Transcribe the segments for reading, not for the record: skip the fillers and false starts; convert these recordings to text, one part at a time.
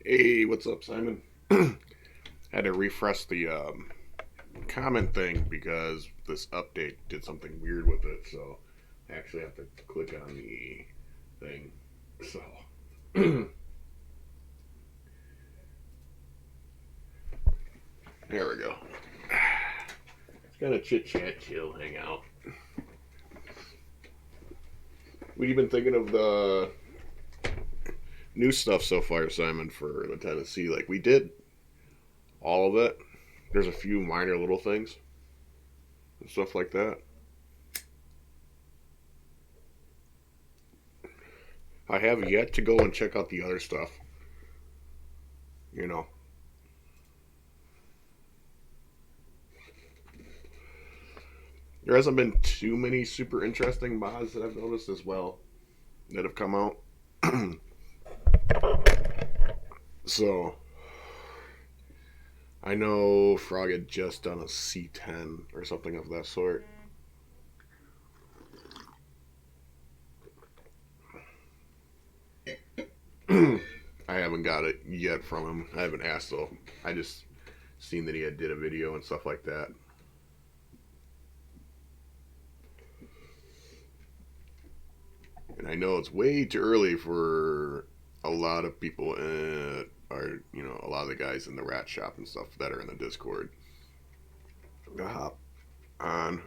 Hey, what's up, Simon? Had to refresh the comment thing because this update did something weird with it, so I actually have to click on the thing. So, there we go. It's kind of chit chat, chill, hang out. What have you been thinking of the new stuff so far, Simon, for the Tennessee? Like, we did all of it. There's a few minor little things and stuff like that. I have yet to go and check out the other stuff, you know. There hasn't been too many super interesting mods that I've noticed as well that have come out. So I know Frog had just done a C10 or something of that sort. I haven't got it yet from him. I haven't asked though. I just seen that he had did a video and stuff like that. And I know it's way too early for a lot of people are a lot of the guys in the rat shop and stuff that are in the Discord to hop on.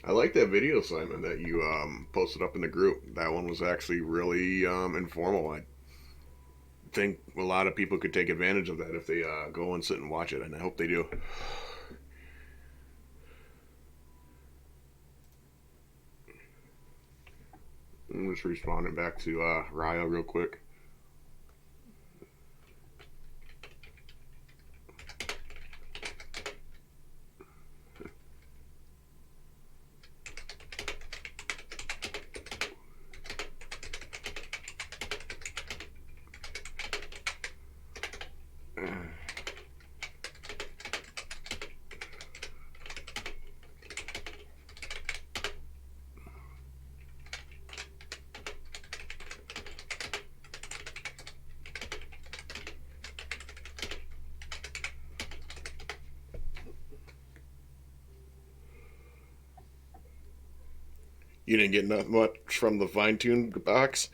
I like that video, Simon, that you posted up in the group. That one was actually really informal. I think a lot of people could take advantage of that if they go and sit and watch it, and I hope they do. I'm just responding back to Ryo real quick. You didn't get much from the fine tuned box.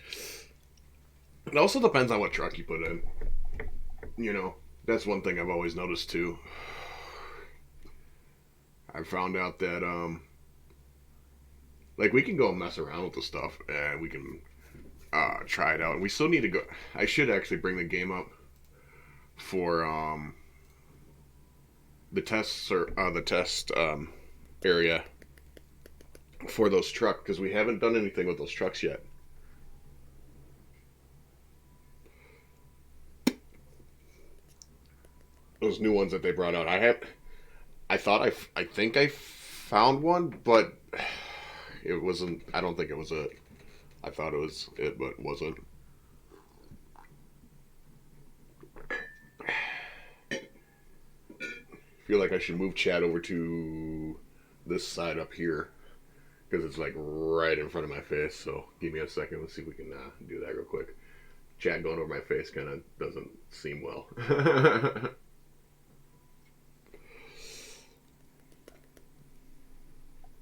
It also depends on what truck you put in. You know, that's one thing I've always noticed too. I found out that like we can go and mess around with the stuff and we can try it out. And we still need to go. I should actually bring the game up for the test area for those trucks because we haven't done anything with those trucks yet. Those new ones that they brought out. I thought I think I found one, but it wasn't. I don't think it was it. I thought it was it, but it wasn't. I feel like I should move chat over to this side up here because it's like right in front of my face. So give me a second. Let's see if we can do that real quick. Chat going over my face kind of doesn't seem well.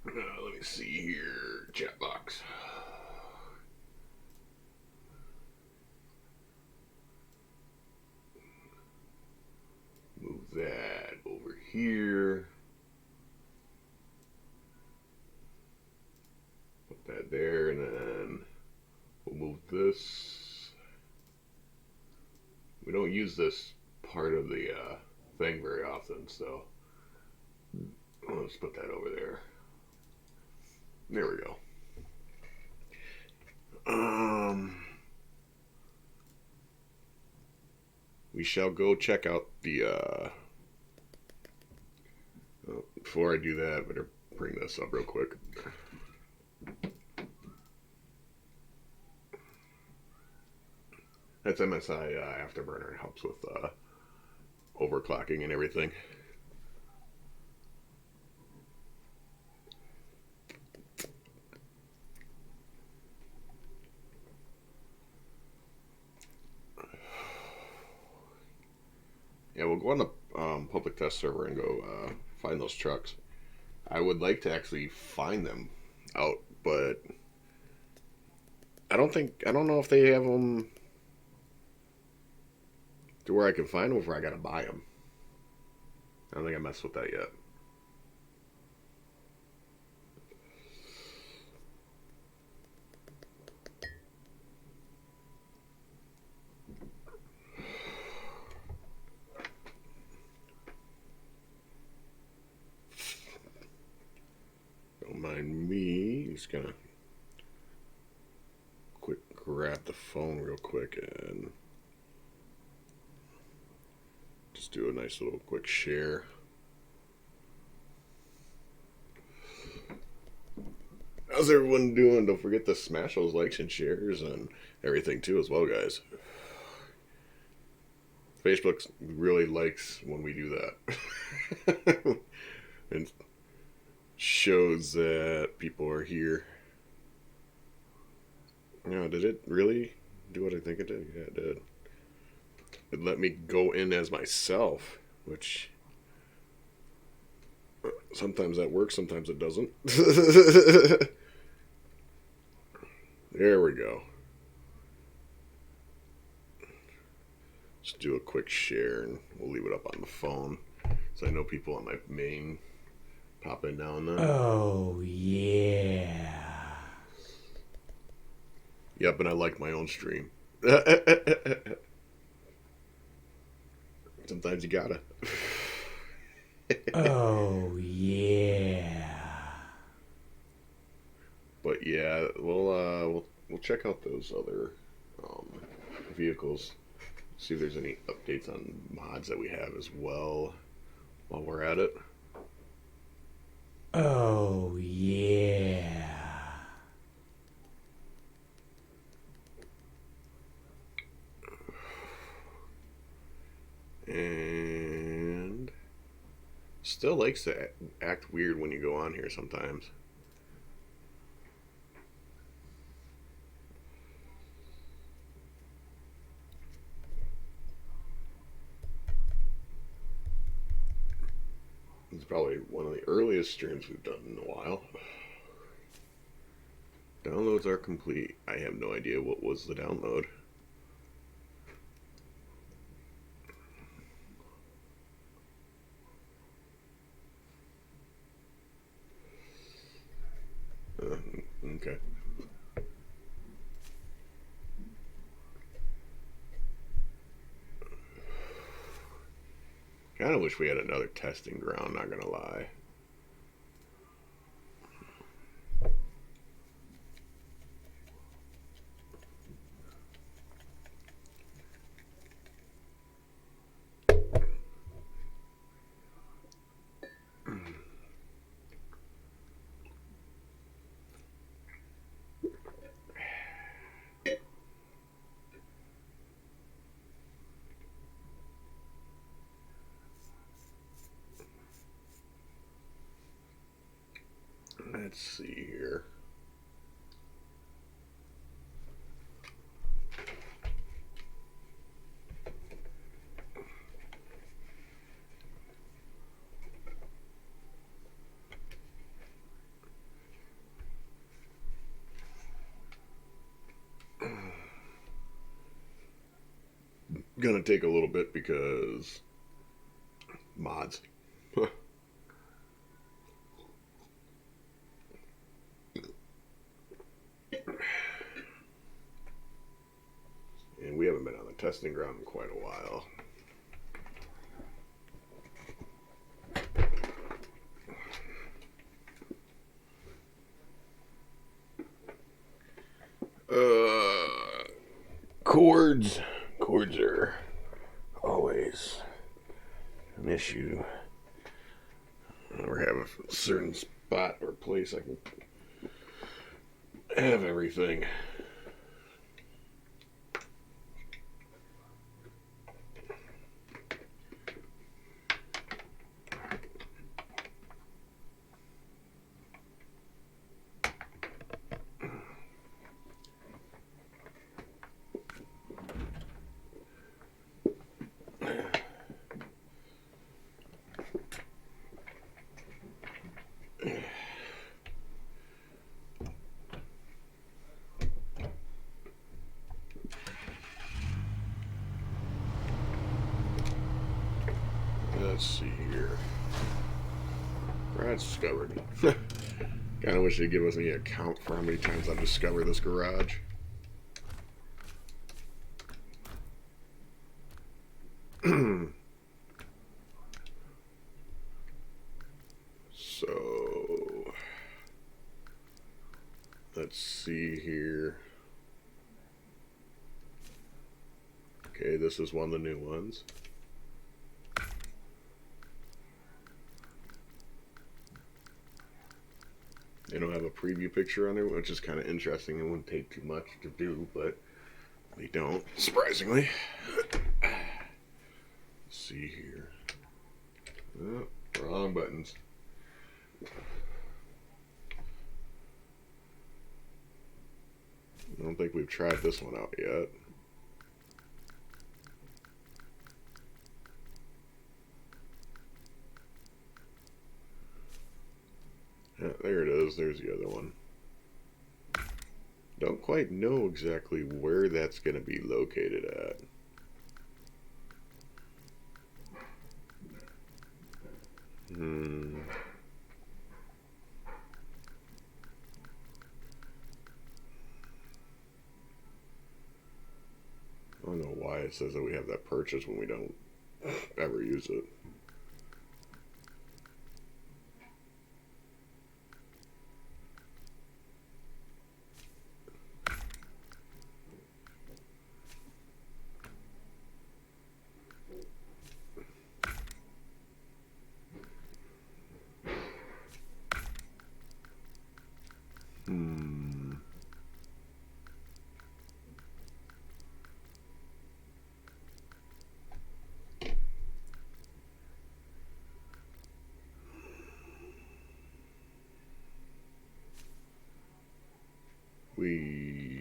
Let me see here. Chat box. Move that over here. Put that there, and then we'll move this. We don't use this part of the thing very often, so let's put that over there. There we go. We shall go check out the. Oh, before I do that, I better bring this up real quick. That's MSI Afterburner. It helps with overclocking and everything. Yeah, we'll go on the public test server and go find those trucks. I would like to actually find them out, but I don't know if they have them to where I can find them, or I gotta buy them. I don't think I messed with that yet. Don't mind me. Just gonna quick grab the phone real quick and just do a nice little quick share. How's everyone doing? Don't forget to smash those likes and shares and everything too as well, guys. Facebook really likes when we do that. And shows that people are here. Did it really do what I think it did? Yeah, it did. It let me go in as myself, which sometimes that works, sometimes it doesn't. There we go. Just do a quick share and we'll leave it up on the phone so I know people on my main pop in now and then. Oh, yeah. Yep, and I like my own stream. Sometimes you gotta. Oh, yeah. But yeah, we'll check out those other vehicles. See if there's any updates on mods that we have as well while we're at it. Oh, yeah. And still likes to act weird when you go on here sometimes. It's probably one of the earliest streams we've done in a while. Downloads are complete. I have no idea what was the download. Okay. Kind of wish we had another testing ground, not gonna lie. Let's see here. Gonna take a little bit because mods. And we haven't been on the testing ground in quite a while. Cords. Cords are always an issue. I never have a certain spot or place I can have everything. garage discovered. Kind of wish they'd give us any account for how many times I've discovered this garage. So, let's see here. Okay, this is one of the new ones. They don't have a preview picture on there, which is kind of interesting. It wouldn't take too much to do, but they don't, surprisingly. Let's see here. Oh, wrong buttons. I don't think we've tried this one out yet. Yeah, there it is. There's the other one. Don't quite know exactly where that's going to be located at. I don't know why it says that we have that purchase when we don't ever use it.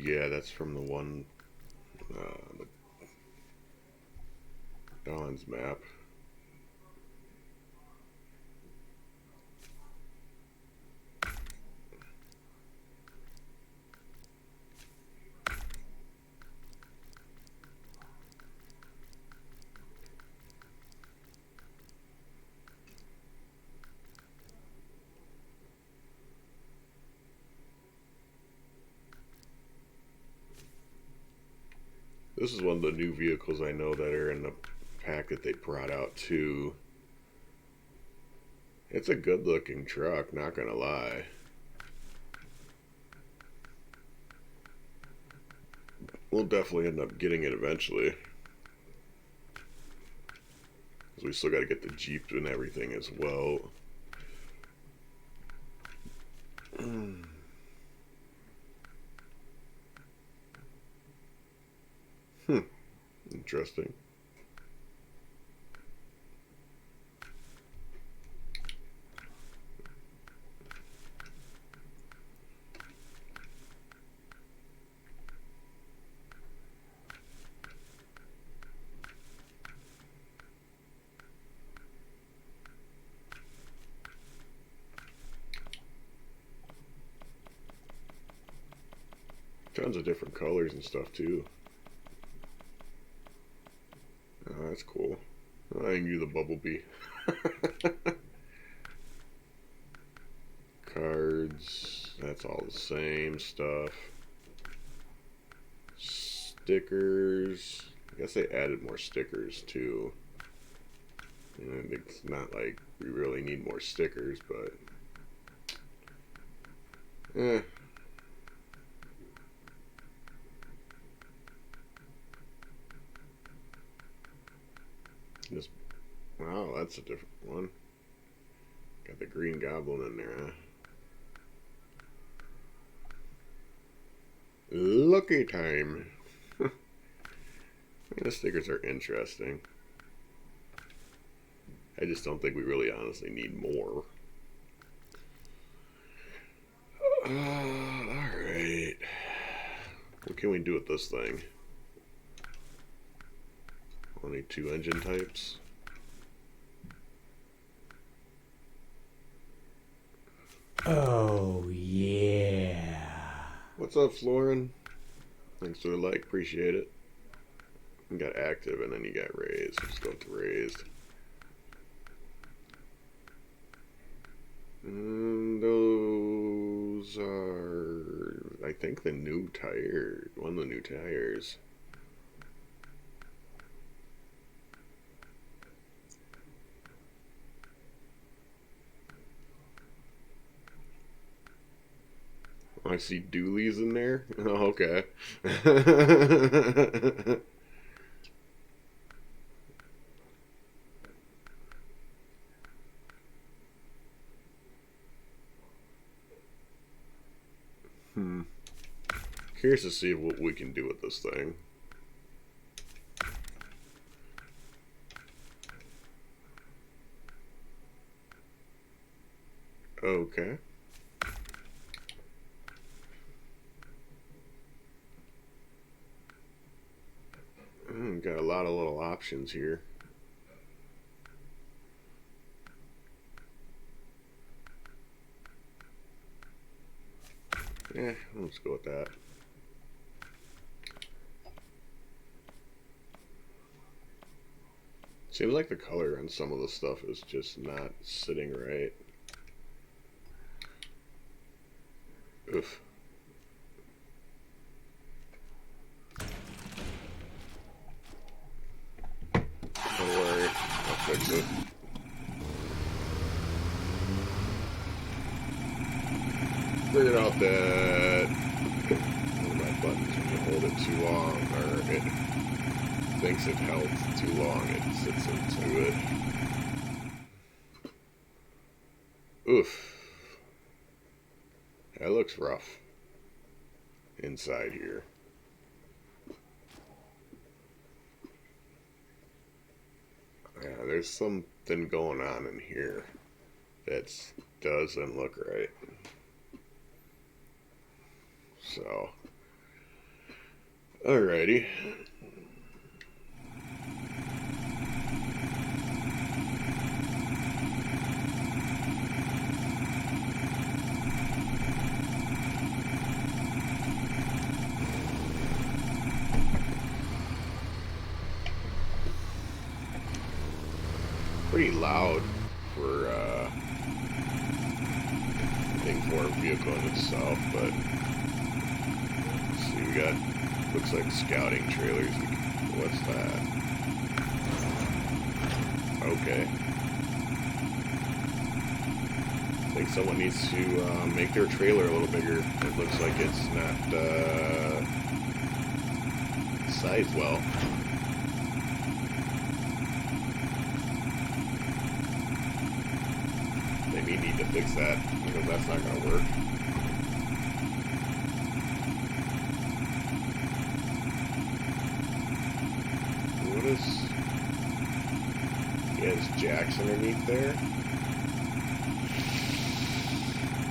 Yeah, that's from the one, the Dawn's map. This is one of the new vehicles I know that are in the pack that they brought out too. It's a good looking truck, not gonna lie. We'll definitely end up getting it eventually. Because we still gotta get the Jeep and everything as well. Interesting. Tons of different colors and stuff too. Oh, that's cool. I can do the Bumblebee. Cards, that's all the same stuff. Stickers, I guess they added more stickers too. And it's not like we really need more stickers, but Just, wow, that's a different one. Got the Green Goblin in there, huh? Lucky time. The stickers are interesting. I just don't think we really honestly need more. Alright. What can we do with this thing? Only 2 engine types. Oh, yeah. What's up, Florin? Thanks for the like, appreciate it. You got active and then you got raised. Let's go with the raised. those are, I think, the new tire. One of the new tires. I see dualies in there. Oh, okay. Hmm. Curious to see what we can do with this thing. Okay. Got a lot of little options here. Yeah, let's go with that. Seems like the color on some of the stuff is just not sitting right. Oof. Don't worry, I'll fix it. Figured out that one of my buttons, when you hold it too long, or it thinks it held too long, it sits into it. Oof. That looks rough inside here. Yeah, there's something going on in here that doesn't look right. So, alrighty. Pretty loud for thing for a vehicle in itself, but let's see, we got, looks like scouting trailers. What's that? Okay. I think someone needs to make their trailer a little bigger. It looks like it's not sized well. They need to fix that because that's not going to work. What is... He has jacks underneath there.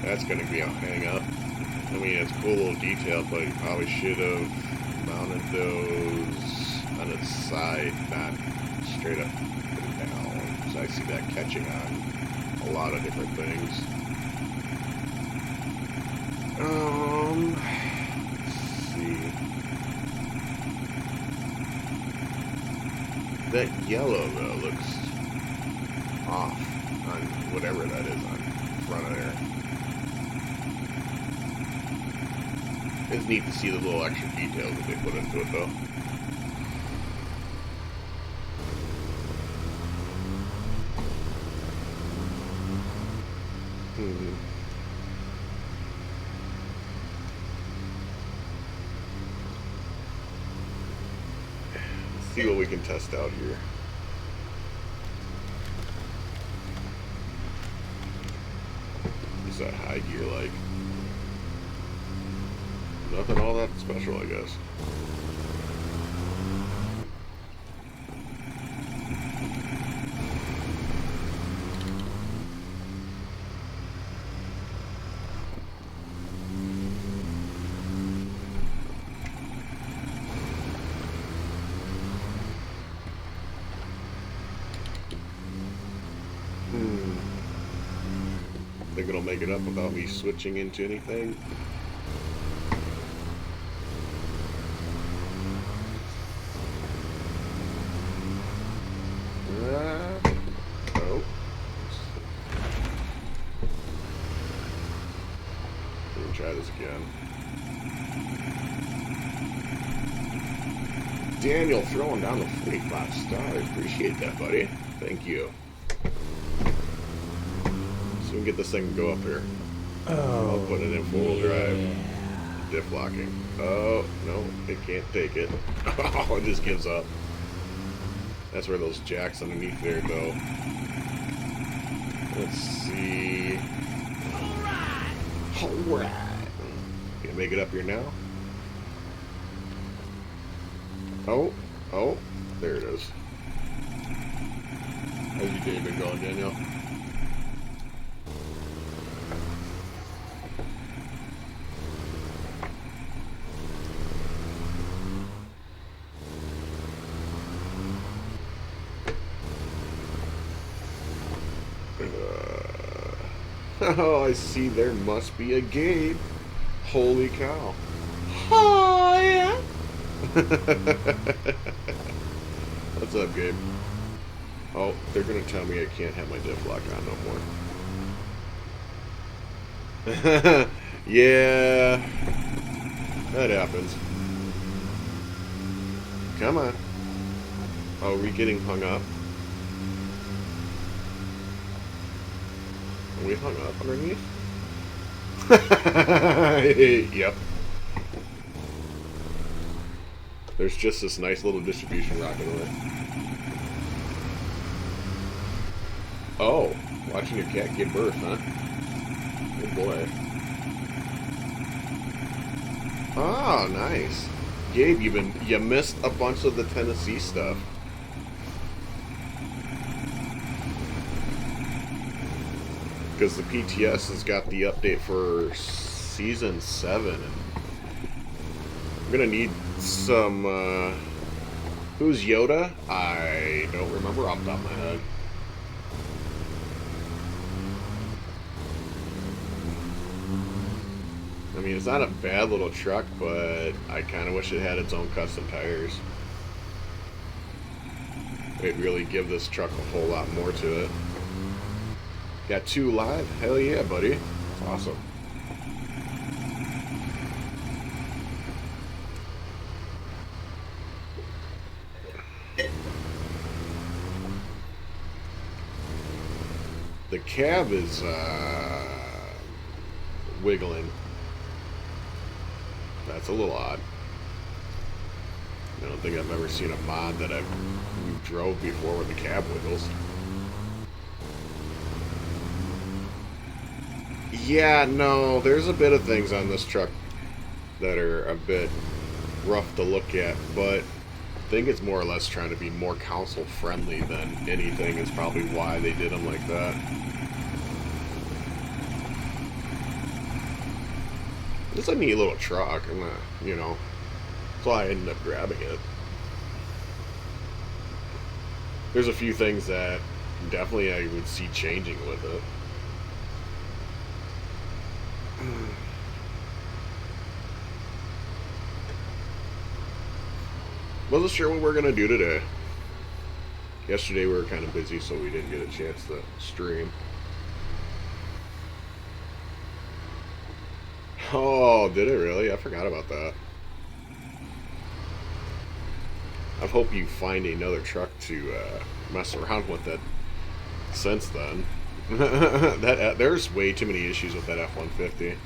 That's going to be a hang up. I mean, it's a cool little detail, but you probably should have mounted those on its side, not straight up and down. Because I see that catching on a lot of different things. Let's see. That yellow though looks off on whatever that is on front of there. It's neat to see the little extra details that they put into it though. Let's see what we can test out here. What's that high gear like? Nothing all that special, I guess. Think it'll make it up without me switching into anything? try this again. Daniel throwing down the 45 stars. Appreciate that, buddy. Thank you. So we can get this thing to go up here. I'll put it in four-wheel drive. Diff locking. Oh, no, it can't take it. Oh, it just gives up. That's where those jacks underneath there go. Let's see. Alright. Can I make it up here now? Oh, there it is. How's your day been going, Daniel? Oh, I see there must be a Gabe. Holy cow. Oh, yeah. What's up, Gabe? Oh, they're going to tell me I can't have my diff lock on no more. Yeah. That happens. Come on. Oh, are we getting hung up? Are we hung up underneath? Yep. There's just this nice little distribution rocking away. Oh, watching your cat give birth, huh? Oh boy. Oh, nice. Gabe, you missed a bunch of the Tennessee stuff. Because the PTS has got the update for Season 7. And I'm going to need some... who's Yoda? I don't remember off the top of my head. I mean, it's not a bad little truck, but I kind of wish it had its own custom tires. It'd really give this truck a whole lot more to it. Got 2 live? Hell yeah, buddy. That's awesome. The cab is wiggling. That's a little odd. I don't think I've ever seen a mod that I've drove before where the cab wiggles. Yeah, no, there's a bit of things on this truck that are a bit rough to look at, but I think it's more or less trying to be more console friendly than anything is probably why they did them like that. It's a neat little truck, and you know, that's why I ended up grabbing it. There's a few things that definitely I would see changing with it. Wasn't sure what we're gonna do today. Yesterday we were kind of busy, so we didn't get a chance to stream. Oh, did it really? I forgot about that. I hope you find another truck to mess around with it since then. There's way too many issues with that F-150.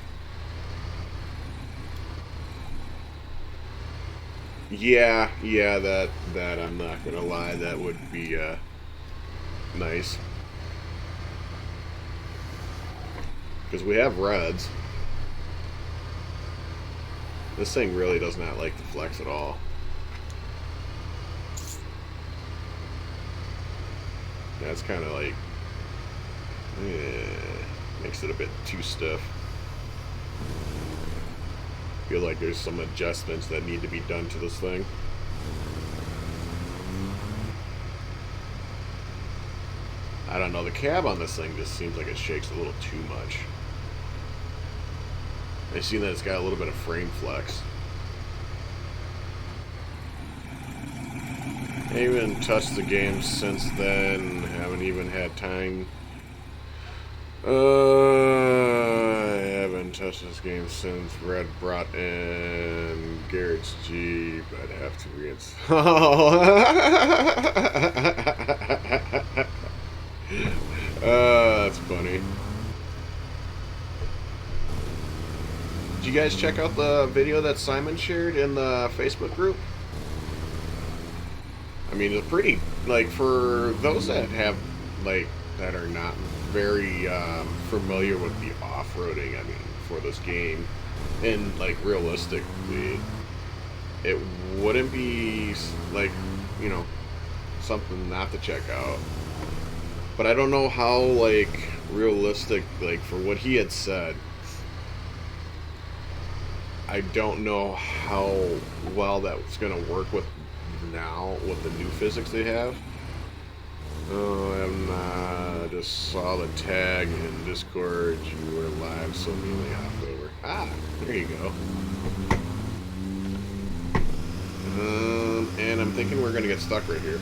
Yeah, that I'm not gonna lie, that would be nice. Because we have reds. This thing really does not like to flex at all. That's kind of like, makes it a bit too stiff. Feel like there's some adjustments that need to be done to this thing. I don't know, the cab on this thing just seems like it shakes a little too much. I see that it's got a little bit of frame flex. I haven't touched the game since then. Haven't even had time. I haven't touched this game since Red brought in Garrett's Jeep. I'd have to reinstall. That's funny. Did you guys check out the video that Simon shared in the Facebook group? I mean, it's pretty, like, for those that have, like, that are not very familiar with the off-roading, I mean, for this game, and, like, realistically, it wouldn't be, like, you know, something not to check out. But I don't know how, like, realistic, like, for what he had said, I don't know how well that's going to work with now with the new physics they have. Oh, I'm not. I just saw the tag in Discord. You were live, so immediately hopped over. Ah, there you go. And I'm thinking we're gonna get stuck right here.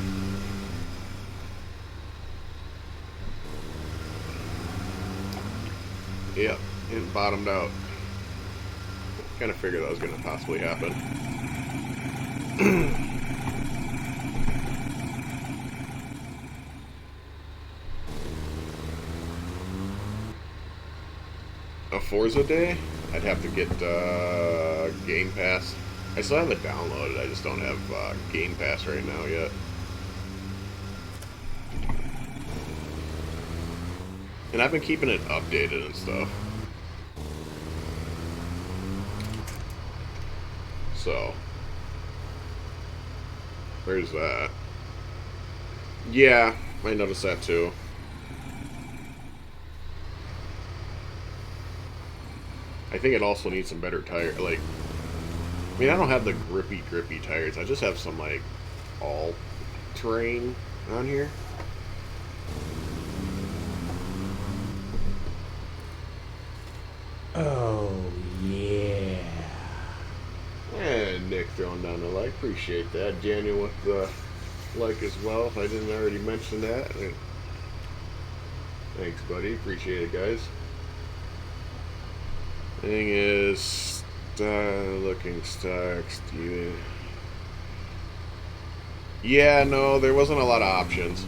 Yep, it bottomed out. Kind of figured that was gonna possibly happen. A Forza day? I'd have to get Game Pass. I still have it downloaded, I just don't have Game Pass right now yet. And I've been keeping it updated and stuff. So, there's that. Yeah, I noticed that too. I think it also needs some better tire. Like, I mean, I don't have the grippy tires. I just have some, like, all terrain on here. Oh, yeah. And Nick throwing down the like. Appreciate that. Daniel with the like as well, if I didn't already mention that. Thanks, buddy. Appreciate it, guys. Thing is, looking stuck, Steven. Yeah, no, there wasn't a lot of options.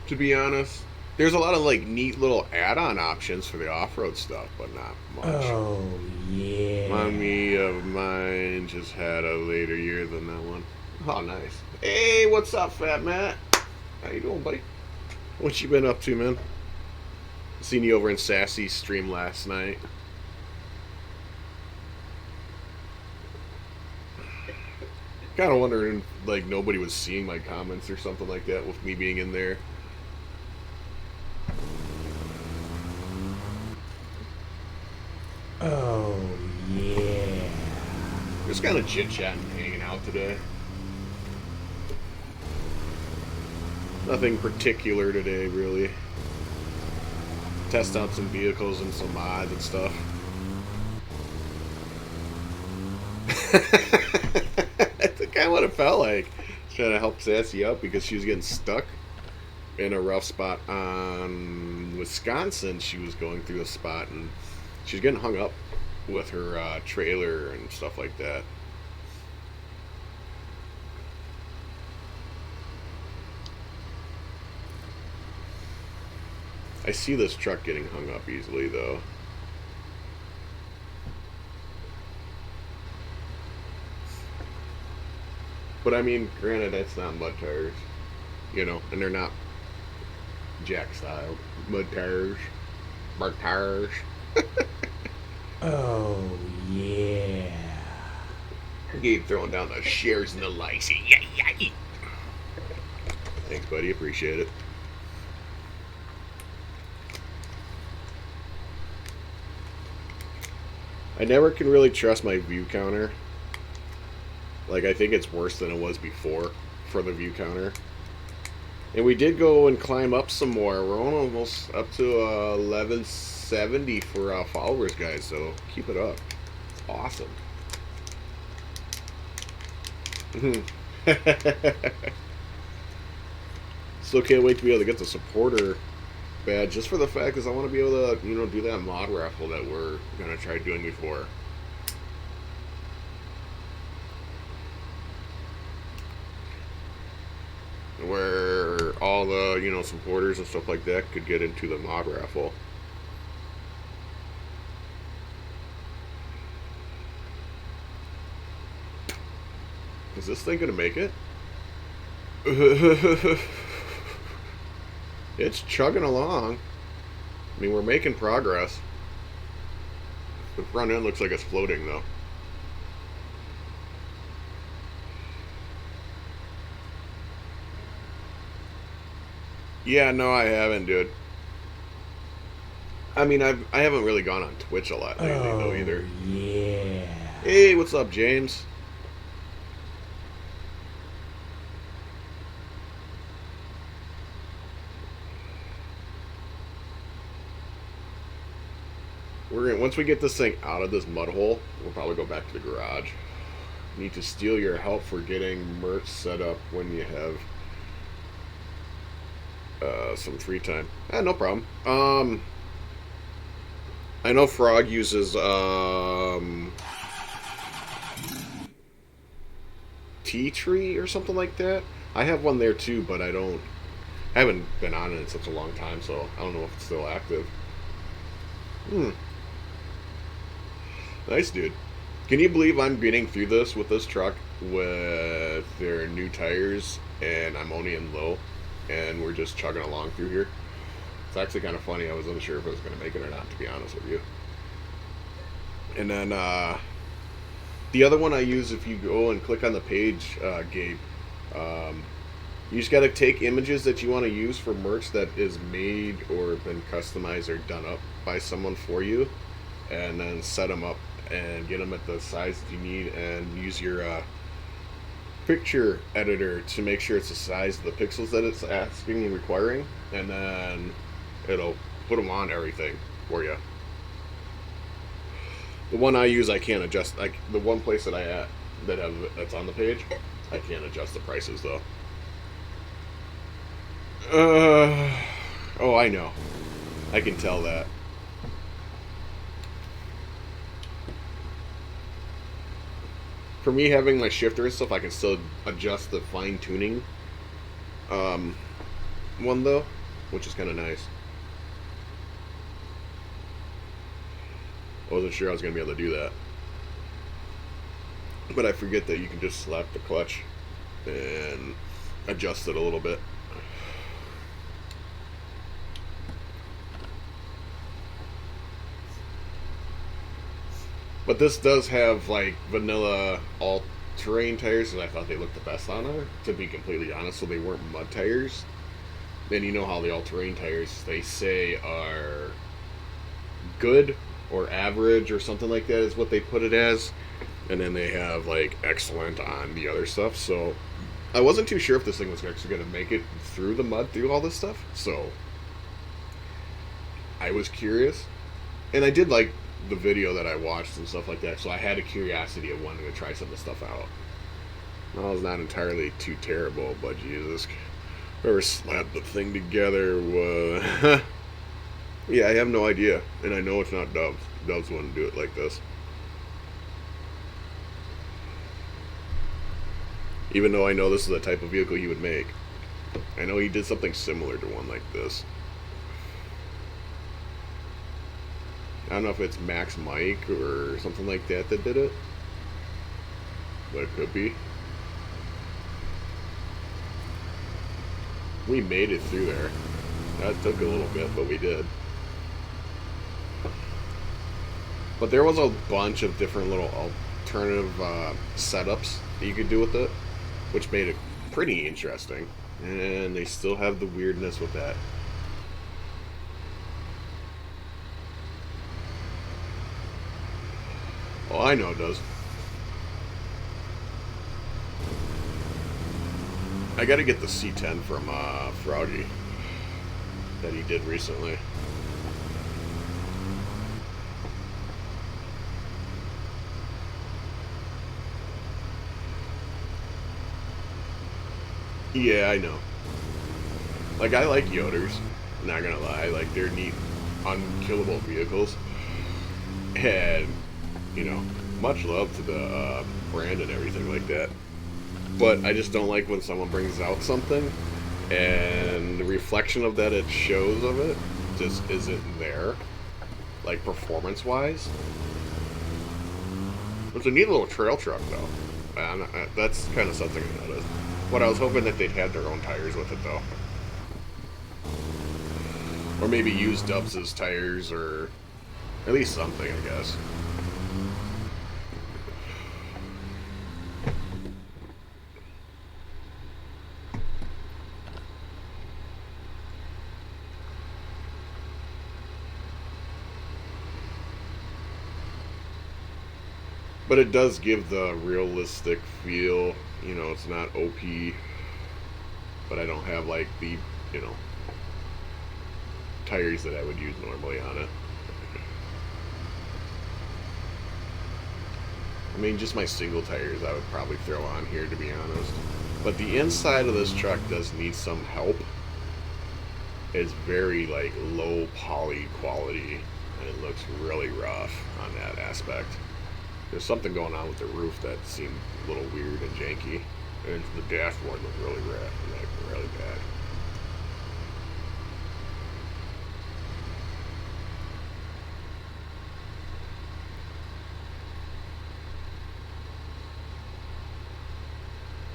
To be honest, there's a lot of like neat little add-on options for the off-road stuff, but not much. Oh, yeah. Mommy of mine just had a later year than that one. Oh, nice. Hey, what's up, Fat Matt? How you doing, buddy? What you been up to, man? Seen you over in Sassy's stream last night. Kind of wondering, like, nobody was seeing my comments or something like that with me being in there. Oh, yeah. Just kind of chit-chatting, hanging out today. Nothing particular today, really. Test out some vehicles and some mods and stuff. That's kind of what it felt like. Trying to help Sassy out because she was getting stuck in a rough spot on Wisconsin. She was going through a spot and she was getting hung up with her trailer and stuff like that. I see this truck getting hung up easily, though. But I mean, granted, that's not mud tires, you know, and they're not jack style mud tires. Mud tires. Oh, yeah. Gabe throwing down the shares and the likes. Yeah, yeah. Thanks, buddy. Appreciate it. I never can really trust my view counter. Like, I think it's worse than it was before for the view counter. And we did go and climb up some more. We're almost up to 1170 for followers, guys. So keep it up. It's awesome. Still can't wait to be able to get the supporter bad, just for the fact is I want to be able to, do that mod raffle that we're gonna try doing before. Where all the, supporters and stuff like that could get into the mod raffle. Is this thing gonna make it? It's chugging along. I mean, we're making progress. The front end looks like it's floating, though. Yeah, no, I haven't, dude. I mean, I haven't really gone on Twitch a lot lately, though, either. Yeah. Hey, what's up, James? Once we get this thing out of this mud hole, we'll probably go back to the garage. Need to steal your help for getting merch set up when you have some free time. No problem. I know Frog uses tea tree or something like that. I have one there too, but I haven't been on it in such a long time, so I don't know if it's still active. Nice, dude. Can you believe I'm getting through this with this truck with their new tires and I'm only in low and we're just chugging along through here? It's actually kind of funny. I was unsure if I was going to make it or not, to be honest with you. And then the other one I use, if you go and click on the page, Gabe, you just got to take images that you want to use for merch that is made or been customized or done up by someone for you, and then set them up and get them at the size that you need, and use your picture editor to make sure it's the size of the pixels that it's asking and requiring, and then it'll put them on everything for you. The one I use, I can't adjust. Like the one place that that's on the page, I can't adjust the prices though. Oh, I know. I can tell that. For me, having my shifter and stuff, I can still adjust the fine tuning one though, which is kind of nice. I wasn't sure I was going to be able to do that. But I forget that you can just slap the clutch and adjust it a little bit. But this does have like vanilla all-terrain tires, and I thought they looked the best on it, to be completely honest, so they weren't mud tires. Then you know how the all-terrain tires, they say, are good or average or something like that is what they put it as. And then they have like excellent on the other stuff. So I wasn't too sure if this thing was actually going to make it through the mud, through all this stuff. So I was curious. And I did like the video that I watched and stuff like that. So I had a curiosity of wanting to try some of the stuff out. Well, it's not entirely too terrible, but Jesus, whoever slapped the thing together was... Yeah, I have no idea, and I know it's not Doves. Doves wouldn't do it like this. Even though I know this is the type of vehicle he would make. I know he did something similar to one like this. I don't know if it's Max Mike or something like that did it. But it could be. We made it through there. That took a little bit, but we did. But there was a bunch of different little alternative setups that you could do with it, which made it pretty interesting. And they still have the weirdness with that. Oh, I know it does. I gotta get the C10 from Froggy that he did recently. Yeah, I know. Like, I like Yoders. Not gonna lie, like they're neat, unkillable vehicles, and you know, much love to the brand and everything like that. But I just don't like when someone brings out something and the reflection of that it shows of it just isn't there, like performance wise. It's a neat little trail truck though, and that's kind of something I noticed. What I was hoping that they'd had their own tires with it though, or maybe use Dubs' tires, or at least something, I guess. But it does give the realistic feel. You know, it's not OP, but I don't have like the, you know, tires that I would use normally on it. I mean, just my single tires I would probably throw on here, to be honest. But the inside of this truck does need some help. It's very like low poly quality, and it looks really rough on that aspect. There's something going on with the roof that seemed a little weird and janky, and the dashboard looked really really bad.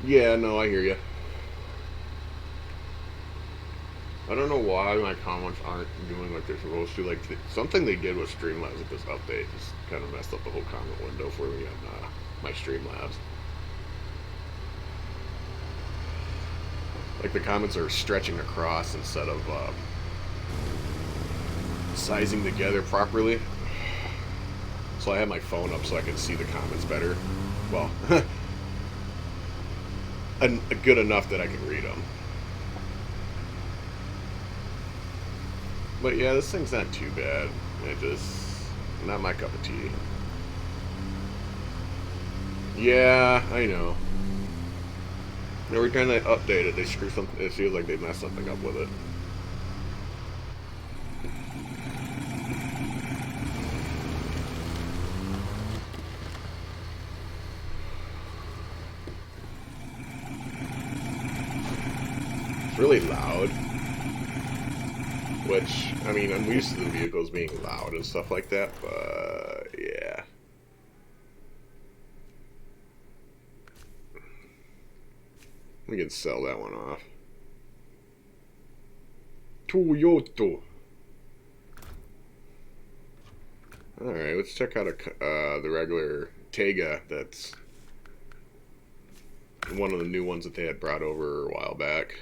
Yeah, no, I hear you. I don't know why my comments aren't doing what they're supposed to. Like something they did with Streamlabs with this update just kind of messed up the whole comment window for me on my Streamlabs. Like the comments are stretching across instead of sizing together properly. So I have my phone up so I can see the comments better. Well, good enough that I can read them. But yeah, this thing's not too bad. It just not my cup of tea. Yeah, I know. Every time they update it, they screw something. It feels like they mess something up with it. It's really loud. Which, I mean, I'm used to the vehicles being loud and stuff like that, but yeah. We can sell that one off. Toyota. Alright, let's check out the regular Tega. That's one of the new ones that they had brought over a while back.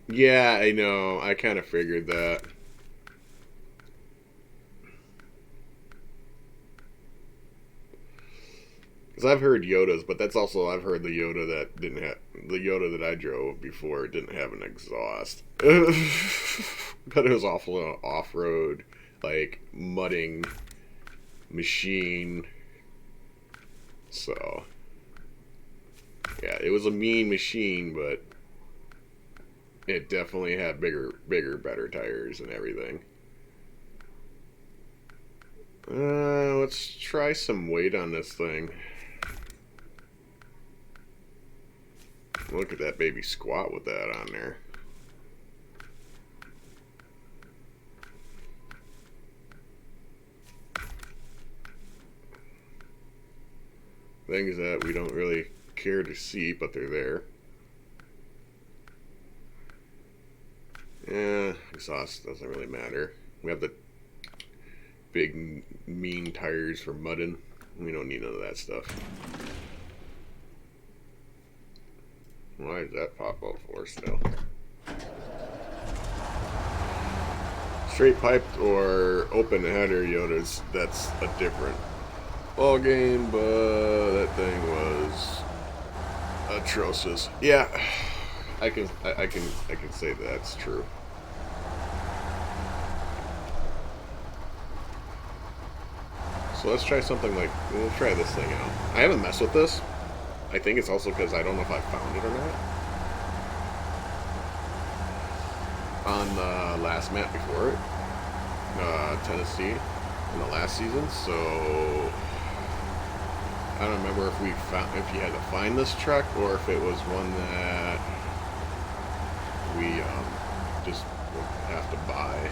Yeah, I know. I kind of figured that. Because I've heard Yodas, but that's also I've heard the Yoda that didn't have the Yoda that I drove before didn't have an exhaust. But it was awful off-road, like mudding machine. So yeah, it was a mean machine, but it definitely had bigger, better tires and everything. Let's try some weight on this thing. Look at that baby squat with that on there. Things that we don't really care to see, but they're there. Yeah, exhaust doesn't really matter. We have the big, mean tires for mudding. We don't need none of that stuff. Why is that pop up for still? Straight piped or open header Yodas, that's a different ball game, but that thing was atrocious. Yeah, I can say that's true. So so let's try something like, we'll try this thing out. I haven't messed with this. I think it's also because I don't know if I found it or not. On the last map before it, Tennessee, in the last season, so I don't remember if we found, if you had to find this truck or if it was one that we just would have to buy.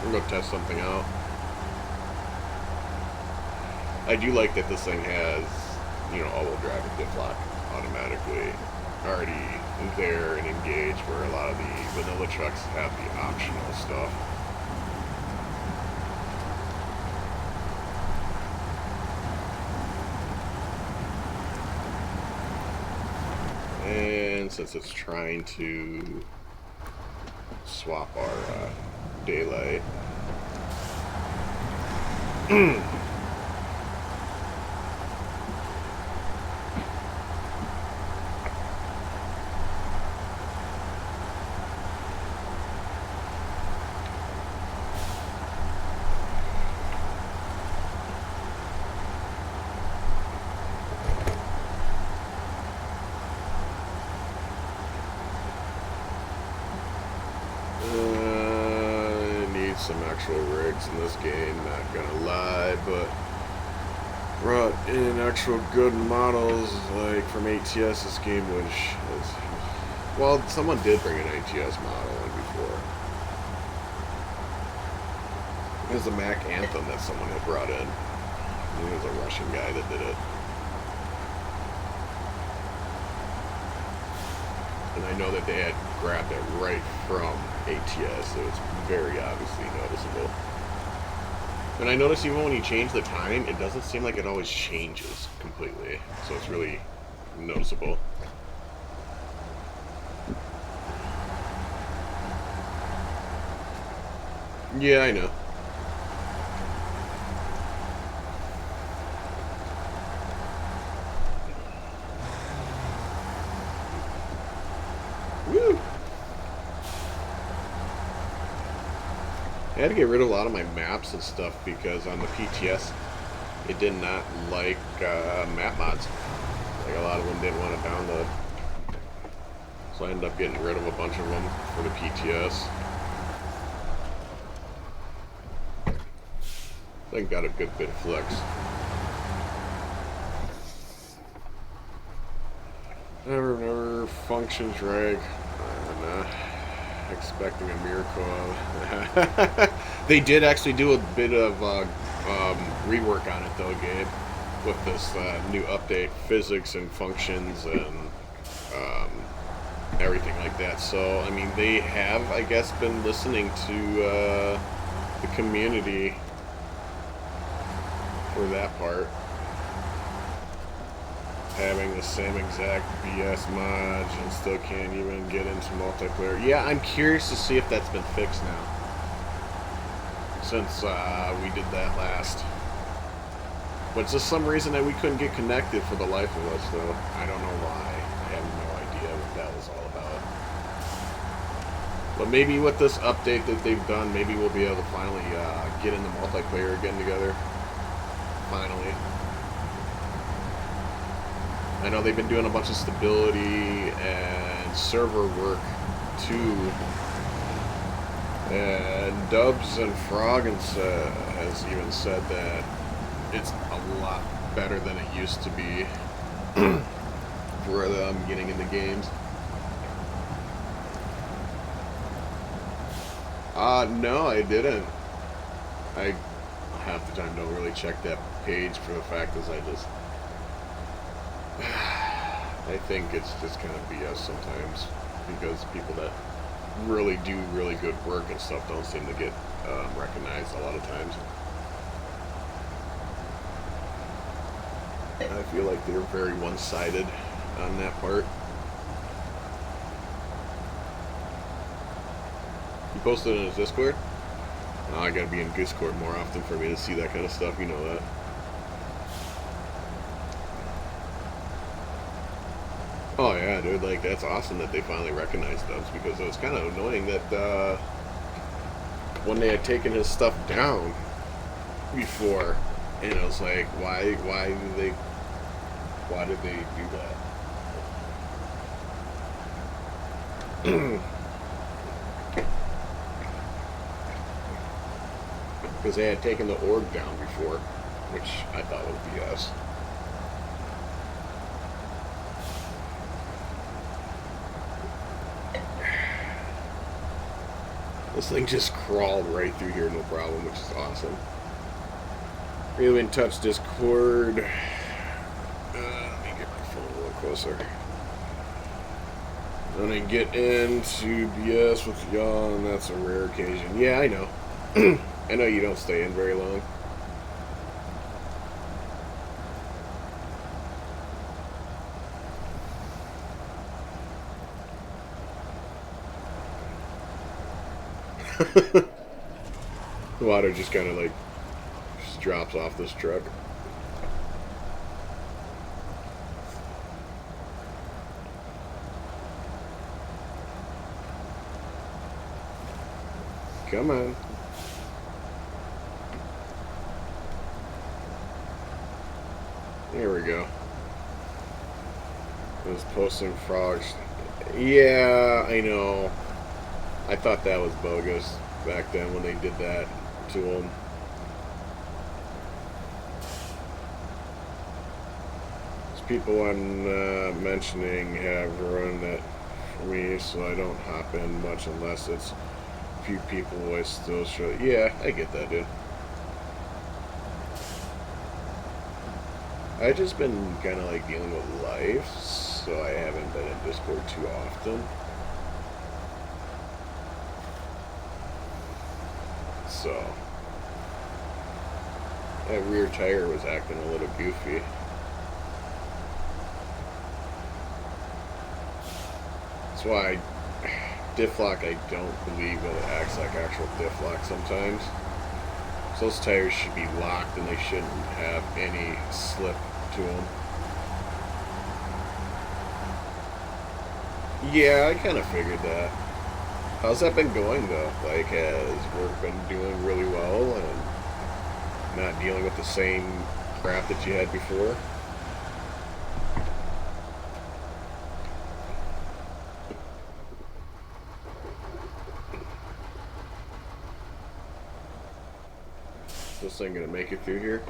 We're gonna go test something out. I do like that this thing has, you know, all-wheel drive and diff lock automatically already there and engaged, where a lot of the vanilla trucks have the optional stuff. And since it's trying to swap our daylight, some actual rigs in this game, not gonna lie, but brought in actual good models like from ATS. This game was, well, someone did bring an ATS model in before. It was the Mac Anthem that someone had brought in. It was a Russian guy that did it. And I know that they had grabbed it right from ATS, so it's very obviously noticeable. And I notice even when you change the time, it doesn't seem like it always changes completely. So it's really noticeable. Yeah, I know. Woo! I had to get rid of a lot of my maps and stuff because on the PTS it did not like map mods. Like a lot of them didn't want to download. So I ended up getting rid of a bunch of them for the PTS. I think got a good bit of flex. Never functions right. Expecting a miracle. They did actually do a bit of rework on it though, Gabe, with this new update, physics and functions and everything like that. So I mean, they have, I guess, been listening to the community for that part. Having the same exact BS mods and still can't even get into multiplayer. Yeah, I'm curious to see if that's been fixed now. Since we did that last. But it's just some reason that we couldn't get connected for the life of us, though. I don't know why. I have no idea what that was all about. But maybe with this update that they've done, maybe we'll be able to finally get into multiplayer again together. Finally. I know they've been doing a bunch of stability and server work too. And Dubs and Froggins has even said that it's a lot better than it used to be for them getting into games. No, I didn't. I half the time don't really check that page for the fact is I think it's just kind of BS sometimes because people that really do really good work and stuff don't seem to get recognized a lot of times. I feel like they're very one-sided on that part. You posted it in his Discord? Oh, I gotta be in Discord more often for me to see that kind of stuff, you know that. Oh yeah, dude. Like that's awesome that they finally recognized those because it was kind of annoying that when they had taken his stuff down before, and it was like, why did they do that? Because they had taken the org down before, which I thought was BS. This thing just crawled right through here, no problem, which is awesome. Really in touch Discord. Let me get my phone a little closer. Then I get into BS with y'all, and that's a rare occasion. Yeah, I know. I know you don't stay in very long. The water just kind of like just drops off this truck. Come on. There we go. It was posting frogs. Yeah, I know. I thought that was bogus back then when they did that to him. These people I'm mentioning have ruined it for me, so I don't hop in much unless it's a few people I still show. Yeah, I get that, dude. I've just been kind of like dealing with life, so I haven't been in Discord too often. So that rear tire was acting a little goofy. That's why diff lock, I don't believe that it acts like actual diff lock sometimes. So those tires should be locked and they shouldn't have any slip to them. Yeah, I kind of figured that. How's that been going though? Like, has work been doing really well and not dealing with the same crap that you had before? Is this thing gonna make it through here?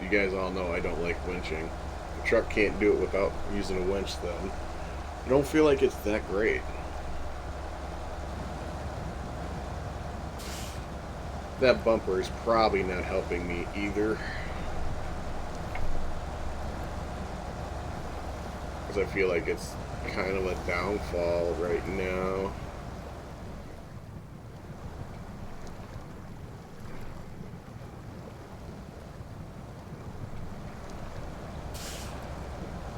You guys all know I don't like winching. The truck can't do it without using a winch then. I don't feel like it's that great. That bumper is probably not helping me either. Because I feel like it's kind of a downfall right now.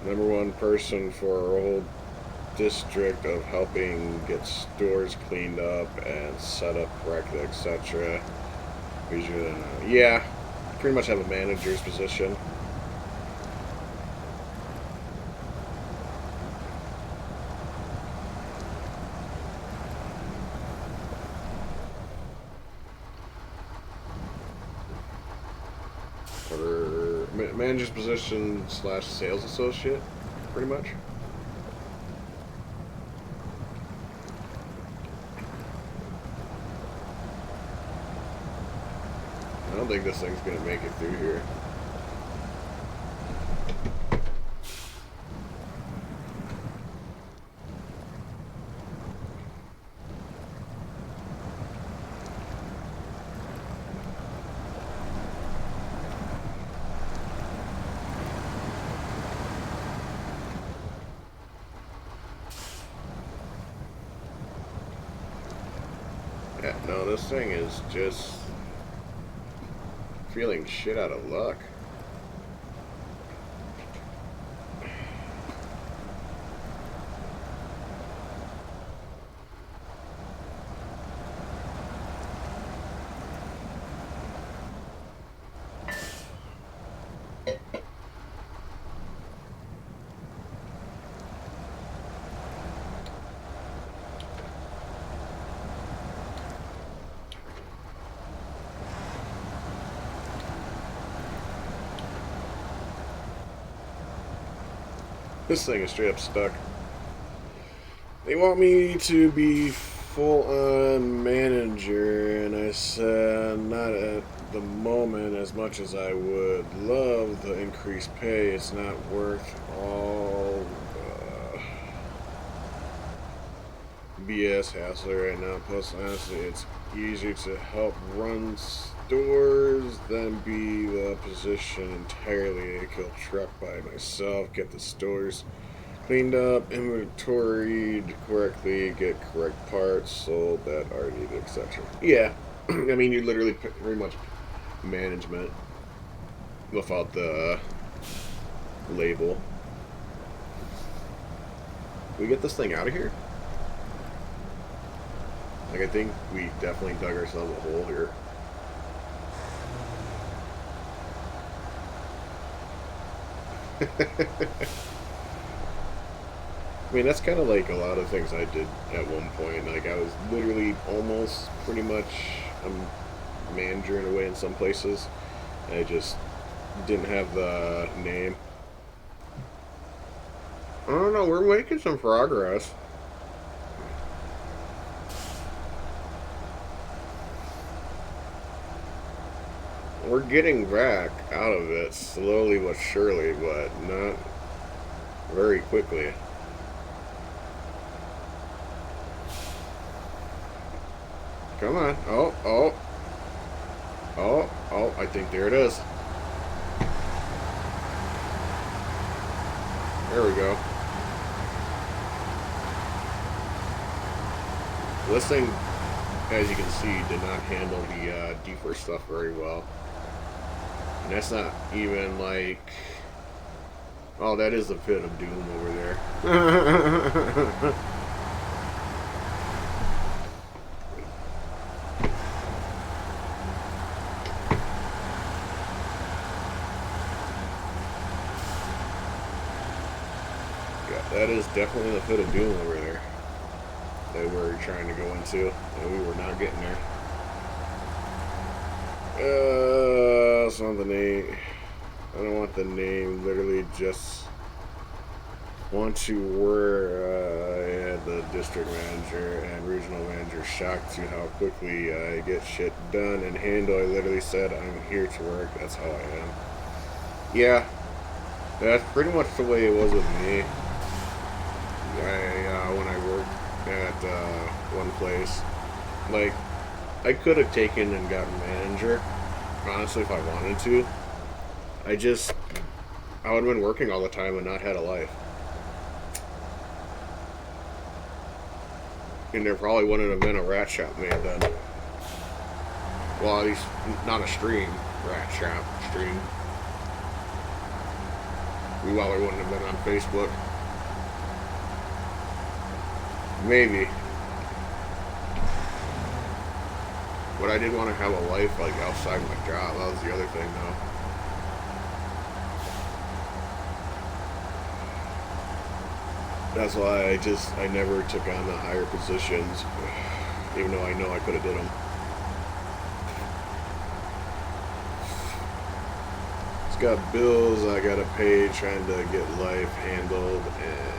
Number one person for our whole district of helping get stores cleaned up and set up correctly, etc. Yeah, pretty much have a manager's position. Or manager's position slash sales associate, pretty much. I don't think this thing's gonna make it through here. Yeah, no, this thing is just feeling shit out of luck. This thing is straight up stuck. They want me to be full-on manager, and I said not at the moment. As much as I would love the increased pay, it's not worth all BS hassle right now. Plus, honestly, it's easier to help run stores than be the position entirely. A kill truck by myself, get the stores cleaned up, inventoried correctly, get correct parts sold that are needed, etc. Yeah, I mean, you literally very much management without the label. Can we get this thing out of here? Like, I think we definitely dug ourselves a hole here. I mean, that's kind of like a lot of things I did at one point. Like, I was literally almost pretty much a manager in a way in some places. I just didn't have the name. I don't know, we're making some progress. We're getting back out of it slowly but surely, but not very quickly. Come on. Oh, oh. Oh, oh, I think there it is. There we go. This thing, as you can see, did not handle the deeper stuff very well. And that's not even like... Oh, that is the pit of doom over there. That is definitely the pit of doom over there that we're trying to go into, and we were not getting there. It's not the name. I don't want the name. Literally just want to where I had the district manager and regional manager shocked to how quickly I get shit done and handle. I literally said, I'm here to work. That's how I am. Yeah, that's pretty much the way it was with me. When I worked at one place, like, I could have taken and gotten manager, honestly, if I wanted to. I would have been working all the time and not had a life. And there probably wouldn't have been a rat shop made then. Well, at least not a stream, rat shop stream. We probably wouldn't have been on Facebook. Maybe. But I did want to have a life, like, outside my job. That was the other thing, though. That's why I never took on the higher positions, even though I know I could have did them. It's got bills I gotta pay, trying to get life handled and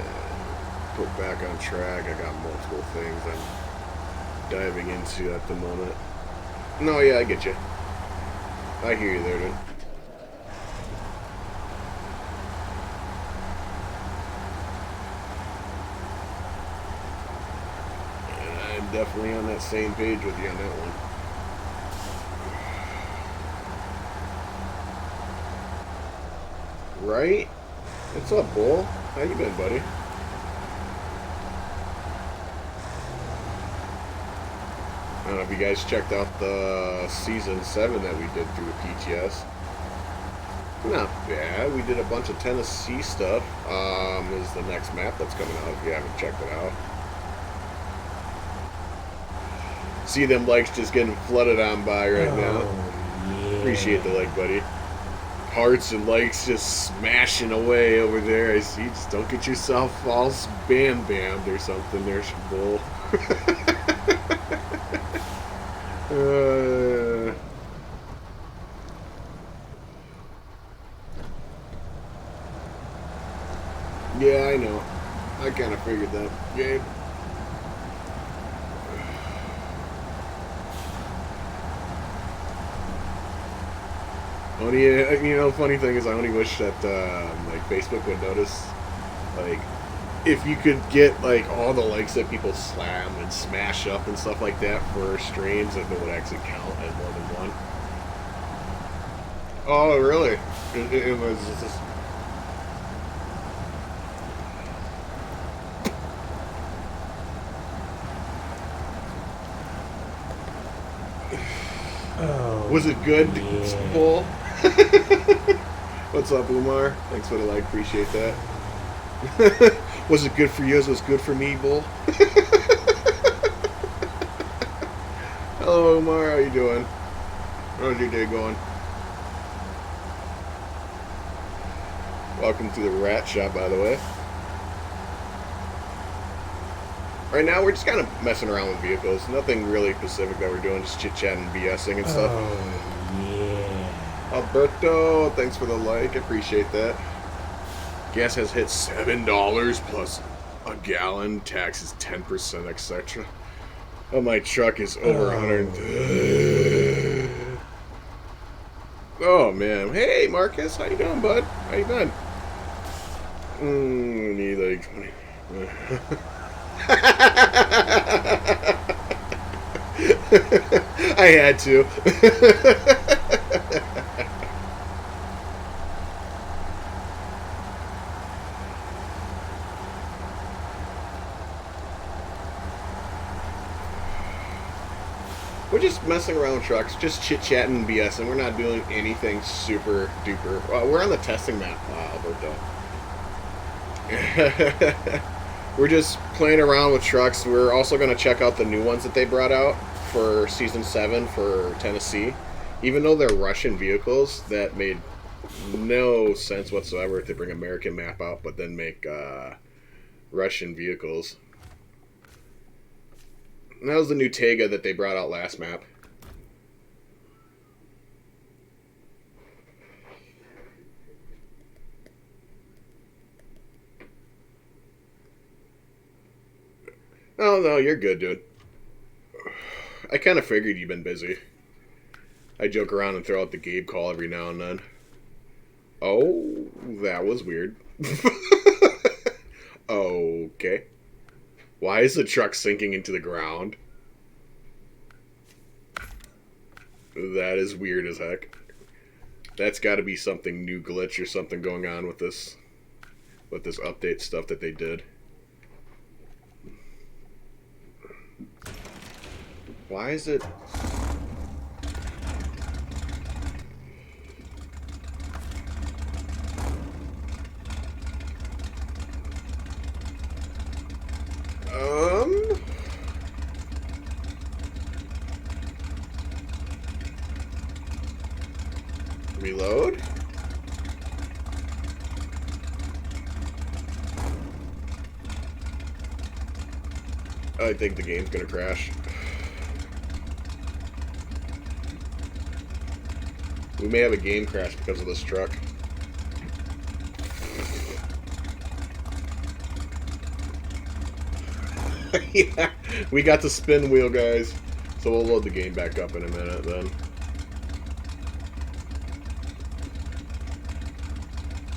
put back on track. I got multiple things I'm diving into at the moment. No, yeah, I get you. I hear you there, dude. And I'm definitely on that same page with you on that one. Right? What's up, Bull? How you been, buddy? I don't know if you guys checked out the Season 7 that we did through the PTS. Not bad. We did a bunch of Tennessee stuff. Is the next map that's coming out if you haven't checked it out. See them likes just getting flooded on by right now. Yeah. Appreciate the like, buddy. Hearts and likes just smashing away over there. I see. Just don't get yourself all spam-bammed or something. There's your bull. Yeah, kind of figured that, Gabe. Only, funny thing is, I only wish that like Facebook would notice, like, if you could get like all the likes that people slam and smash up and stuff like that for streams, if it would actually count as more than one. Oh, really? It was just. Oh, Was it good, yeah. Bull? What's up, Umar? Thanks for the like. Appreciate that. Was it good for you as it was good for me, Bull? Hello, Umar. How you doing? How's your day going? Welcome to the Rat Shop, by the way. Right now, we're just kind of messing around with vehicles. Nothing really specific that we're doing, just chit-chatting, BSing and stuff. Oh, yeah. Alberto, thanks for the like. I appreciate that. Gas has hit $7 plus a gallon. Tax is 10%, etc. Oh, my truck is over 100. Oh, man. Hey, Marcus. How you doing, bud? How you been? Need like 20. I had to. We're just messing around with trucks, just chit-chatting and BSing. We're not doing anything super duper. We're on the testing map, Alberto. We're just playing around with trucks. We're also going to check out the new ones that they brought out for Season 7 for Tennessee. Even though they're Russian vehicles, that made no sense whatsoever to bring American map out, but then make Russian vehicles. And that was the new Tega that they brought out last map. Oh, no, you're good, dude. I kind of figured you've been busy. I joke around and throw out the Gabe call every now and then. Oh, that was weird. Okay. Why is the truck sinking into the ground? That is weird as heck. That's got to be something new glitch or something going on with this update stuff that they did. Why is it? Reload? I think the game's gonna crash. We may have a game crash because of this truck. Yeah, we got the spin wheel, guys. So we'll load the game back up in a minute then.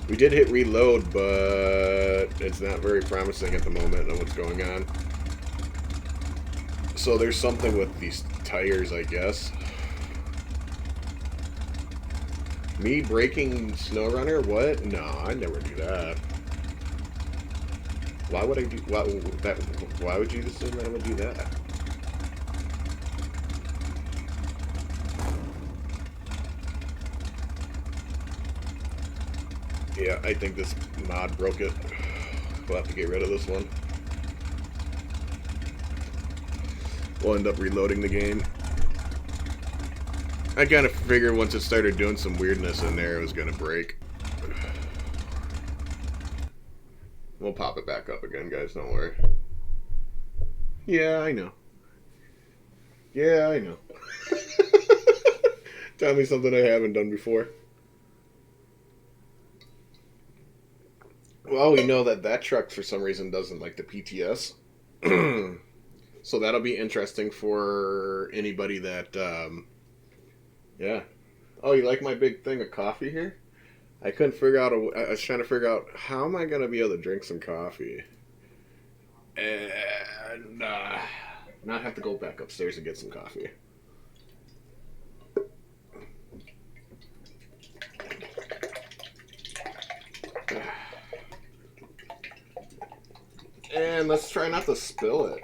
We did hit reload, but it's not very promising at the moment on what's going on. So there's something with these tires, I guess. Me breaking SnowRunner? What? No, I never do that. Why would I do that? Why would you assume that I would do that? Yeah, I think this mod broke it. We'll have to get rid of this one. We'll end up reloading the game. I kind of figured once it started doing some weirdness in there, it was going to break. We'll pop it back up again, guys. Don't worry. Yeah, I know. Yeah, I know. Tell me something I haven't done before. Well, we know that that truck for some reason doesn't like the PTS. So that'll be interesting for anybody that, yeah. Oh, you like my big thing of coffee here? I couldn't figure out. I was trying to figure out how am I gonna be able to drink some coffee and not have to go back upstairs and get some coffee. And let's try not to spill it.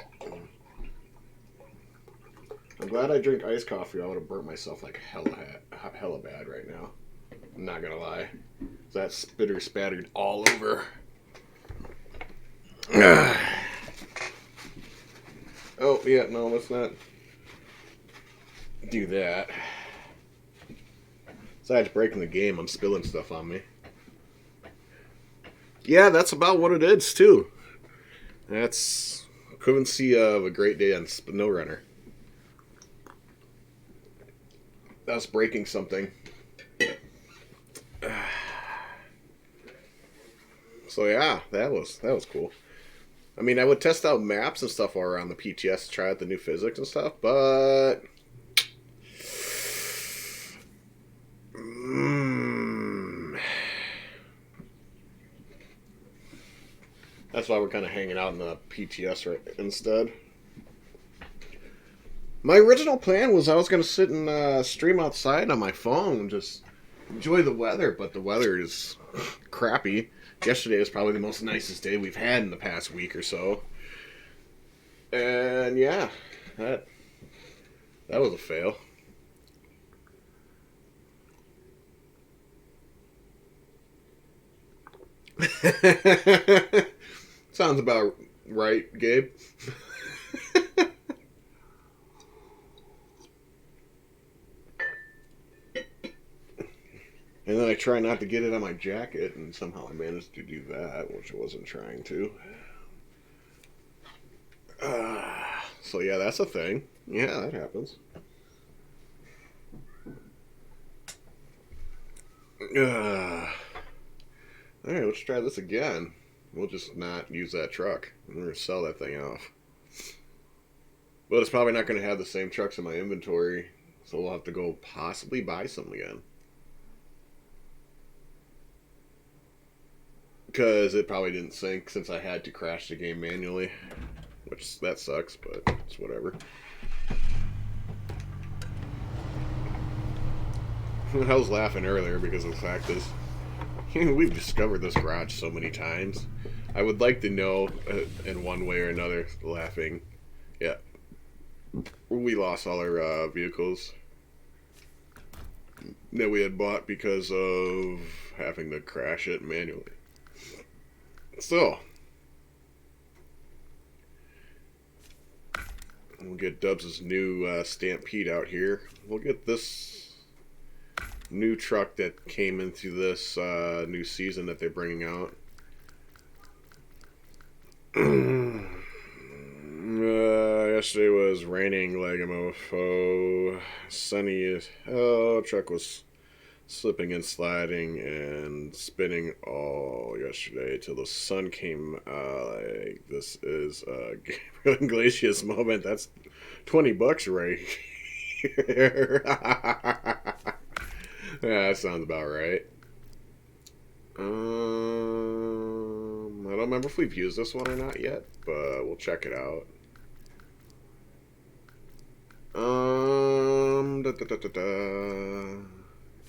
I'm glad I drink iced coffee. I would have burnt myself like hella bad right now. I'm not gonna lie. That spitter spattered all over. Oh, yeah, no, let's not do that. Besides breaking the game, I'm spilling stuff on me. Yeah, that's about what it is, too. That's equivalency of a great day on Snow Runner. That's breaking something. So yeah, that was cool. I mean, I would test out maps and stuff all around the PTS to try out the new physics and stuff, but that's why we're kind of hanging out in the PTS right instead. My original plan was I was going to sit and stream outside on my phone and just enjoy the weather, but the weather is crappy. Yesterday was probably the most nicest day we've had in the past week or so. And yeah, that was a fail. Sounds about right, Gabe. And then I try not to get it on my jacket, and somehow I managed to do that, which I wasn't trying to. So yeah, that's a thing. Yeah, that happens. Alright, let's try this again. We'll just not use that truck. I'm going to sell that thing off. But it's probably not going to have the same trucks in my inventory, so we'll have to go possibly buy some again. Because it probably didn't sync since I had to crash the game manually. Which, that sucks, but it's whatever. I was laughing earlier because the fact is, we've discovered this garage so many times. I would like to know, in one way or another, laughing, yeah, we lost all our vehicles that we had bought because of having to crash it manually. So, we'll get Dubs' new Stampede out here. We'll get this new truck that came into this new season that they're bringing out. Yesterday was raining like a mofo. Sunny as hell. Truck was slipping and sliding and spinning all yesterday till the sun came. Like, this is a Gabriel Iglesias moment. That's $20 right here. Yeah, that sounds about right. I don't remember if we've used this one or not yet, but we'll check it out.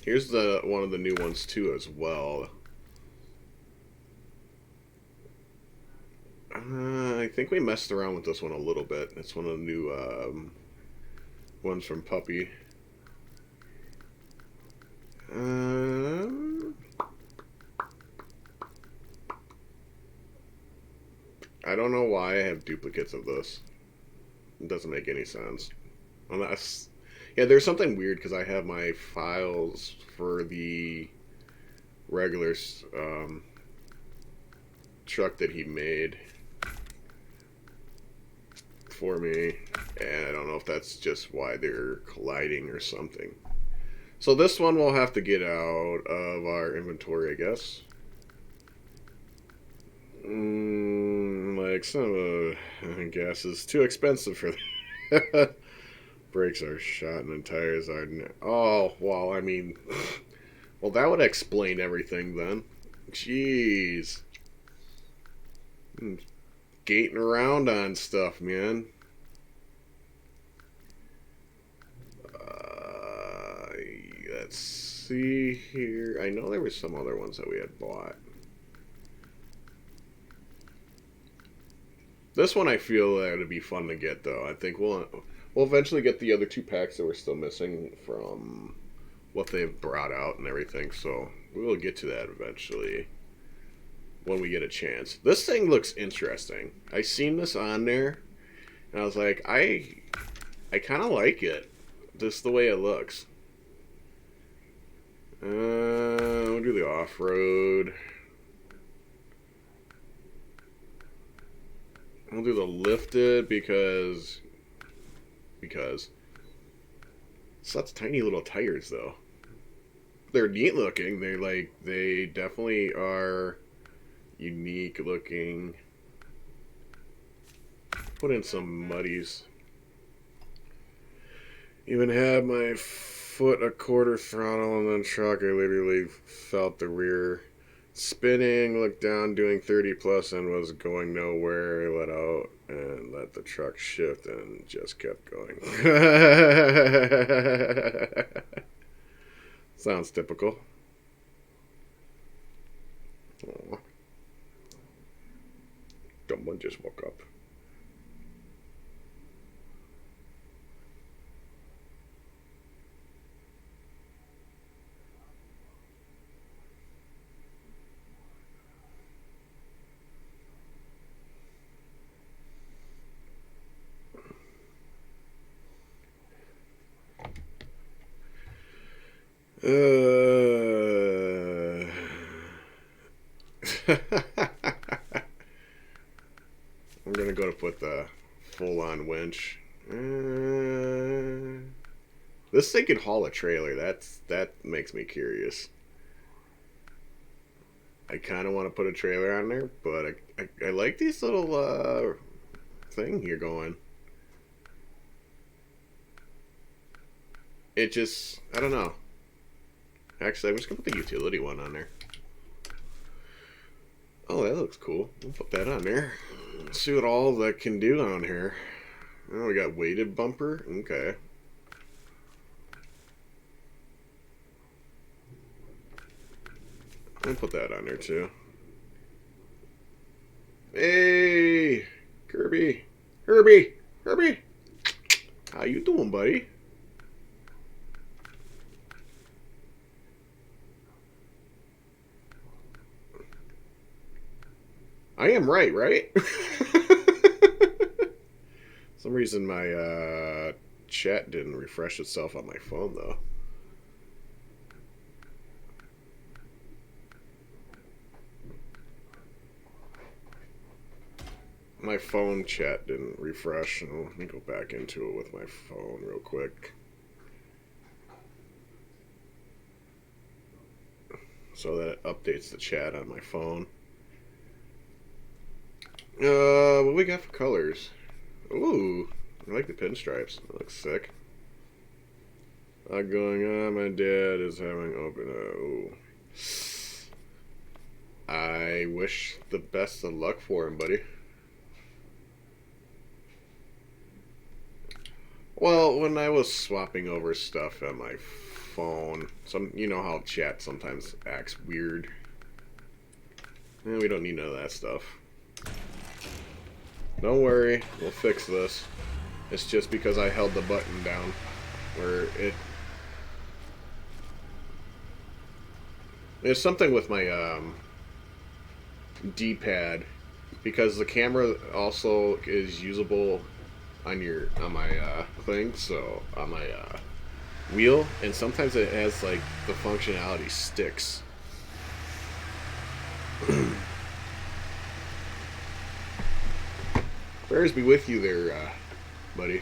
Here's the one of the new ones too as well. I think we messed around with this one a little bit. It's one of the new ones from Puppy. I don't know why I have duplicates of this. It doesn't make any sense. Unless, yeah, there's something weird because I have my files for the regular truck that he made for me, and I don't know if that's just why they're colliding or something. So this one we'll have to get out of our inventory, I guess. Like some of the gas is too expensive for that. Brakes are shot and the tires are. Oh, well, I mean, well, that would explain everything then. Jeez. Gating around on stuff, man. Uh, let's see here. I know there were some other ones that we had bought. This one I feel that would be fun to get, though. I think we'll eventually get the other two packs that we're still missing from what they've brought out and everything. So we will get to that eventually when we get a chance. This thing looks interesting. I seen this on there, and I was like, I kind of like it, just the way it looks. We'll do the off-road. We'll do the lifted because such tiny little tires though. They're neat looking. They definitely are unique looking. Put in some muddies. Even had my foot a quarter throttle on the truck. I literally felt the rear spinning, looked down, doing 30 plus, and was going nowhere. I let out and let the truck shift and just kept going. Sounds typical. Aww. Someone just woke up. I'm gonna go to put the full-on winch. This thing could haul a trailer. That makes me curious. I kind of want to put a trailer on there, but I like these little thing here going. It just, I don't know. Actually, I'm just gonna put the utility one on there. Oh, that looks cool. We'll put that on there. Let's see what all that can do on here. Oh, we got weighted bumper. Okay. I'll put that on there too. Hey, Kirby, Herbie, how you doing, buddy? I am right, right? Some reason my chat didn't refresh itself on my phone though. My phone chat didn't refresh. Oh, let me go back into it with my phone real quick. So that it updates the chat on my phone. What we got for colors? Ooh, I like the pinstripes. That looks sick. Not going on. My dad is having open. Ooh. I wish the best of luck for him, buddy. Well, when I was swapping over stuff on my phone, you know how chat sometimes acts weird. We don't need none of that stuff. Don't worry, we'll fix this. It's just because I held the button down where there's something with my D-pad, because the camera also is usable on my thing, so on my wheel, and sometimes it has like the functionality sticks. Prayers be with you there, buddy.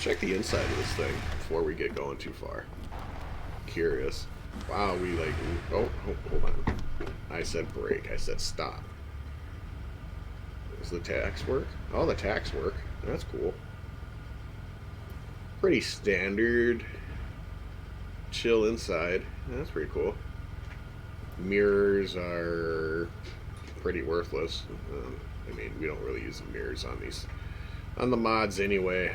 check the inside of this thing before we get going too far. Curious. Wow, we like... Oh, hold on. I said brake. I said stop. Does the tax work? Oh, the tax work. That's cool. Pretty standard. Chill inside. That's pretty cool. Mirrors are pretty worthless. I mean, we don't really use the mirrors on the mods anyway.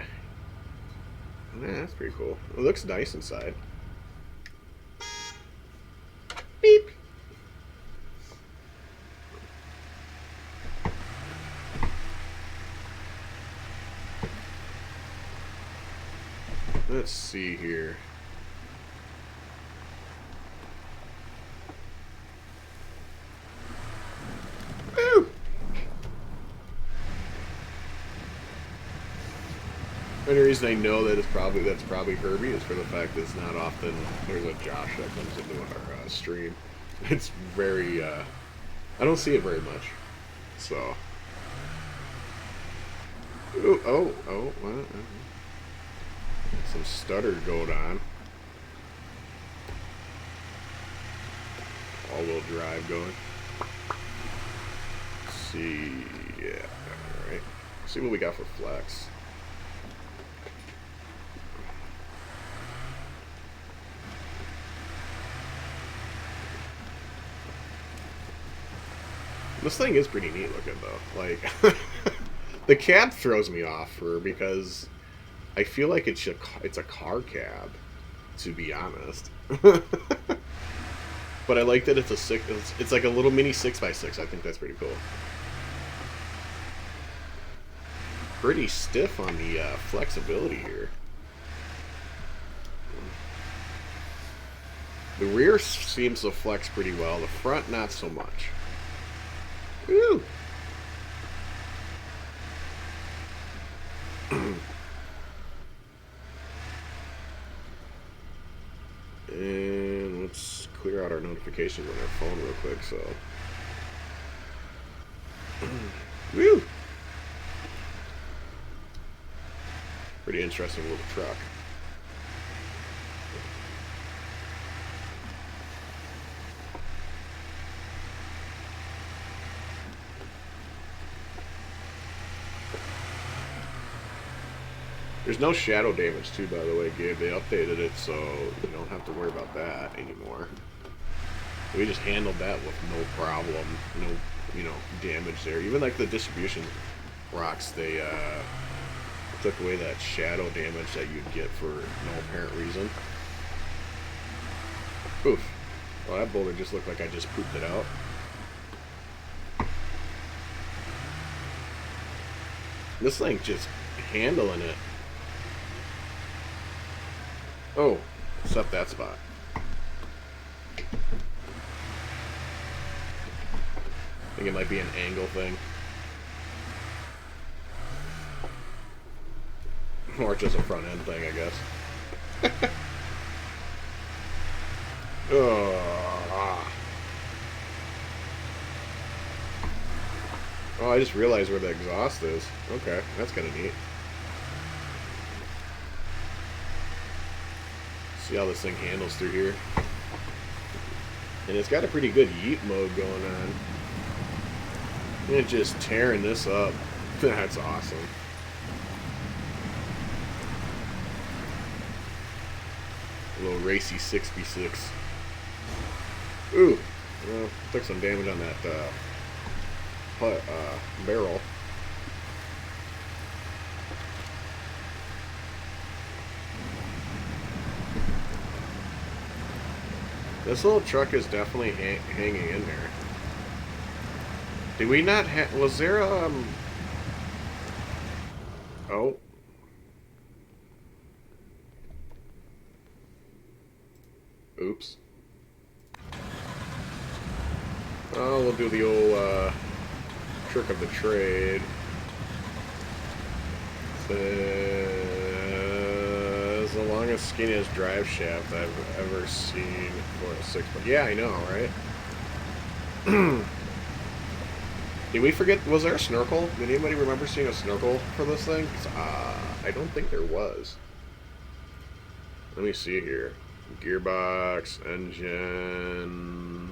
Yeah, that's pretty cool. It looks nice inside. Beep. Let's see here. Woo! The only reason I know that that's probably Herbie is for the fact that it's not often there's a Josh that comes into our stream. It's very I don't see it very much. So ooh, oh, well, some stutter going on. All-wheel drive going. Let's see, yeah, all right. See what we got for flex. This thing is pretty neat looking though. Like the cab throws me off because I feel like it's a car cab, to be honest. But I like that it's it's like a little mini 6x6. I think that's pretty cool. Pretty stiff on the flexibility here. The rear seems to flex pretty well. The front, not so much. Woo! And let's clear out our notifications on our phone real quick, so. Woo! Pretty interesting little truck. There's no shadow damage too, by the way, Gabe. They updated it, so you don't have to worry about that anymore. We just handled that with no problem, no, damage there. Even like the distribution rocks, they took away that shadow damage that you'd get for no apparent reason. Oof. Well, that boulder just looked like I just pooped it out. This thing just handling it. Oh, except that spot. I think it might be an angle thing. Or just a front end thing, I guess. Oh, I just realized where the exhaust is. Okay, that's kind of neat. See how this thing handles through here. And it's got a pretty good yeet mode going on. And it's just tearing this up. That's awesome. A little racy 66. Ooh, well, took some damage on that barrel. This little truck is definitely hanging in there. Did we not have... Was there a... Oh. Oops. Oh, we'll do the old trick of the trade. It's the longest, skinniest drive shaft I've ever seen for a 6. But yeah, I know, right? Did we forget? Was there a snorkel? Did anybody remember seeing a snorkel for this thing? I don't think there was. Let me see here. Gearbox, engine.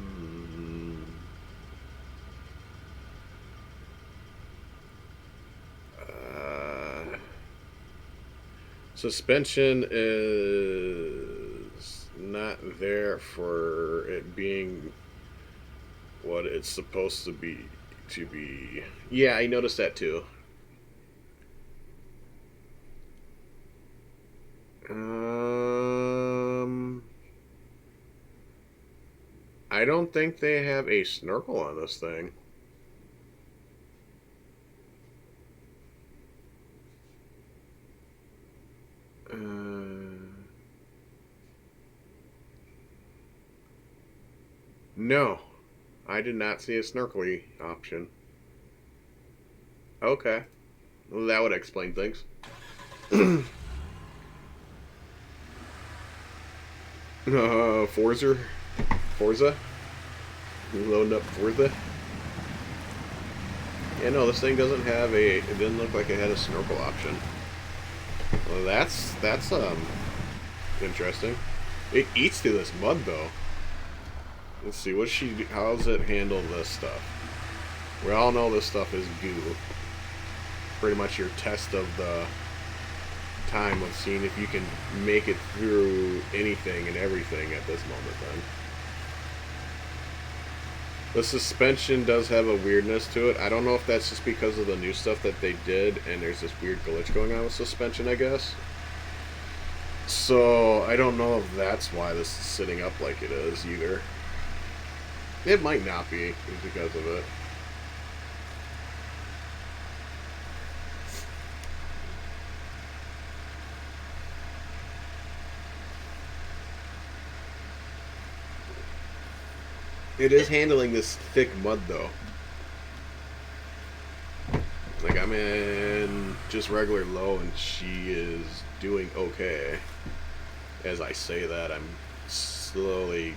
Suspension is not there for it being what it's supposed to be. Yeah, I noticed that too. Um, I don't think they have a snorkel on this thing. No, I did not see a snorkeling option. Okay, well, that would explain things. Forza, Forza, loading up Forza. Yeah, no, this thing doesn't have a. It didn't look like it had a snorkel option. Well, that's interesting. It eats through this mud though. Let's see what she. How's it handle this stuff? We all know this stuff is goo. Pretty much your test of the time of seeing if you can make it through anything and everything at this moment. Then the suspension does have a weirdness to it. I don't know if that's just because of the new stuff that they did, and there's this weird glitch going on with suspension, I guess. So I don't know if that's why this is sitting up like it is either. It might not be because of it. It is handling this thick mud though. Like I'm in just regular low and she is doing okay. As I say that, I'm slowly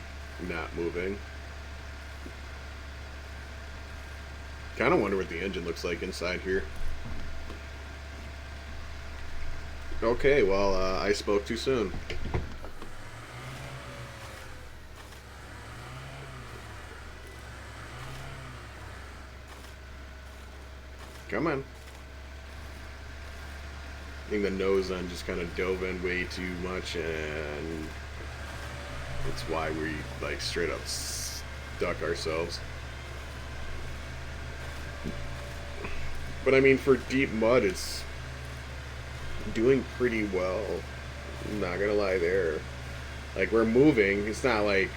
not moving. Kind of wonder what the engine looks like inside here. Okay, well, I spoke too soon. Come on. I think the nose end just kind of dove in way too much, and it's why we like straight up stuck ourselves. But I mean, for deep mud, it's doing pretty well. I'm not gonna lie there. Like we're moving. It's not like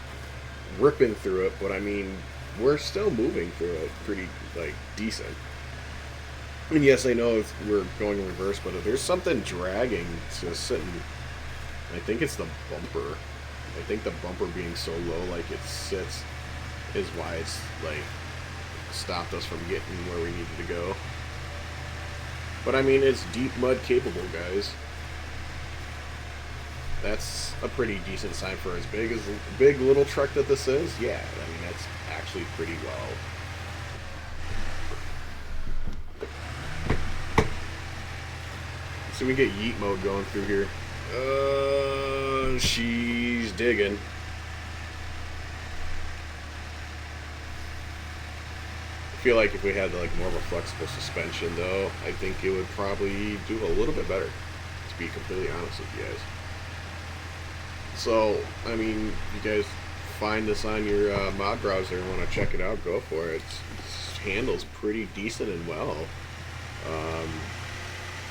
ripping through it, but I mean, we're still moving through it pretty like decent. And yes, I know we're going in reverse, but if there's something dragging to sitting, I think it's the bumper. I think the bumper being so low like it sits is why it's like stopped us from getting where we needed to go. But I mean, it's deep mud capable, guys. That's a pretty decent sign for as big little truck that this is. Yeah, I mean that's actually pretty well. So we get yeet mode going through here. She's digging. I feel like if we had like more of a flexible suspension though, I think it would probably do a little bit better, to be completely honest with you guys. So, I mean, if you guys find this on your mod browser and want to check it out, go for it. It handles pretty decent and well.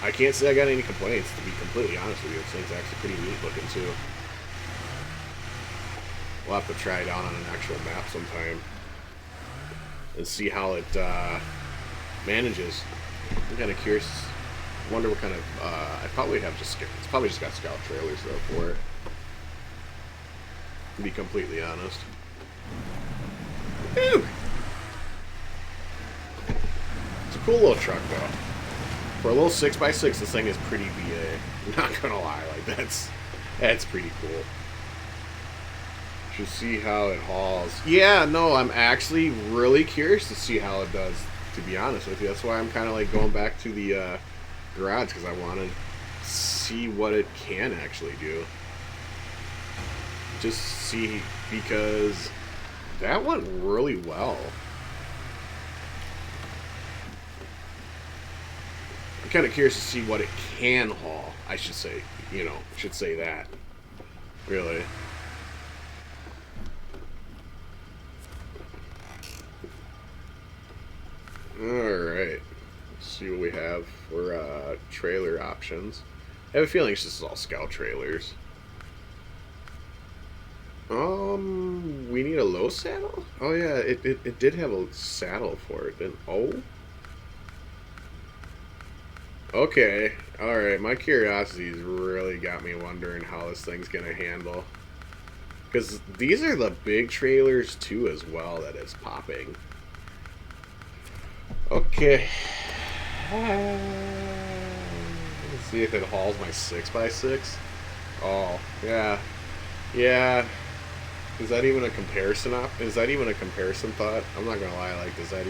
I can't say I got any complaints, to be completely honest with you. This thing's actually pretty neat looking too. We'll have to try it out on an actual map sometime and see how it manages. I'm kind of curious. Wonder what kind of. I probably have just. It's probably just got scout trailers though for it. To be completely honest. Whew. It's a cool little truck though. For a little 6x6, this thing is pretty BA. Not gonna lie, like that's pretty cool. Should see how it hauls. Yeah, no, I'm actually really curious to see how it does to be honest with you. That's why I'm kind of like going back to the garage, because I want to see what it can actually do. Just see, because that went really well. I'm kind of curious to see what it can haul. I should say, should say that. Really. Alright. Let's see what we have for trailer options. I have a feeling this is all scout trailers. We need a low saddle? Oh yeah, it did have a saddle for it, didn't? Oh? Okay, alright, my curiosity's really got me wondering how this thing's gonna handle. Because these are the big trailers too as well that it's popping. Okay. Let's see if it hauls my 6x6. Oh, yeah. Yeah. Is that even a comparison is that even a comparison thought? I'm not gonna lie, like, does that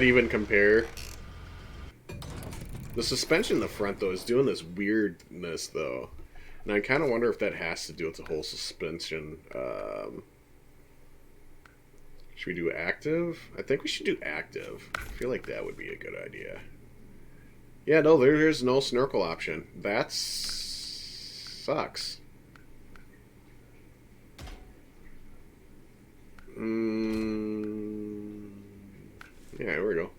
even compare? The suspension in the front, though, is doing this weirdness, though. And I kind of wonder if that has to do with the whole suspension. Should we do active? I think we should do active. I feel like that would be a good idea. Yeah, no, there's no snorkel option. That sucks. Yeah, here we go.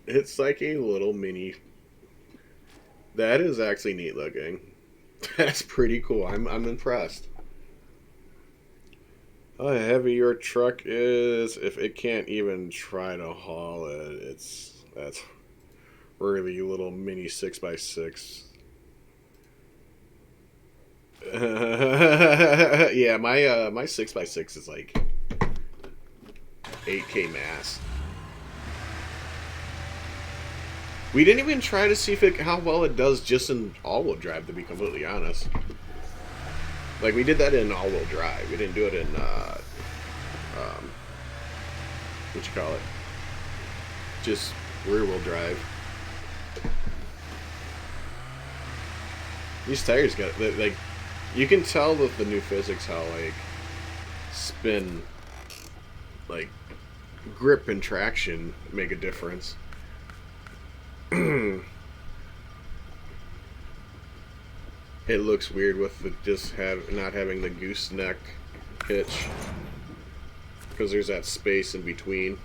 It's like a little mini. That is actually neat looking. That's pretty cool. I'm impressed. How heavy your truck is, if it can't even try to haul it, that's really little mini 6x6. Yeah, my 6x6 is like 8K mass. We didn't even try to see how well it does just in all-wheel drive, to be completely honest. Like, we did that in all-wheel drive. We didn't do it in, what you call it? Just rear-wheel drive. These tires got, like, you can tell with the new physics how, like, spin, like, grip and traction make a difference. It looks weird with the not having the gooseneck hitch, because there's that space in between.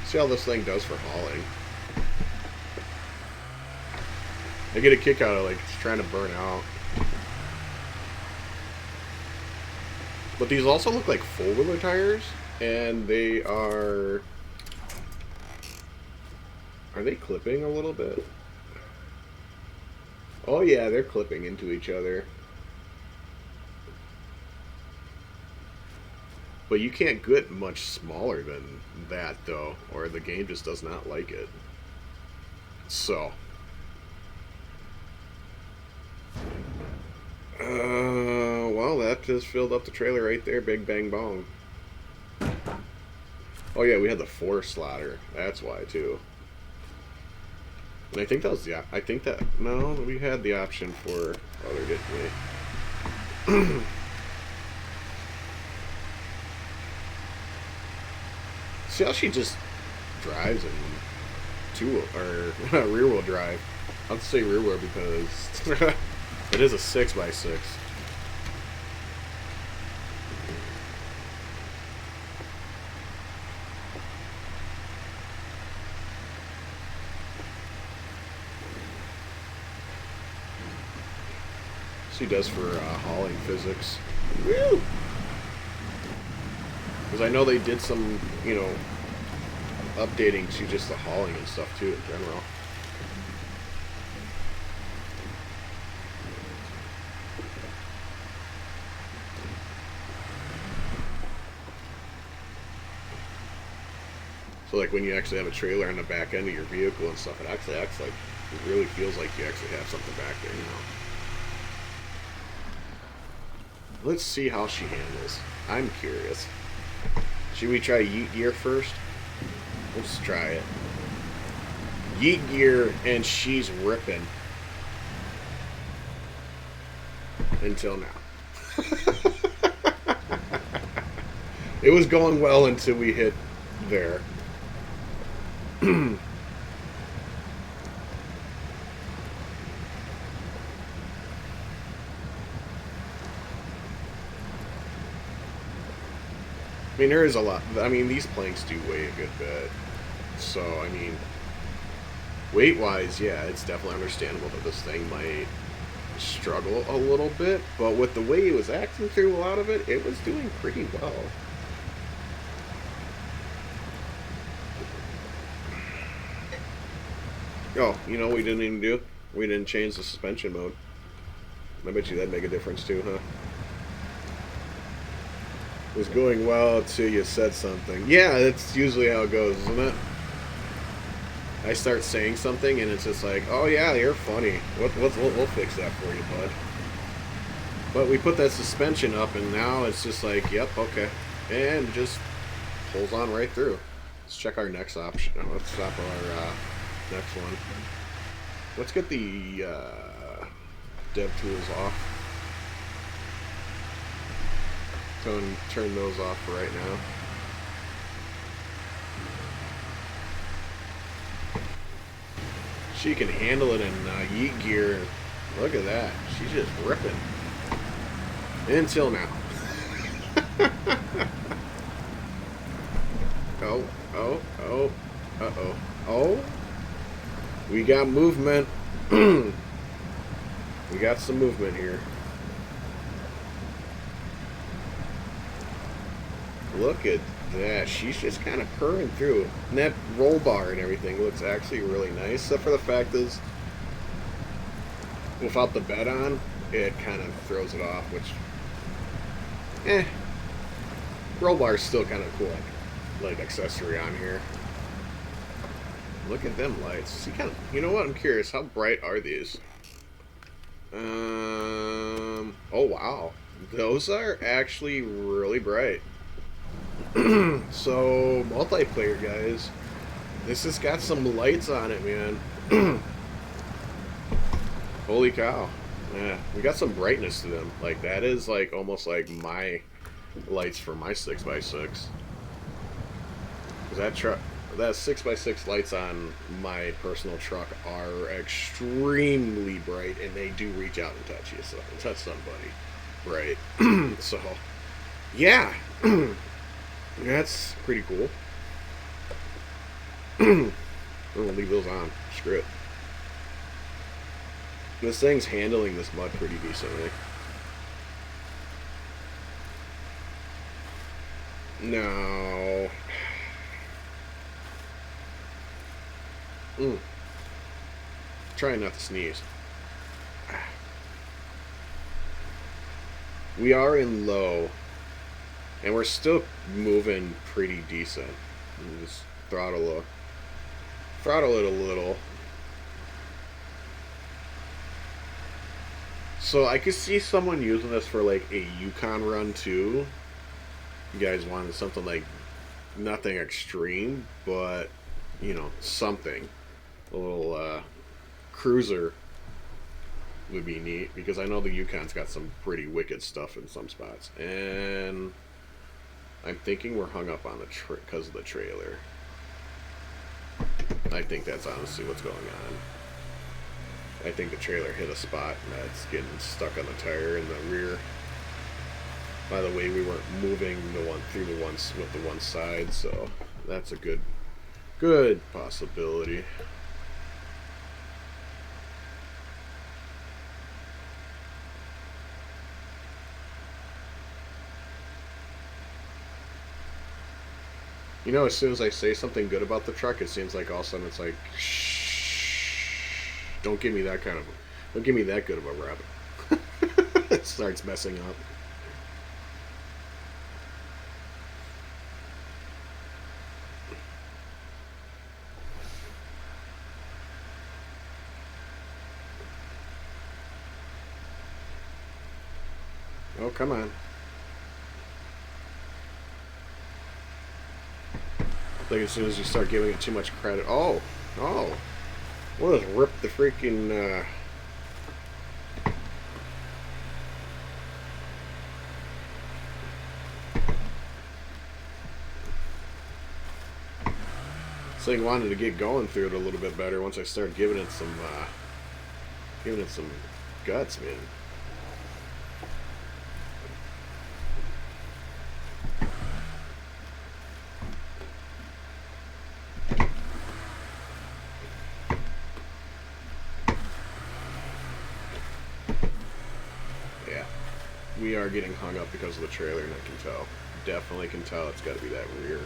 See how this thing does for hauling. I get a kick out of, like, it's trying to burn out. But these also look like four-wheeler tires, and they are... Are they clipping a little bit? Oh yeah, they're clipping into each other. But you can't get much smaller than that, though, or the game just does not like it. So... well, that just filled up the trailer right there. Big bang bong. Oh yeah, we had the 4-slotter. That's why, too. And I think that was the... I think that... No, we had the option for other, didn't we? See how she just drives in rear-wheel drive. I'll say rear-wheel because it is a 6x6. She does for hauling physics. Woo! Because I know they did some, updating to just the hauling and stuff too in general. So like when you actually have a trailer on the back end of your vehicle and stuff, it actually acts like it really feels like you actually have something back there. Let's see how she handles. I'm curious. Should we try Yeet Gear first? Let's try it. Yeet Gear, and she's ripping. Until now. It was going well until we hit there. I mean, there is a lot. I mean, these planks do weigh a good bit. So, I mean, weight-wise, yeah, it's definitely understandable that this thing might struggle a little bit. But with the way it was acting through a lot of it, it was doing pretty well. Oh, you know what we didn't even do? We didn't change the suspension mode. I bet you that'd make a difference too, huh? It was going well until you said something. Yeah, that's usually how it goes, isn't it? I start saying something and it's just like, oh yeah, you're funny. We'll fix that for you, bud. But we put that suspension up and now it's just like, yep, okay. And just pulls on right through. Let's check our next option. Oh, let's stop our next one. Let's get the dev tools off. Turn those off for right now. She can handle it in Yeet Gear. Look at that. She's just ripping. Until now. Oh, oh, oh, uh-oh. Oh, we got movement. We got some movement here. Look at that. She's just kind of purring through. And that roll bar and everything looks actually really nice. Except for the fact is, without the bed on, it kind of throws it off, which, roll bar is still kind of cool, like accessory on here. Look at them lights. See, kind of, you know what? I'm curious. How bright are these? Oh wow, those are actually really bright. So, multiplayer, guys. This has got some lights on it, man. Holy cow. Yeah, we got some brightness to them. Like, that is, like, almost like my lights for my 6x6. That 6x6 lights on my personal truck are extremely bright, and they do reach out and touch you, so touch somebody. Right. So, yeah. That's pretty cool. I'm gonna leave those on. Screw it. This thing's handling this mud pretty decently. No. Trying not to sneeze. We are in low. And we're still moving pretty decent. Just throttle it a little. So I could see someone using this for like a Yukon run too. You guys wanted something like nothing extreme, but you know, something. A little cruiser would be neat because I know the Yukon's got some pretty wicked stuff in some spots. And I'm thinking we're hung up on the because of the trailer. I think that's honestly what's going on. I think the trailer hit a spot and that's getting stuck on the tire in the rear. By the way, we weren't moving with the one side, so that's a good possibility. You know, as soon as I say something good about the truck, it seems like all of a sudden it's like, shh, don't give me that good of a rep. It starts messing up. Oh, come on. Like as soon as you start giving it too much credit. Oh, oh. We'll just rip the freaking. This thing wanted to get going through it a little bit better once I started giving it some guts, man. Yeah, we are getting hung up because of the trailer, and I can tell. Definitely can tell it's got to be that rear.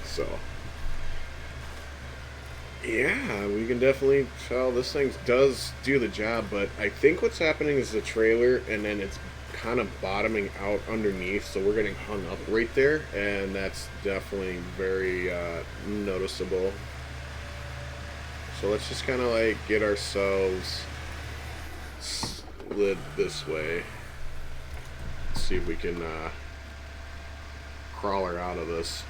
So, yeah, we can definitely tell this thing does do the job, but I think what's happening is the trailer, and then it's kind of bottoming out underneath, so we're getting hung up right there, and that's definitely very noticeable. So let's just kind of like get ourselves slid this way. See if we can crawl her out of this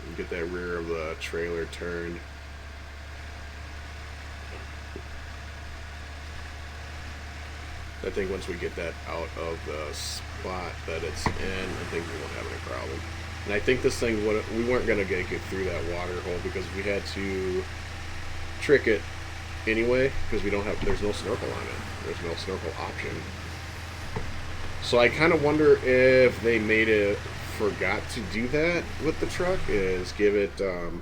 and get that rear of the trailer turned. I think once we get that out of the spot that it's in, I think we won't have any problem. And I think this thing, we weren't going to get through that water hole because we had to trick it anyway because there's no snorkel on it. There's no snorkel option. So I kind of wonder if they forgot to do that with the truck, is give it an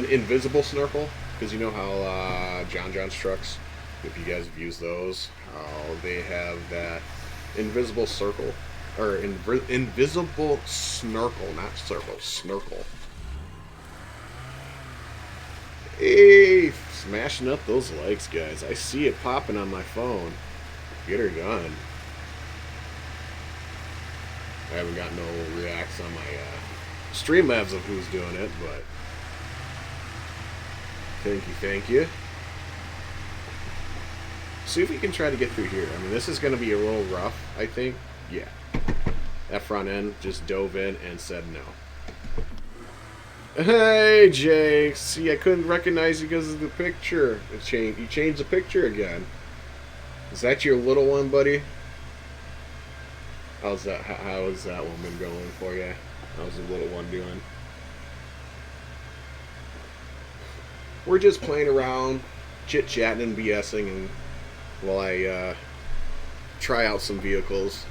invisible snorkel. Because you know how John's trucks, if you guys have used those, how they have that invisible circle, or invisible snorkel, not circle, snorkel. Hey, smashing up those likes, guys. I see it popping on my phone. Get her done. I haven't got no reacts on my Streamlabs of who's doing it, but thank you. See if we can try to get through here. I mean, this is going to be a little rough, I think. Yeah. That front end just dove in and said no. Hey, Jake. See, I couldn't recognize you because of the picture. You changed the picture again. Is that your little one, buddy? How is that one been going for you? How's the little one doing? We're just playing around, chit-chatting and BSing, and while I try out some vehicles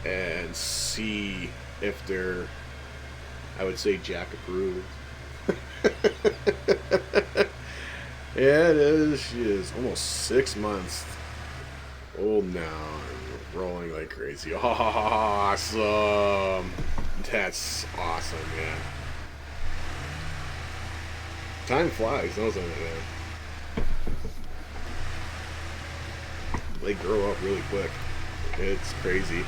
and see if they're, I would say, Jack approved. Yeah, it is. She is almost 6 months old now and rolling like crazy. Awesome. That's awesome, man. Time flies, doesn't it, man? They grow up really quick. It's crazy.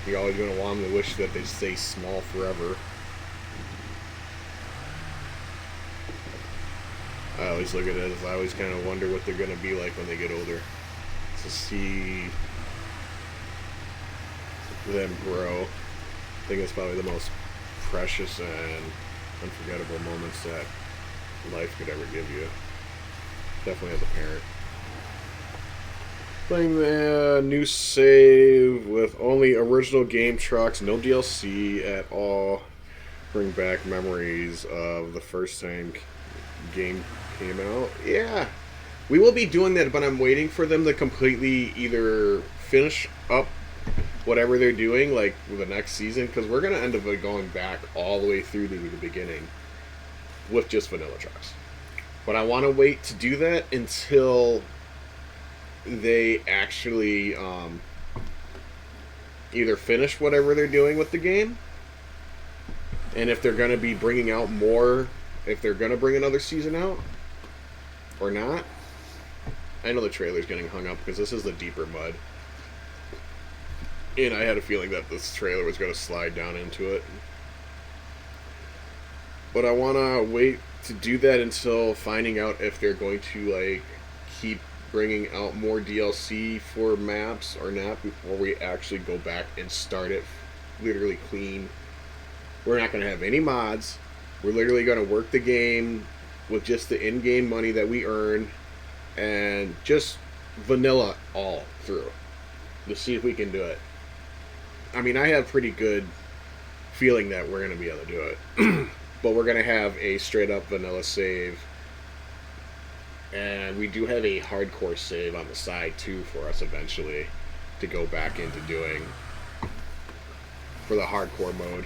You're always going to want them to wish that they stay small forever. I always look at it as I always kind of wonder what they're going to be like when they get older. To see them grow. I think it's probably the most precious and unforgettable moments that life could ever give you. Definitely as a parent. Playing the new save with only original game trucks, no DLC at all. Bring back memories of the first time game came out. Yeah, we will be doing that, but I'm waiting for them to completely either finish up whatever they're doing, like the next season, because we're going to end up going back all the way through to the beginning with just vanilla trucks. But I want to wait to do that until they actually either finish whatever they're doing with the game, and if they're going to be bringing out more, if they're going to bring another season out or not. I know the trailer's getting hung up because this is the deeper mud, and I had a feeling that this trailer was going to slide down into it. But I want to wait to do that until finding out if they're going to like keep bringing out more DLC for maps or not before we actually go back and start it literally clean. We're not going to have any mods. We're literally going to work the game with just the in-game money that we earn and just vanilla all through to see if we can do it. I mean, I have pretty good feeling that we're going to be able to do it. But we're going to have a straight up vanilla save. And we do have a hardcore save on the side too for us eventually to go back into doing for the hardcore mode.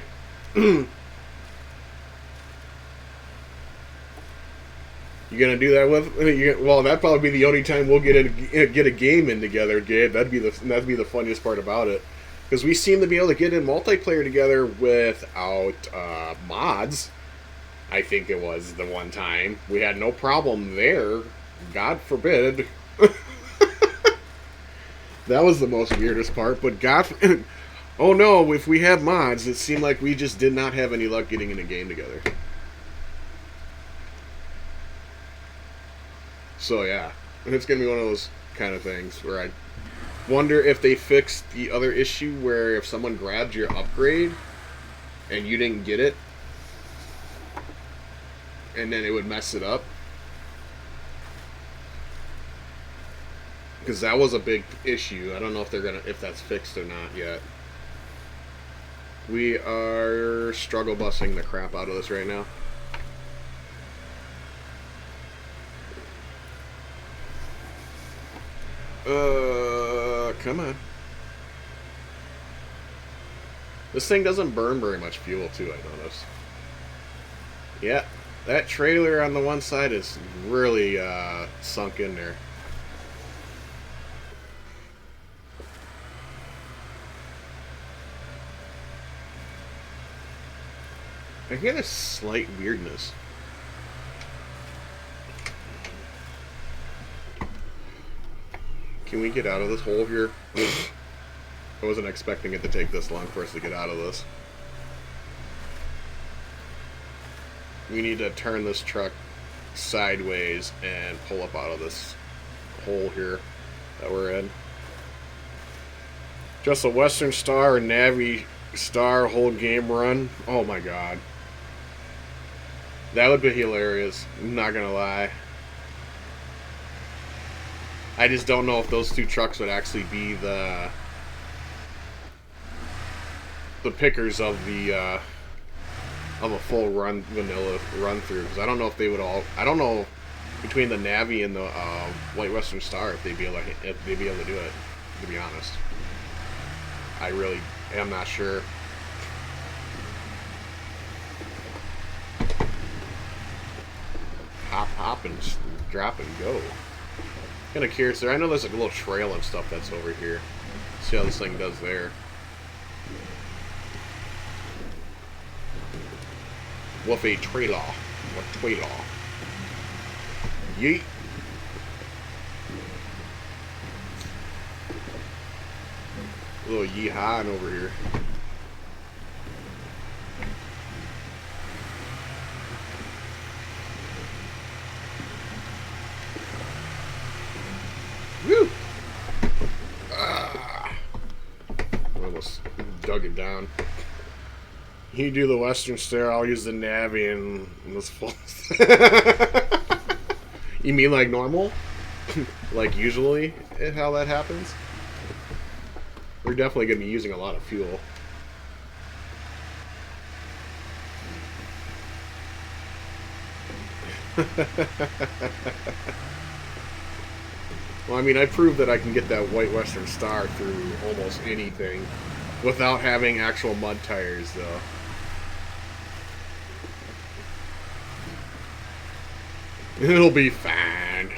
You gonna do that with? Well, that'd probably be the only time we'll get a game in together, Gabe. That'd be the funniest part about it, because we seem to be able to get in multiplayer together without mods. I think it was the one time we had no problem there. God forbid. That was the most weirdest part. But oh no! If we had mods, it seemed like we just did not have any luck getting in a game together. So yeah, it's gonna be one of those kind of things where I wonder if they fixed the other issue where if someone grabbed your upgrade and you didn't get it, and then it would mess it up. Because that was a big issue. I don't know if that's fixed or not yet. We are struggle busing the crap out of this right now. Come on. This thing doesn't burn very much fuel too, I noticed. Yeah, that trailer on the one side is really sunk in there. I hear this slight weirdness. Can we get out of this hole here? I wasn't expecting it to take this long for us to get out of this. We need to turn this truck sideways and pull up out of this hole here that we're in. Just a Western Star or Navi Star whole game run? Oh my god. That would be hilarious. I'm not gonna lie. I just don't know if those two trucks would actually be the pickers of a full run vanilla run through, because I don't know if they would all. I don't know between the Navi and the White Western Star if they'd be able to do it. To be honest, I really am not sure. Hop and drop and go. Kind of curious there. I know there's like a little trail and stuff that's over here. See how this thing does there. With a trailer. A trailer. Yeet. A little yeehaw over here. Woo! Ah. Almost dug it down. You do the Western Star, I'll use the Navi, and this falls. You mean like normal? Like usually how that happens? We're definitely going to be using a lot of fuel. Well, I mean, I proved that I can get that White Western Star through almost anything without having actual mud tires, though. It'll be fine.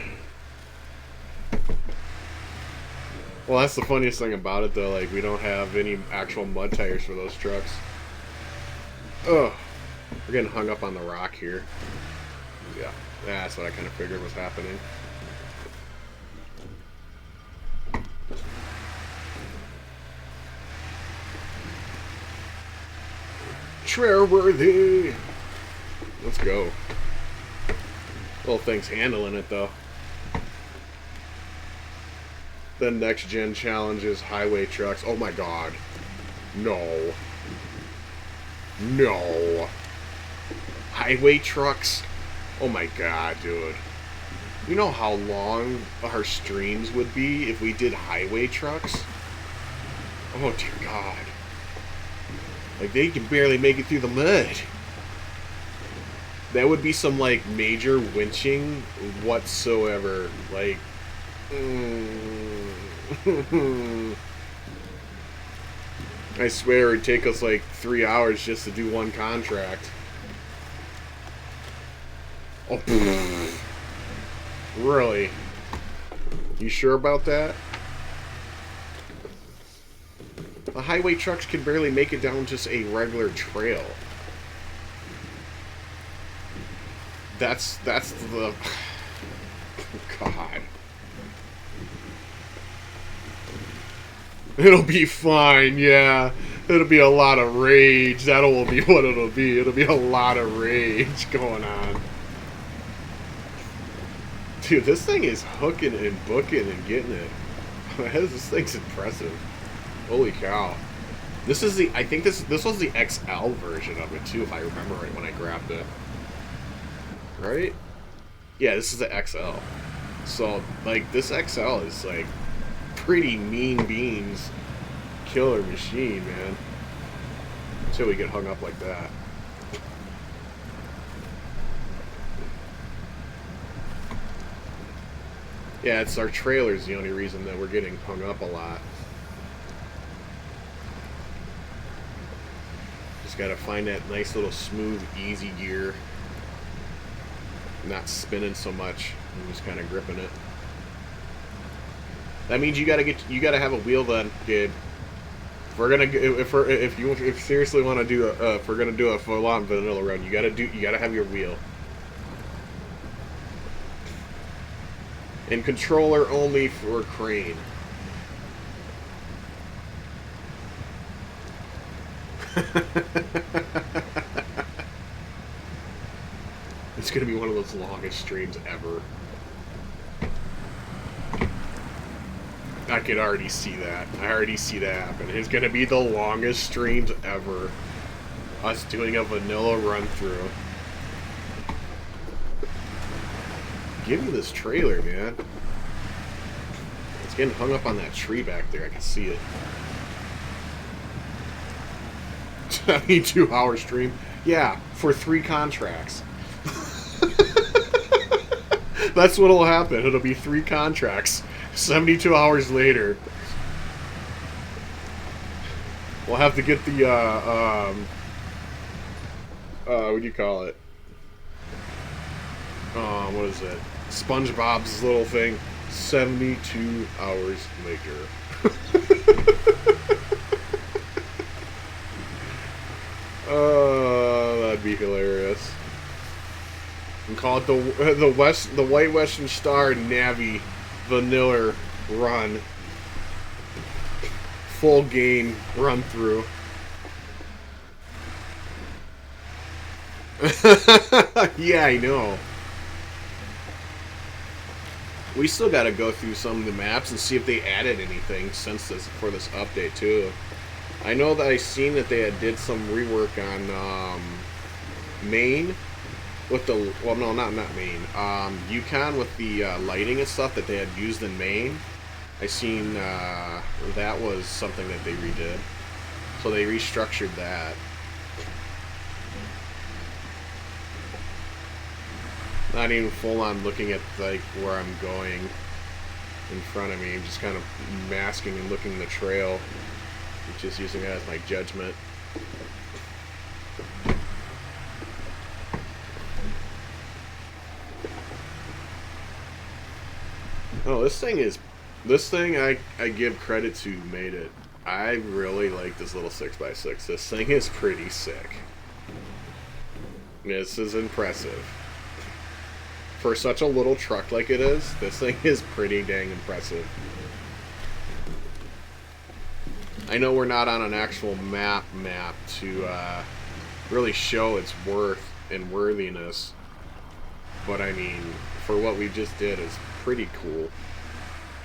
Well, that's the funniest thing about it, though. Like, we don't have any actual mud tires for those trucks. Ugh. We're getting hung up on the rock here. Yeah, that's what I kind of figured was happening. Trailworthy. Let's go. Whole thing's handling it though. The next gen challenge is highway trucks. Oh my god. No. No. Highway trucks? Oh my god, dude. You know how long our streams would be if we did highway trucks? Oh dear god. Like, they can barely make it through the mud. That would be some, like, major winching whatsoever. Like, I swear it'd take us, like, 3 hours just to do one contract. Oh, really? You sure about that? The highway trucks can barely make it down just a regular trail. That's the... God. It'll be fine, yeah. It'll be a lot of rage. That will be what it'll be. It'll be a lot of rage going on. Dude, this thing is hooking and booking and getting it. This thing's impressive. Holy cow. This is the... I think this was the XL version of it, too, if I remember right when I grabbed it. Right? Yeah, this is the XL. So, like, this XL is, like, pretty mean beans. Killer machine, man. Until we get hung up like that. Yeah, it's our trailer's the only reason that we're getting hung up a lot. Just gotta find that nice little smooth, easy gear. Not spinning so much. I'm just kind of gripping it. That means you gotta have a wheel then, Gabe. If we're gonna, if you seriously want to do if we're gonna do a full-on vanilla run, you gotta have your wheel. And controller only for crane. It's gonna be one of those longest streams ever. I could already see that. I already see that happen. It's gonna be the longest streams ever. Us doing a vanilla run through. Give me this trailer, man. It's getting hung up on that tree back there. I can see it. 72-hour stream. Yeah, for 3 contracts. That's what'll happen. It'll be 3 contracts. 72 hours later. We'll have to get the, what do you call it? What is it? SpongeBob's little thing. 72 hours later. Oh, that'd be hilarious. And call it the White Western Star Navi Vanilla Run. Full game run through. Yeah, I know. We still got to go through some of the maps and see if they added anything since for this update too. I know that I seen that they did some rework on Maine with the no, not Maine. Yukon with the lighting and stuff that they had used in Maine. I seen that was something that they redid, so they restructured that. Not even full on looking at like where I'm going in front of me. I'm just kind of masking and looking the trail. Just using it as my judgment. Oh, this thing I give credit to who made it. I really like this little 6x6. This thing is pretty sick. This is impressive. For such a little truck like it is, this thing is pretty dang impressive. I know we're not on an actual map to really show its worth and worthiness. But I mean, for what we just did is pretty cool.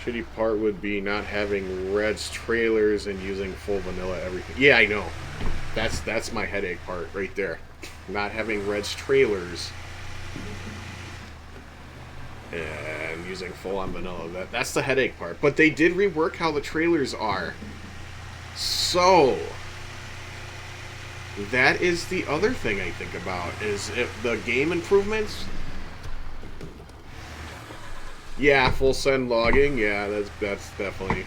Shitty part would be not having Red's trailers and using full vanilla everything. Yeah, I know. That's my headache part right there. Not having Red's trailers and using full on vanilla. That's the headache part. But they did rework how the trailers are. So that is the other thing I think about is if the game improvements. Yeah, full send logging. Yeah, that's definitely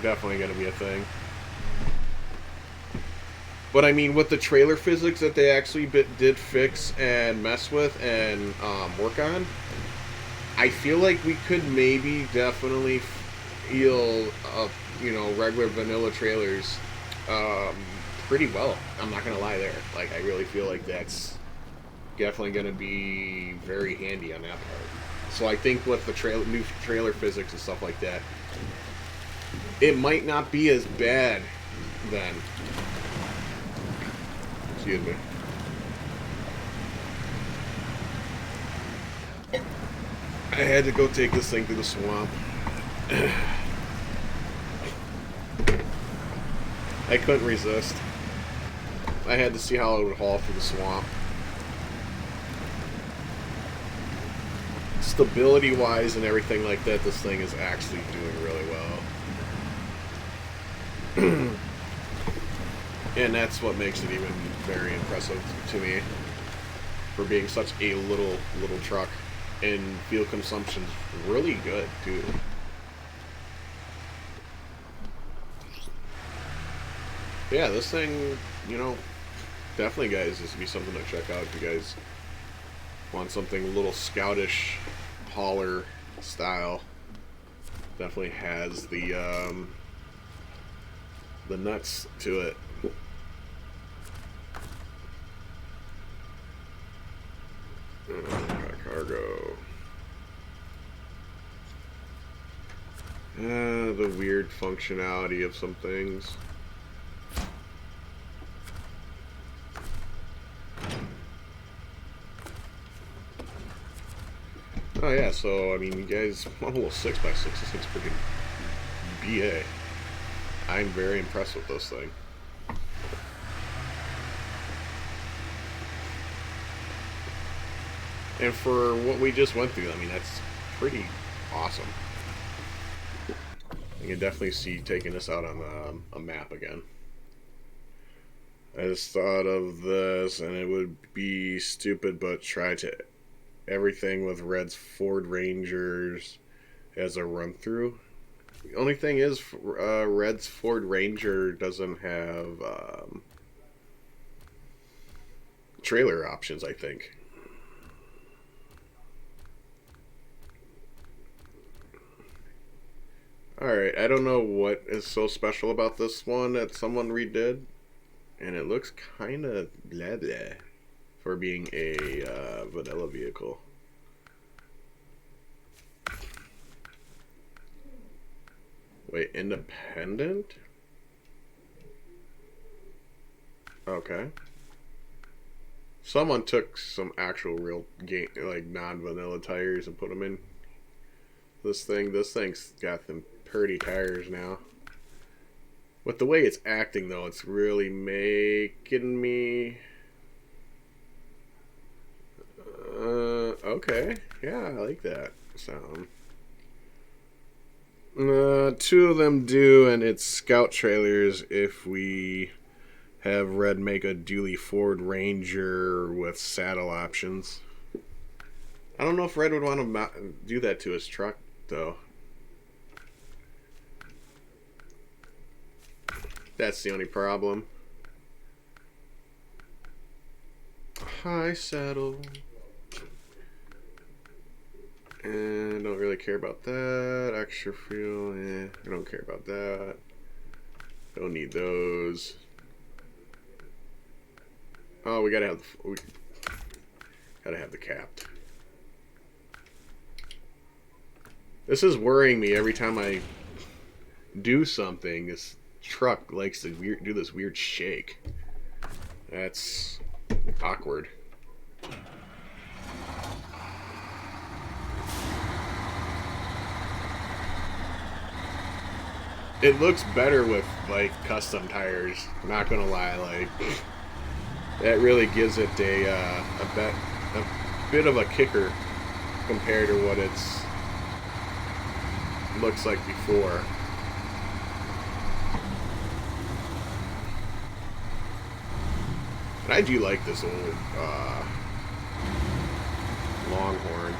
going to be a thing. But I mean, with the trailer physics that they actually did fix and mess with and work on, I feel like we could maybe definitely feel regular vanilla trailers pretty well. I'm not gonna lie there. Like, I really feel like that's definitely gonna be very handy on that part. So I think with the new trailer physics and stuff like that, it might not be as bad then. Excuse me. I had to go take this thing to the swamp. I couldn't resist. I had to see how it would haul through the swamp. Stability wise and everything like that, this thing is actually doing really well. And that's what makes it even very impressive to me for being such a little truck. And fuel consumption's really good too. Yeah, this thing, definitely, guys, this would be something to check out if you guys want something a little scoutish, hauler style. Definitely has the nuts to it. Cargo. The weird functionality of some things. Oh yeah, so I mean, you guys want a little 6x6? This thing's freaking BA. I'm very impressed with this thing. And for what we just went through, I mean, that's pretty awesome. You can definitely see taking this out on a map again. I just thought of this, and it would be stupid, but try to everything with Red's Ford Rangers as a run through. The only thing is, Red's Ford Ranger doesn't have trailer options, I think. Alright, I don't know what is so special about this one that someone redid. And it looks kind of blah blah for being a vanilla vehicle. Wait, independent? Okay. Someone took some actual real game, like non-vanilla tires and put them in this thing. This thing's got them pretty tires now. With the way it's acting, though, it's really making me... okay. Yeah, I like that sound. Two of them do, and it's scout trailers if we have Red make a dually Ford Ranger with saddle options. I don't know if Red would want to do that to his truck, though. That's the only problem. High saddle. And don't really care about that. Extra fuel, I don't care about that. Don't need those. Oh, we gotta have the capped. This is worrying me every time I do something. This truck likes to do this weird shake. That's awkward. it looks better with like custom tires. I'm not gonna lie, like that really gives it a bit of a kicker compared to what it's looks like before. And I do like this old Longhorn.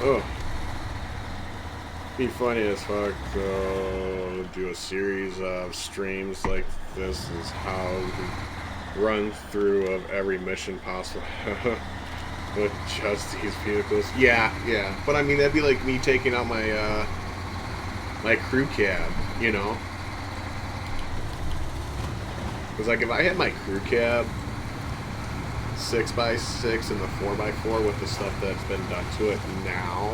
Oh, be funny as fuck to do a series of streams like this is how we run through of every mission possible with just these vehicles. Yeah, yeah. But I mean that'd be like me taking out my my crew cab, you know? Because like if I had my crew cab 6x6 and the 4x4 with the stuff that's been done to it now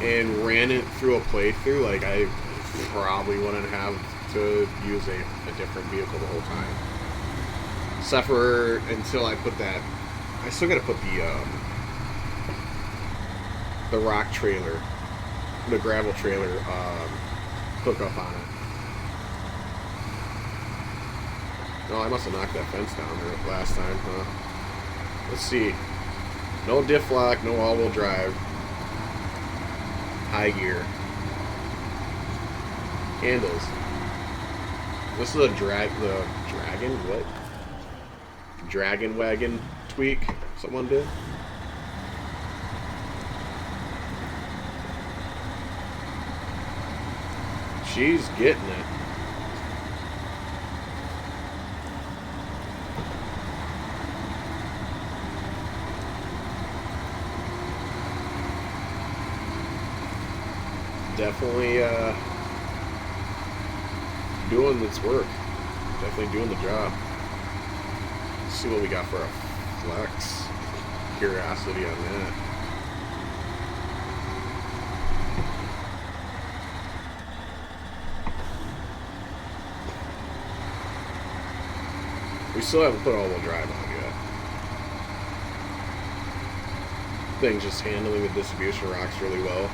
and ran it through a playthrough, like I probably wouldn't have to use a different vehicle the whole time. Except for until I put that, I still gotta put the rock trailer, the gravel trailer hookup on it. No, I must have knocked that fence down there last time, huh? Let's see. No diff lock, no all-wheel drive. High gear. Handles. This is the dragon, what? Dragon wagon tweak someone did? She's getting it. Definitely doing its work. Definitely doing the job. Let's see what we got for a flex. Curiosity on that. We still haven't put all-wheel drive on yet. Thing's just handling the distribution rocks really well.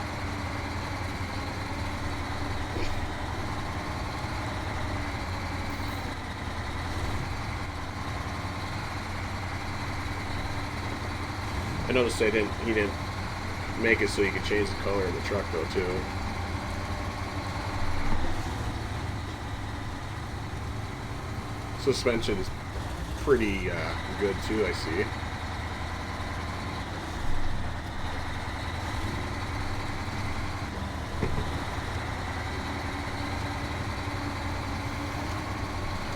I noticed he didn't make it so you could change the color of the truck though too. Suspension is pretty good too, I see.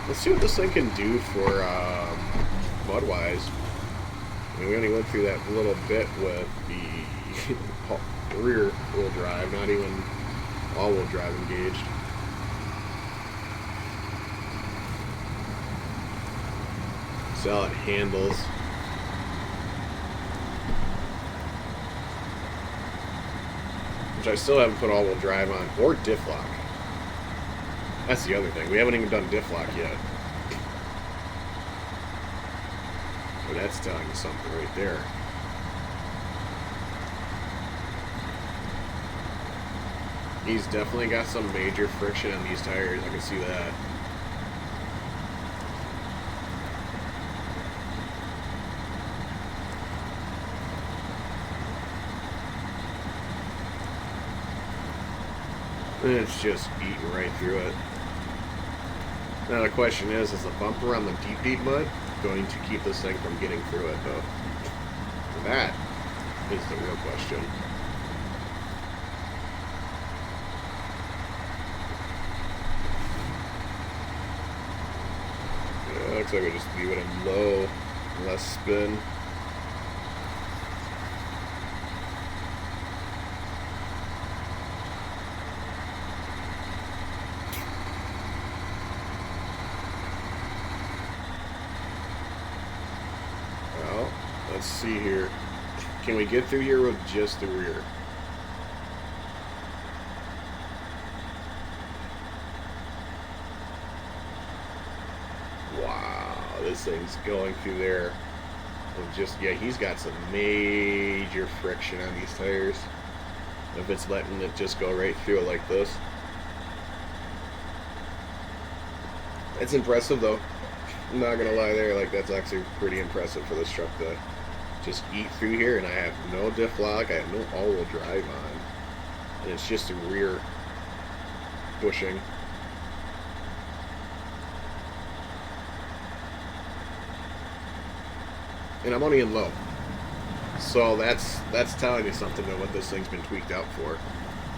Let's see what this thing can do for mud-wise. I mean, we only went through that little bit with the rear-wheel drive, not even all-wheel drive engaged. Solid handles. Which I still haven't put all-wheel drive on, or diff lock. That's the other thing. We haven't even done diff lock yet. But that's telling you something right there. He's definitely got some major friction on these tires. I can see that. And it's just eating right through it. Now the question is the bumper on the deep mud going to keep this thing from getting through it, though? That is the real question. Yeah, looks like we just leave it in low, less spin. Let's see here. Can we get through here with just the rear? Wow, this thing's going through there with just, yeah, he's got some major friction on these tires. if it's letting it just go right through it like this. It's impressive though. I'm not gonna lie there, like that's actually pretty impressive for this truck to just eat through here, and I have no diff lock, I have no all-wheel drive on, and it's just a rear bushing. And I'm only in low. So that's telling you something about what this thing's been tweaked out for,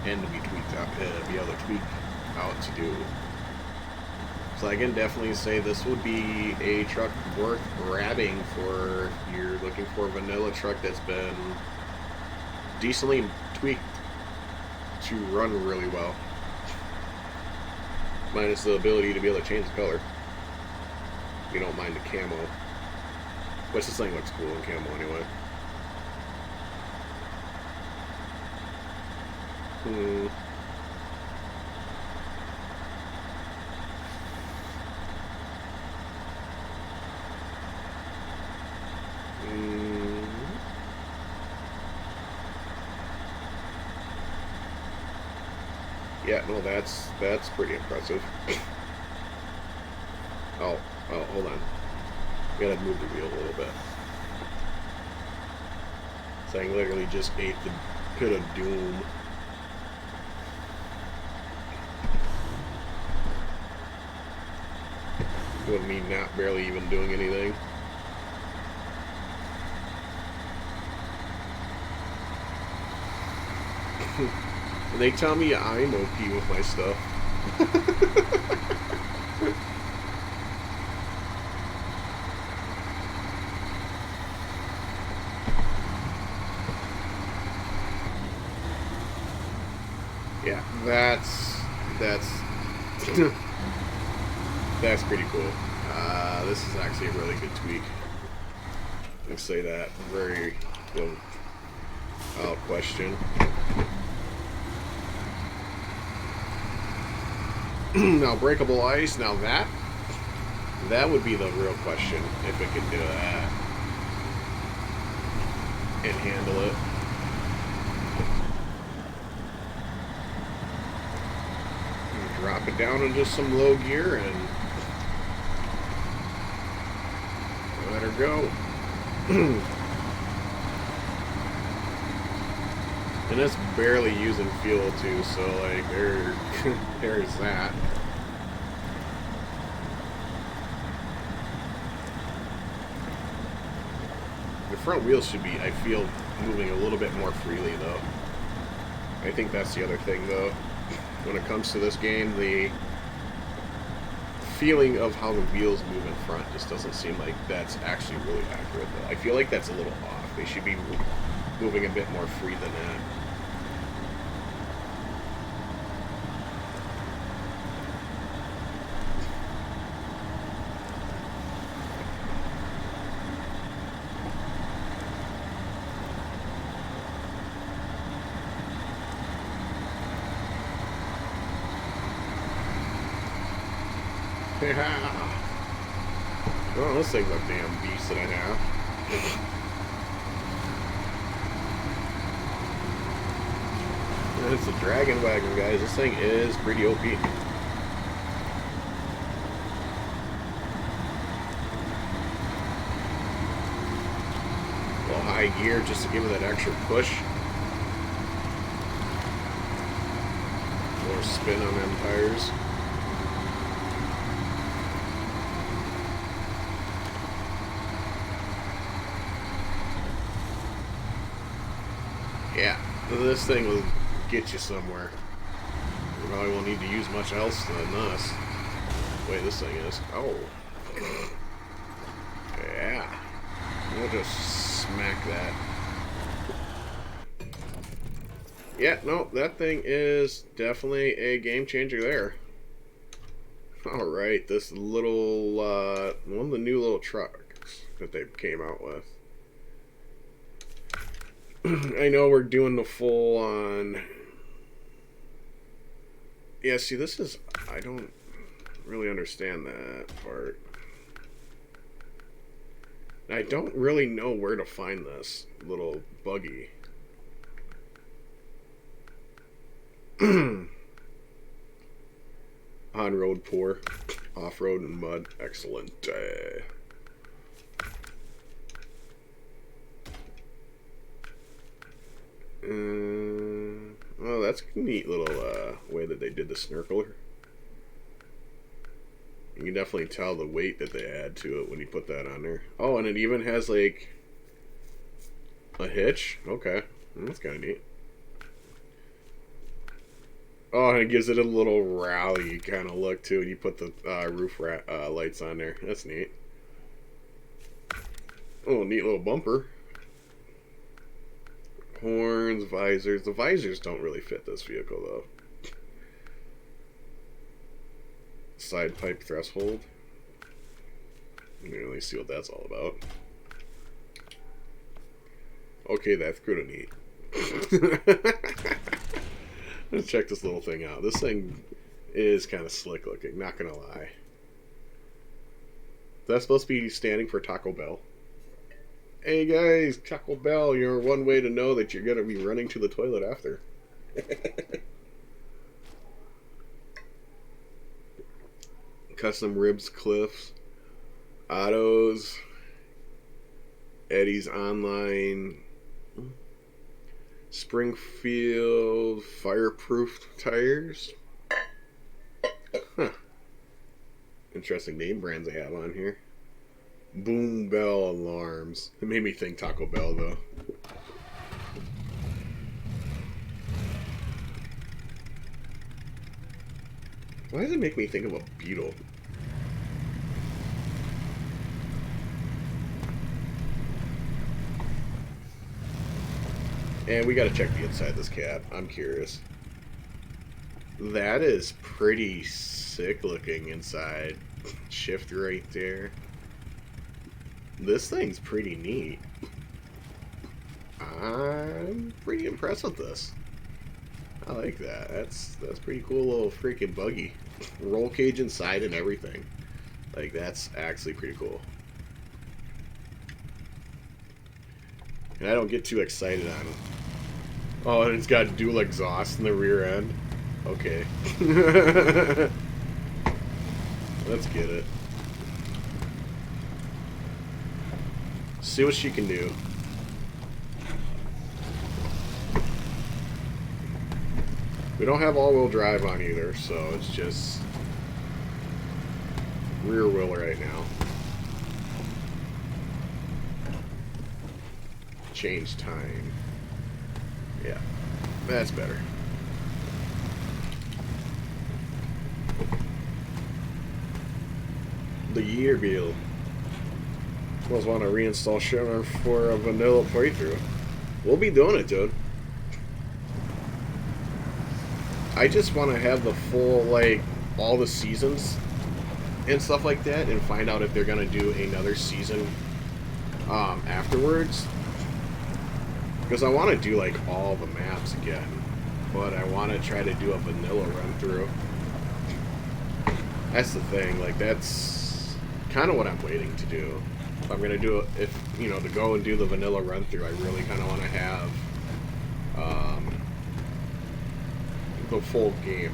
and to be tweaked out, be able to tweak out to do. So I can definitely say this would be a truck worth grabbing for if you're looking for a vanilla truck that's been decently tweaked to run really well, minus the ability to be able to change the color. You don't mind the camo, which this thing looks cool in camo anyway. Yeah, no, that's pretty impressive. Oh, hold on. Gotta move the wheel a little bit. So I literally just ate the pit of doom. With me not barely even doing anything. They tell me I'm OP with my stuff. Yeah, that's that's pretty cool. This is actually a really good tweak. Let's say that. Very without question. Now, breakable ice. Now that would be the real question, if it can do that and handle it. Drop it down into some low gear and let her go. And it's barely using fuel too, so like there's that. The front wheels should be, I feel, moving a little bit more freely though. I think that's the other thing though. When it comes to this game, the feeling of how the wheels move in front just doesn't seem like that's actually really accurate though. I feel like that's a little off. They should be moving a bit more free than that. Yeah. Oh, this thing's a damn beast and a half. It's a dragon wagon, guys. This thing is pretty OP. A little high gear just to give it that extra push. More spin on them tires. Yeah, this thing will get you somewhere. You probably won't need to use much else than this. The way this thing is. Oh. Yeah. We'll just smack that. Yeah, no, that thing is definitely a game changer there. Alright, this little, one of the new little trucks that they came out with. I know we're doing the full on. Yeah, see, this is. I don't really understand that part. I don't really know where to find this little buggy. On-road poor. Off-road and mud. Excellent. Well, that's a neat little way that they did the snorkeler. You can definitely tell the weight that they add to it when you put that on there. Oh, and it even has like a hitch. Okay, that's kind of neat. Oh, and it gives it a little rally kind of look too. You put the roof lights on there. That's neat. Oh, neat little bumper. Horns, visors. The visors don't really fit this vehicle though. Side pipe threshold. Let me really see what that's all about. Okay, that's good and neat. Let's check this little thing out. This thing is kind of slick looking, not gonna lie. That's supposed to be standing for Taco Bell. Hey guys, Taco Bell, you're one way to know that you're gonna be running to the toilet after. Custom ribs, cliffs, autos, Eddie's online, Springfield fireproof tires. Huh. Interesting name brands they have on here. Boom Bell alarms. It made me think Taco Bell though. Why does it make me think of a beetle? And we gotta check the inside of this cab. I'm curious. That is pretty sick looking inside. Shift right there. This thing's pretty neat. I'm pretty impressed with this. I like that. That's pretty cool little freaking buggy. Roll cage inside and everything. Like, that's actually pretty cool. And I don't get too excited on it. Oh, and it's got dual exhaust in the rear end. Okay. Let's get it. See what she can do. We don't have all-wheel drive on either, so it's just rear wheel right now. Change time. Yeah, that's better. The year bill. Most want to reinstall Shimmer for a vanilla playthrough. We'll be doing it, dude. I just want to have the full, like, all the seasons and stuff like that, and find out if they're going to do another season afterwards. Because I want to do, like, all the maps again. But I want to try to do a vanilla run-through. That's the thing. Like, that's kind of what I'm waiting to do. If I'm going to do it, if, you know, to go and do the vanilla run-through, I really kind of want to have the full game.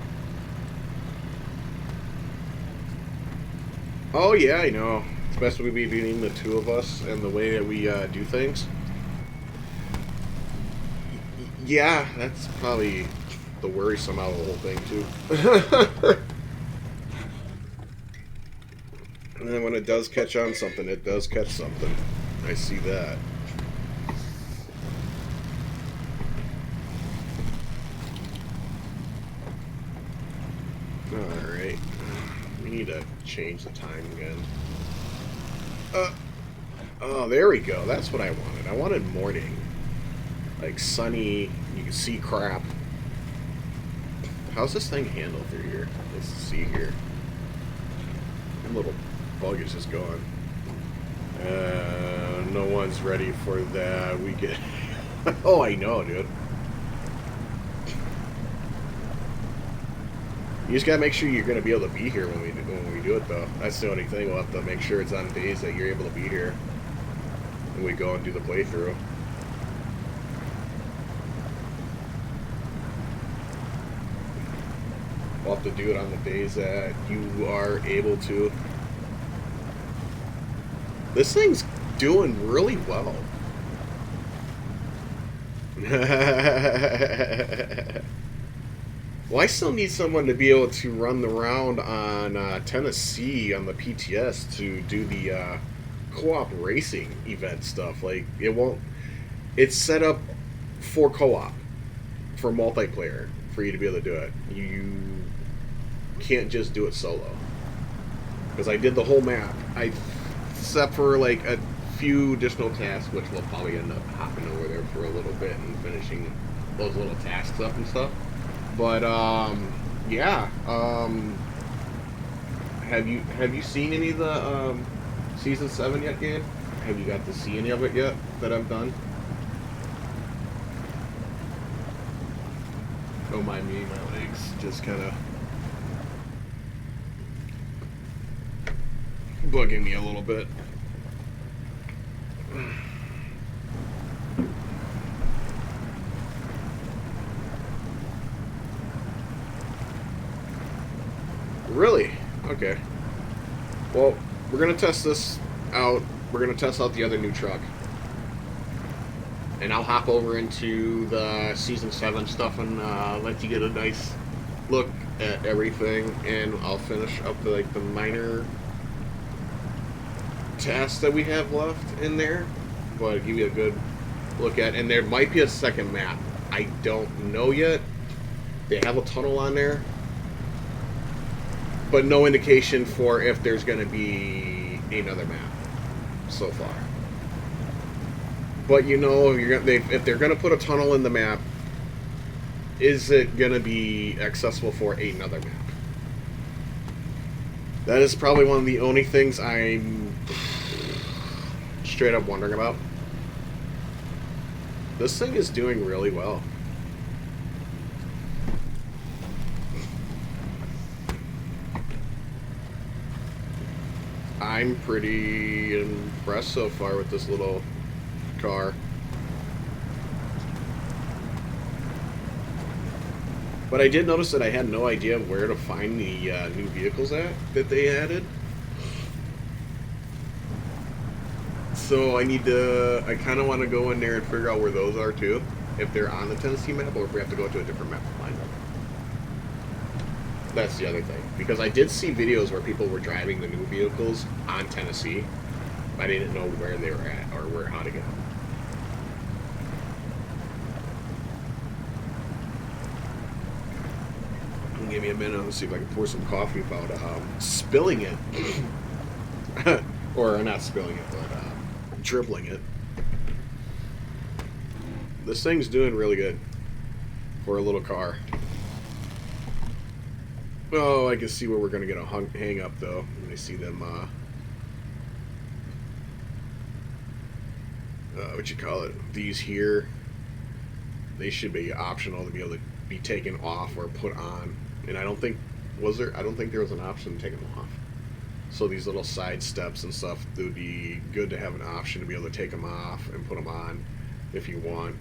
Oh, yeah, I know. Especially between the two of us and the way that we do things. Yeah, that's probably the worrisome out of the whole thing, too. And then when it does catch on something, it does catch something. I see that. Alright. We need to change the time again. Oh, there we go. That's what I wanted. I wanted morning. Like sunny, you can see crap. How's this thing handle through here? Let's see here. That little bug is just gone. No one's ready for that. We get... Oh, I know, dude. You just gotta make sure you're gonna be able to be here when we do it, though. That's the only thing. We'll have to make sure it's on days that you're able to be here when we go and do the playthrough. We'll have to do it on the days that you are able to. This thing's doing really well. Well, I still need someone to be able to run the round on Tennessee on the PTS to do the co-op racing event stuff. Like, it won't. It's set up for co-op, for multiplayer, for you to be able to do it. You can't just do it solo. Because I did the whole map. Except for like a few additional tasks, which we'll probably end up hopping over there for a little bit and finishing those little tasks up and stuff. But yeah. Have you seen any of the season 7 yet, Gabe? Have you got to see any of it yet that I've done? Don't mind me, my legs just kind of bugging me a little bit. Really? Okay. Well, we're gonna test this out. We're gonna test out the other new truck. And I'll hop over into the Season 7 stuff and let you get a nice look at everything. And I'll finish up the minor tasks that we have left in there. But I'll give you a good look at. And there might be a second map. I don't know yet. They have a tunnel on there. But no indication for if there's going to be another map so far. But you know, if they're going to put a tunnel in the map, is it going to be accessible for another map? That is probably one of the only things I'm straight up wondering about. This thing is doing really well. I'm pretty impressed so far with this little car. But I did notice that I had no idea where to find the new vehicles that they added. So I kind of want to go in there and figure out where those are too. If they're on the Tennessee map or if we have to go to a different map to find them. That's the other thing. Because I did see videos where people were driving the new vehicles on Tennessee. But I didn't know where they were at or how to get them. Give me a minute. Let's see if I can pour some coffee without spilling it. Or not spilling it, but dribbling it. This thing's doing really good for a little car. Oh, I can see where we're going to get a hang up, though. Let me see them, what you call it? These here, they should be optional to be able to be taken off or put on. And I don't think, I don't think there was an option to take them off. So these little side steps and stuff, it would be good to have an option to be able to take them off and put them on if you want.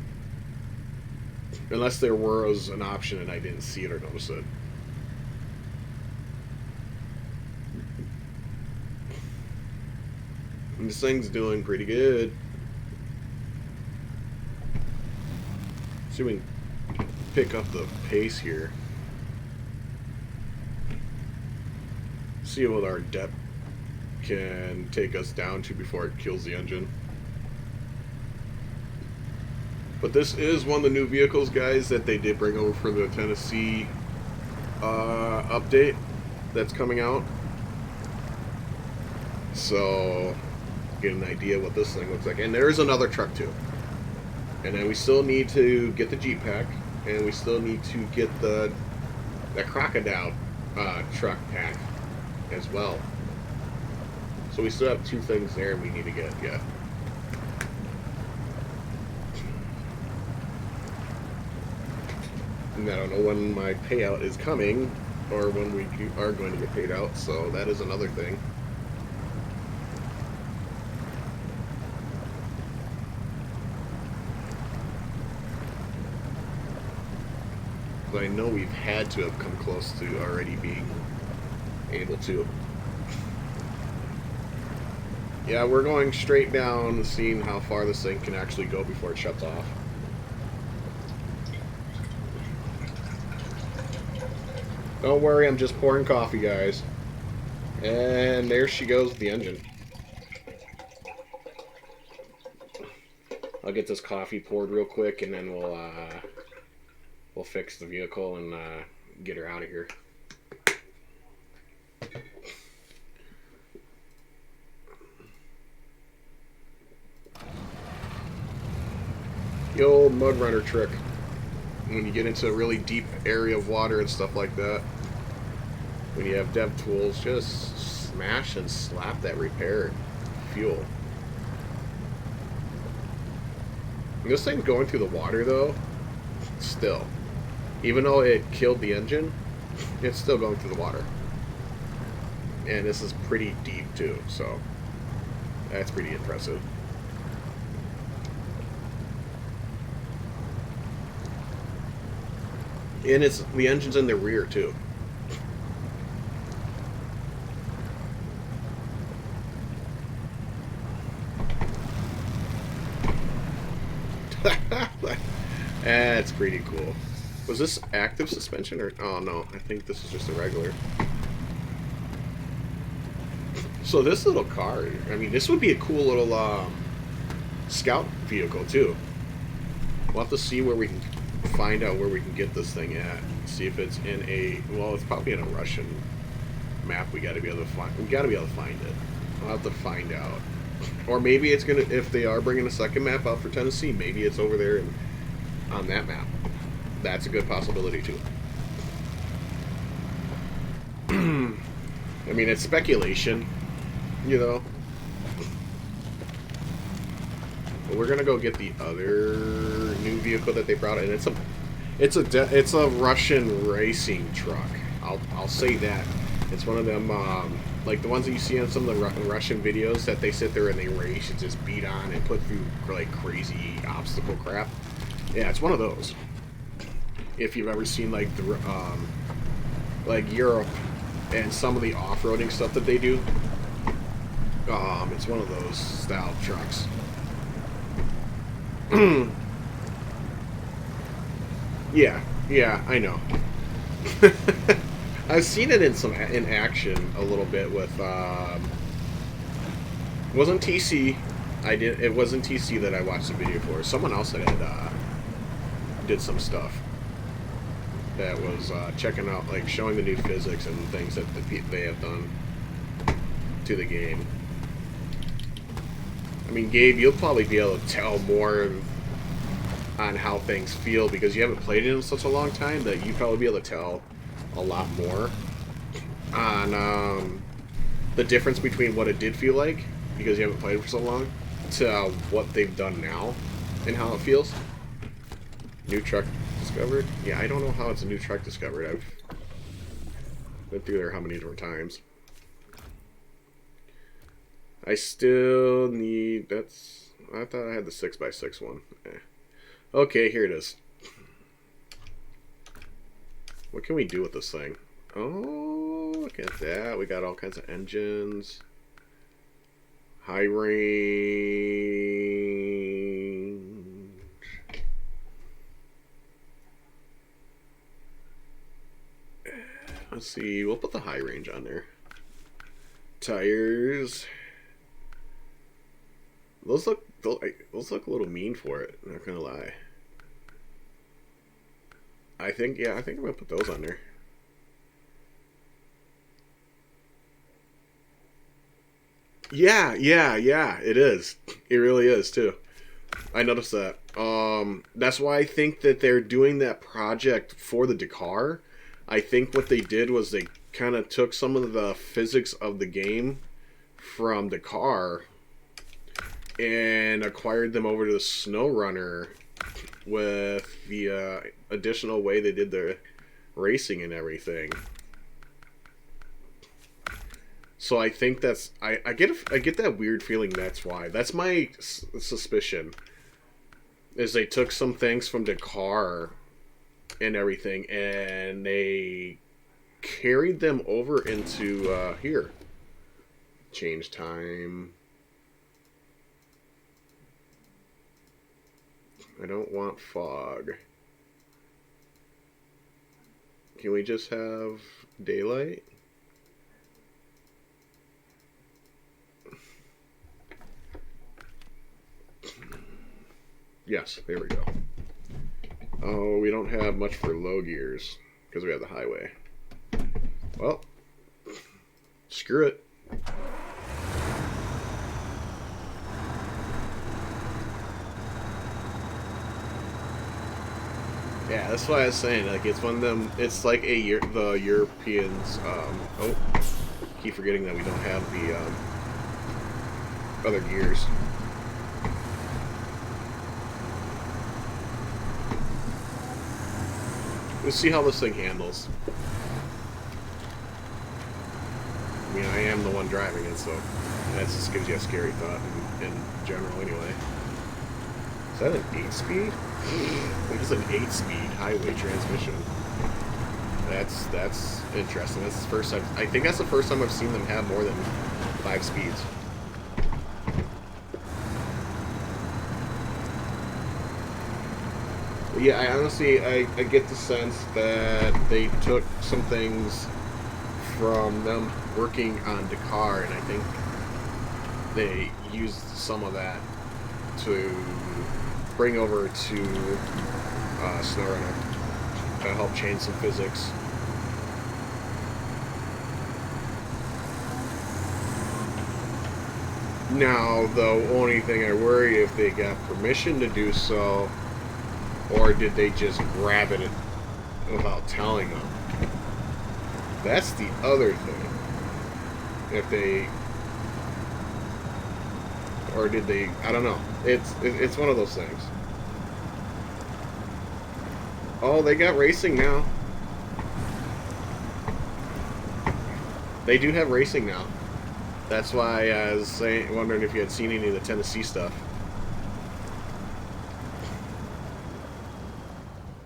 Unless there was an option and I didn't see it or notice it. And this thing's doing pretty good. See if we can pick up the pace here. See what our depth can take us down to before it kills the engine. But this is one of the new vehicles, guys, that they did bring over for the Tennessee update that's coming out. So, get an idea what this thing looks like. And there's another truck, too. And then we still need to get the Jeep pack, and we still need to get the crocodile truck pack as well. So we still have two things there we need to get, yeah. And I don't know when my payout is coming, or when we are going to get paid out, so that is another thing. But I know we've had to have come close to already being able to. Yeah, we're going straight down, seeing how far this thing can actually go before it shuts off. Don't worry, I'm just pouring coffee, guys. And there she goes, the engine. I'll get this coffee poured real quick, and then we'll fix the vehicle and get her out of here. The old mud runner trick. When you get into a really deep area of water and stuff like that, when you have dev tools, just smash and slap that repair fuel. This thing's going through the water though, still. Even though it killed the engine, it's still going through the water. And this is pretty deep too, so that's pretty impressive. And the engine's in the rear too. That's pretty cool. Was this active suspension or... Oh no, I think this is just a regular. So this little car, I mean, this would be a cool little scout vehicle too. We'll have to see where we can find out where we can get this thing at. See if it's in a... Well, it's probably in a Russian map. We gotta be able to find it. I'll have to find out. Or maybe it's gonna... If they are bringing a second map out for Tennessee, maybe it's over there on that map. That's a good possibility too. I mean, it's speculation, you know. But we're gonna go get the other new vehicle that they brought in. It's a Russian racing truck. I'll say that. It's one of them, like the ones that you see on some of the Russian videos that they sit there and they race and just beat on and put through like crazy obstacle crap. Yeah, it's one of those. If you've ever seen like the like Europe and some of the off-roading stuff that they do, it's one of those style trucks. Yeah, I know. I've seen it in action a little bit with it wasn't TC. It wasn't TC that I watched the video for. Someone else that had did some stuff that was checking out, like showing the new physics and things that they have done to the game. I mean, Gabe, you'll probably be able to tell more on how things feel because you haven't played it in such a long time that you'd probably be able to tell a lot more on the difference between what it did feel like because you haven't played it for so long to what they've done now and how it feels. New truck discovered? Yeah, I don't know how it's a new truck discovered. I've been through there how many different times. I still need... I thought I had the 6x6 one. Okay, here it is. What can we do with this thing? Oh, look at that. We got all kinds of engines. High range. Let's see. We'll put the high range on there. Tires. Those look a little mean for it. Not gonna lie. I think I'm gonna put those on there. Yeah, it is. It really is too. I noticed that. That's why I think that they're doing that project for the Dakar. I think what they did was they kind of took some of the physics of the game from Dakar and acquired them over to the SnowRunner with the additional way they did the racing and everything. So I think that's I get that weird feeling. That's why. That's my suspicion. Is they took some things from Dakar and everything, and they carried them over into here. Change time. I don't want fog. Can we just have daylight? Yes, there we go. Oh, we don't have much for low gears because we have the highway. Well, screw it. Yeah, that's why I was saying, like, it's one of them. It's like the Europeans. Oh, keep forgetting that we don't have the other gears. We'll see how this thing handles. I mean, I am the one driving it, so that just gives you a scary thought in general, anyway. Is that an 8-speed? It is an 8-speed highway transmission. That's interesting. That's the first time. I think that's the first time I've seen them have more than 5 speeds. But yeah, I honestly I get the sense that they took some things from them working on Dakar, and I think they used some of that to bring over to SnowRunner to help change some physics. Now, the only thing I worry if they got permission to do so, or did they just grab it without telling them? That's the other thing. If they, or did they? I don't know. It's one of those things. Oh, they got racing now. They do have racing now. That's why I was wondering if you had seen any of the Tennessee stuff.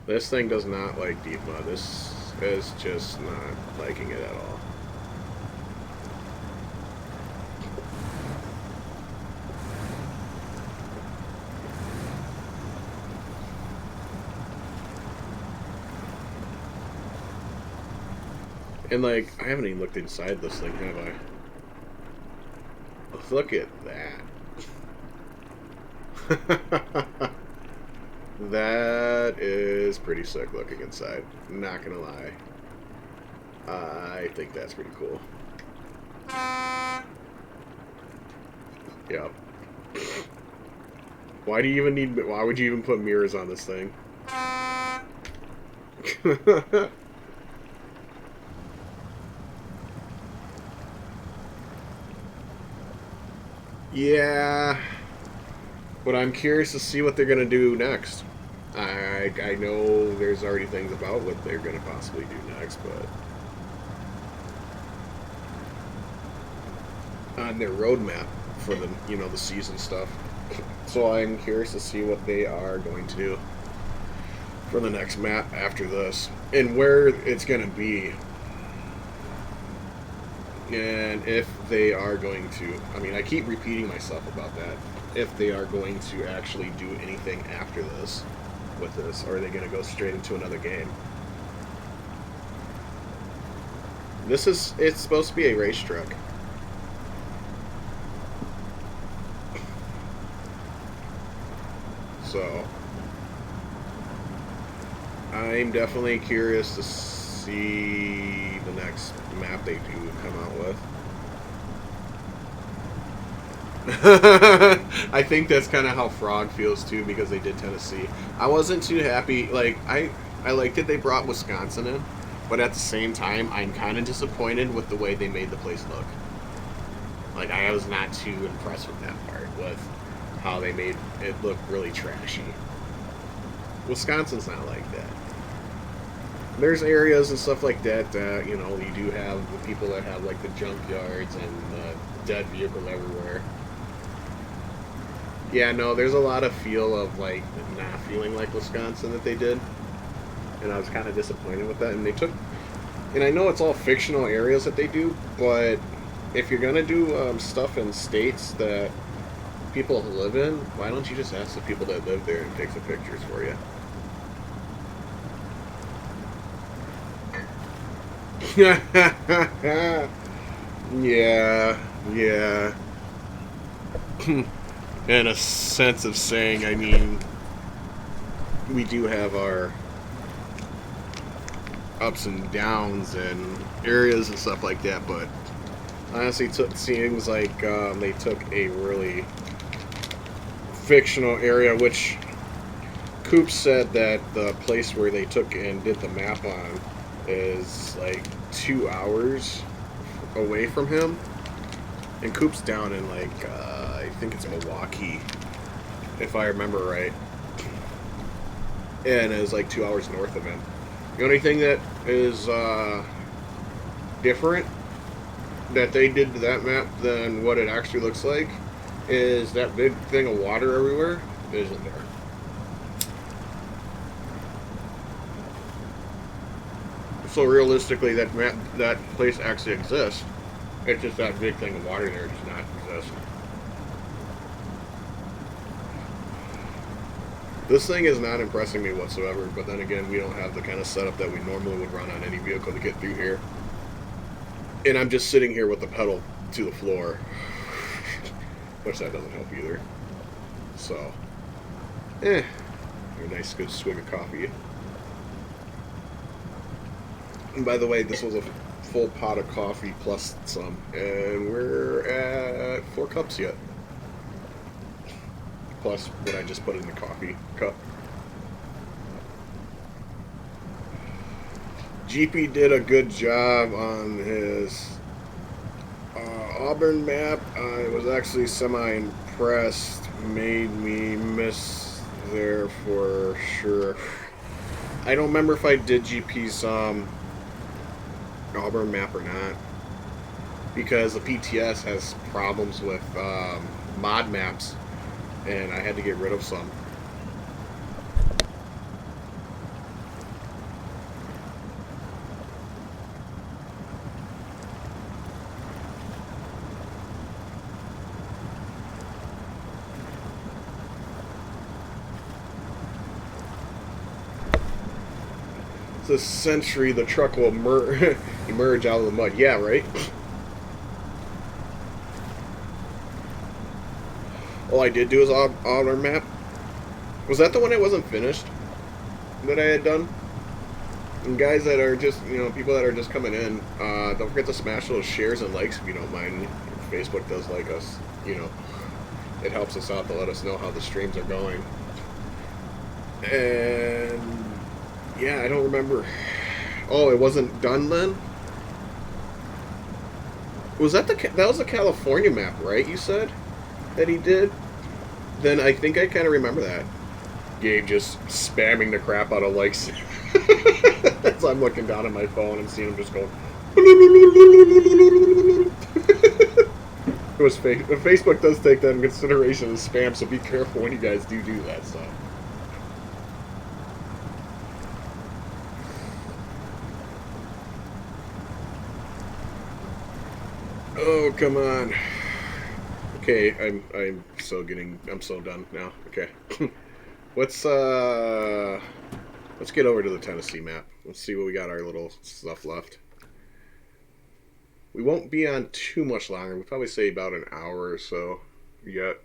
This thing does not like deep mud. This is just not liking it at all. And like, I haven't even looked inside this thing, have I? Look at that. That is pretty sick looking inside. Not gonna lie. I think that's pretty cool. Yep. Why do you even need? Why would you even put mirrors on this thing? Yeah. But I'm curious to see what they're gonna do next. I know there's already things about what they're gonna possibly do next, but on their roadmap for the the season stuff. So I'm curious to see what they are going to do for the next map after this and where it's gonna be. And if they are going to, I mean, I keep repeating myself about that. If they are going to actually do anything after this with this, or are they going to go straight into another game? It's supposed to be a race truck. So, I'm definitely curious to see the next map they do come out with. I think that's kind of how Frog feels too, because they did Tennessee. I wasn't too happy. Like I liked it they brought Wisconsin in, but at the same time, I'm kind of disappointed with the way they made the place look. Like I was not too impressed with that part, with how they made it look really trashy. Wisconsin's not like that. There's areas and stuff like that that, you do have the people that have, like, the junkyards and the dead vehicle everywhere. Yeah, no, there's a lot of feel of, like, not feeling like Wisconsin that they did. and I was kind of disappointed with that. And they took, and I know it's all fictional areas that they do, but if you're gonna do stuff in states that people live in, why don't you just ask the people that live there and take the pictures for you? Yeah, yeah. In a sense of saying, I mean, we do have our ups and downs and areas and stuff like that, but honestly, it seems like they took a really fictional area, which Coop said that the place where they took and did the map on is like 2 hours away from him. And Coop's down in like, I think it's Milwaukee, if I remember right. And it's like 2 hours north of him. The only thing that is different that they did to that map than what it actually looks like is that big thing of water everywhere isn't there. So realistically, that place actually exists. It's just that big thing of water there does not exist. This thing is not impressing me whatsoever, but then again, we don't have the kind of setup that we normally would run on any vehicle to get through here. And I'm just sitting here with the pedal to the floor, which that doesn't help either. So, a nice good swig of coffee. And by the way, this was a full pot of coffee plus some, and we're at 4 cups yet. Plus what I just put in the coffee cup. GP did a good job on his Auburn map. I was actually semi-impressed. Made me miss there for sure. I don't remember if I did GP's Auburn map or not, because the PTS has problems with mod maps, and I had to get rid of some. This century, the truck will emerge out of the mud. Yeah, right? All I did do is Auburn map. Was that the one that wasn't finished that I had done? And guys that are just, people that are just coming in, don't forget to smash those shares and likes if you don't mind. Facebook does like us, It helps us out to let us know how the streams are going. And yeah, I don't remember. Oh, it wasn't done then? Was that that was the California map, right? You said that he did? Then I think I kind of remember that. Gabe just spamming the crap out of likes. As I'm looking down at my phone and seeing him just going. Facebook does take that in consideration as spam, so be careful when you guys do that stuff. Oh, come on. Okay, I'm so done now. Okay. let's get over to the Tennessee map. Let's see what we got our little stuff left. We won't be on too much longer. We'll probably say about an hour or so yet.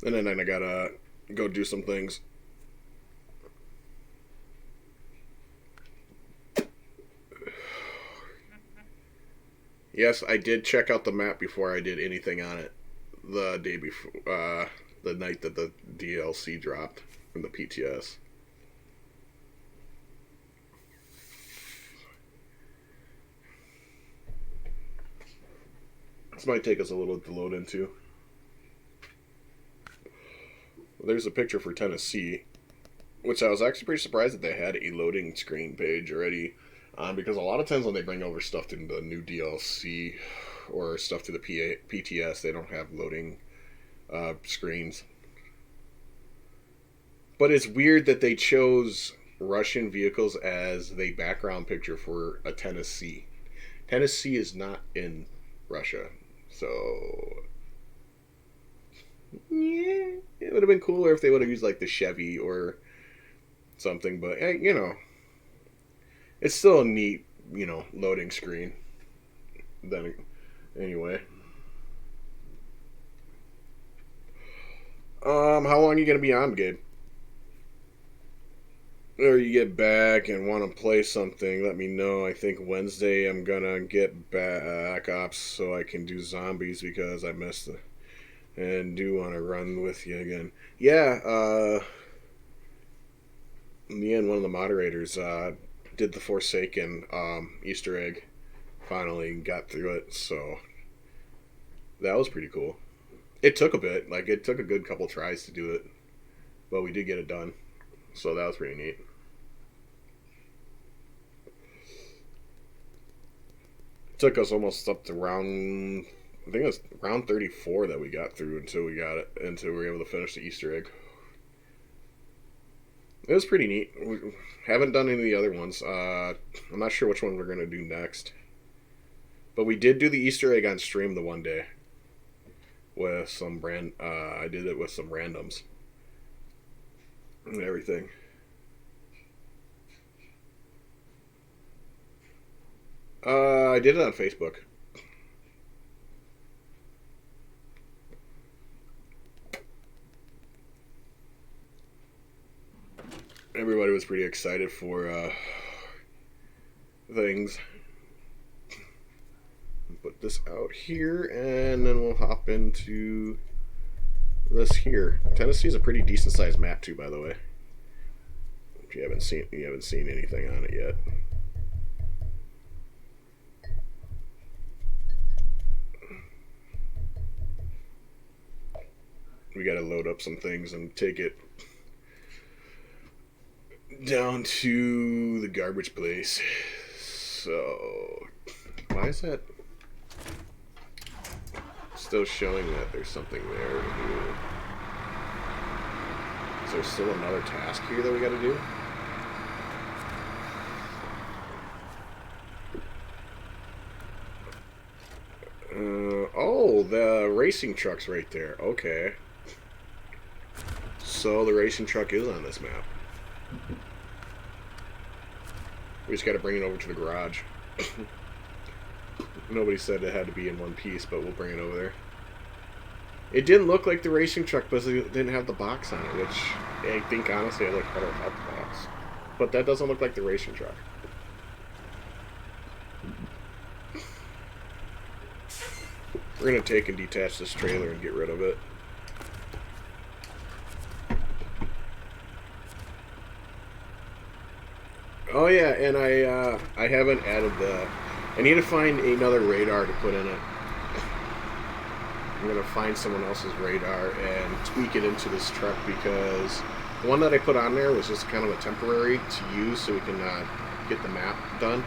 And then I gotta go do some things. Yes, I did check out the map before I did anything on it. The day before, the night that the DLC dropped from the PTS. This might take us a little to load into. Well, there's a picture for Tennessee, which I was actually pretty surprised that they had a loading screen page already. Because a lot of times when they bring over stuff to the new DLC or stuff to the PTS, they don't have loading screens. But it's weird that they chose Russian vehicles as the background picture for a Tennessee. Tennessee is not in Russia, so yeah, it would have been cooler if they would have used like the Chevy or something. But you know, it's still a neat, loading screen. Then anyway, how long are you gonna be on, Gabe? Or you get back and want to play something, let me know. I think Wednesday I'm gonna get back ops so I can do zombies because I missed it. And do want to run with you again. Yeah, in the end, one of the moderators did the Forsaken Easter egg. Finally got through it, so that was pretty cool. It took a bit, like it took a good couple tries to do it, but we did get it done. So that was pretty neat. It took us almost up to round, I think it was round 34 that we got through until we were able to finish the Easter egg. It was pretty neat. We haven't done any of the other ones. I'm not sure which one we're gonna do next, but we did do the Easter egg on stream the one day with some I did it with some randoms and everything. I did it on Facebook. Everybody was pretty excited for things. Put this out here, and then we'll hop into this here. Tennessee is a pretty decent sized map too, by the way. If you haven't seen anything on it yet. We got to load up some things and take it down to the garbage place. So, why is that still showing that there's something there to do? Is there still another task here that we got to do? Oh, the racing truck's right there. Okay. So the racing truck is on this map. We just got to bring it over to the garage. Nobody said it had to be in one piece, but we'll bring it over there. It didn't look like the racing truck because it didn't have the box on it, which I think honestly I looked better without the box. But that doesn't look like the racing truck. We're going to take and detach this trailer and get rid of it. Oh yeah, and I haven't added the... I need to find another radar to put in it. I'm going to find someone else's radar and tweak it into this truck because the one that I put on there was just kind of a temporary to use so we can get the map done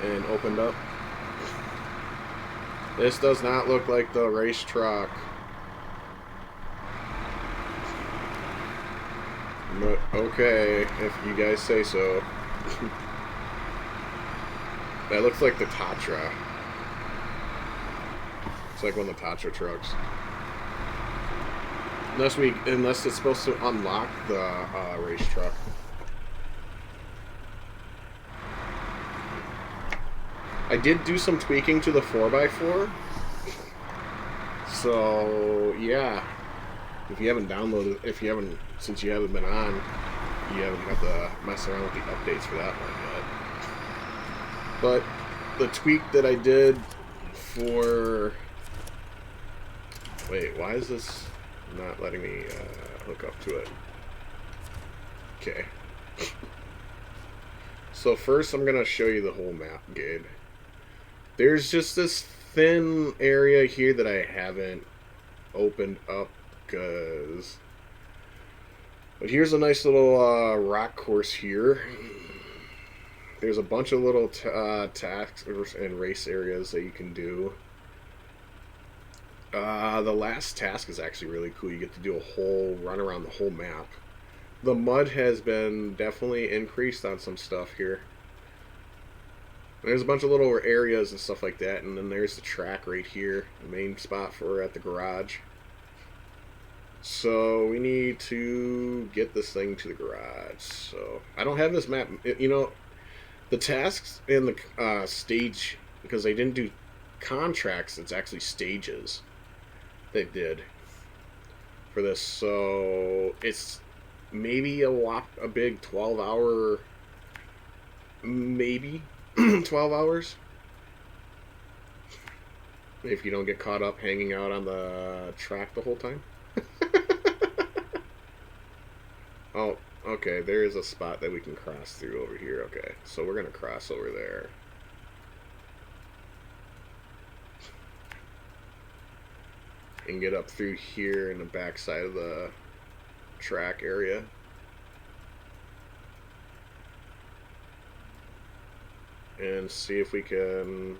and opened up. This does not look like the race truck. But okay, if you guys say so. That looks like the Tatra. It's like one of the Tatra trucks. Unless it's supposed to unlock the race truck. I did do some tweaking to the 4x4. So yeah, if you haven't downloaded, since you haven't been on, you haven't had to mess around with the updates for that one yet. But the tweak that I did for... Wait, why is this not letting me hook up to it? Okay. So first I'm going to show you the whole map, Gabe. There's just this thin area here that I haven't opened up because... But here's a nice little rock course here. There's a bunch of little tasks and race areas that you can do. The last task is actually really cool. You get to do a whole run around the whole map. the mud has been definitely increased on some stuff here. There's a bunch of little areas and stuff like that, and then there's the track right here, the main spot for at the garage. So we need to get this thing to the garage. So I don't have this map. You know, the tasks in the stage, because they didn't do contracts, it's actually stages they did for this. So it's maybe a big 12-hour, maybe 12 hours. If you don't get caught up hanging out on the track the whole time. Oh, okay, there is a spot that we can cross through over here. Okay, so we're going to cross over there. And get up through here in the back side of the track area. And see if we can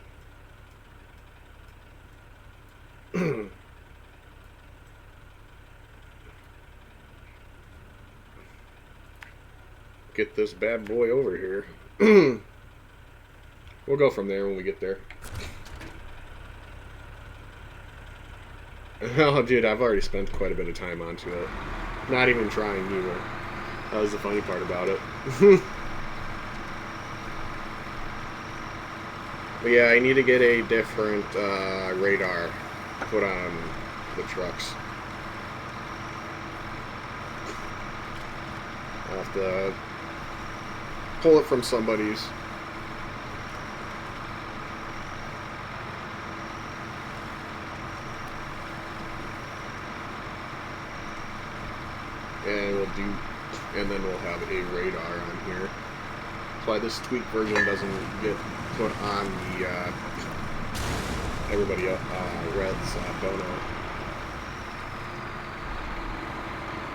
get this bad boy over here. We'll go from there when we get there. Oh, dude, I've already spent quite a bit of time onto it. Not even trying either. That was the funny part about it. But yeah, I need to get a different radar put on the trucks. I'll have to pull it from somebody's. And then we'll have a radar on here. That's why this tweaked version doesn't get put on the everybody Red's dono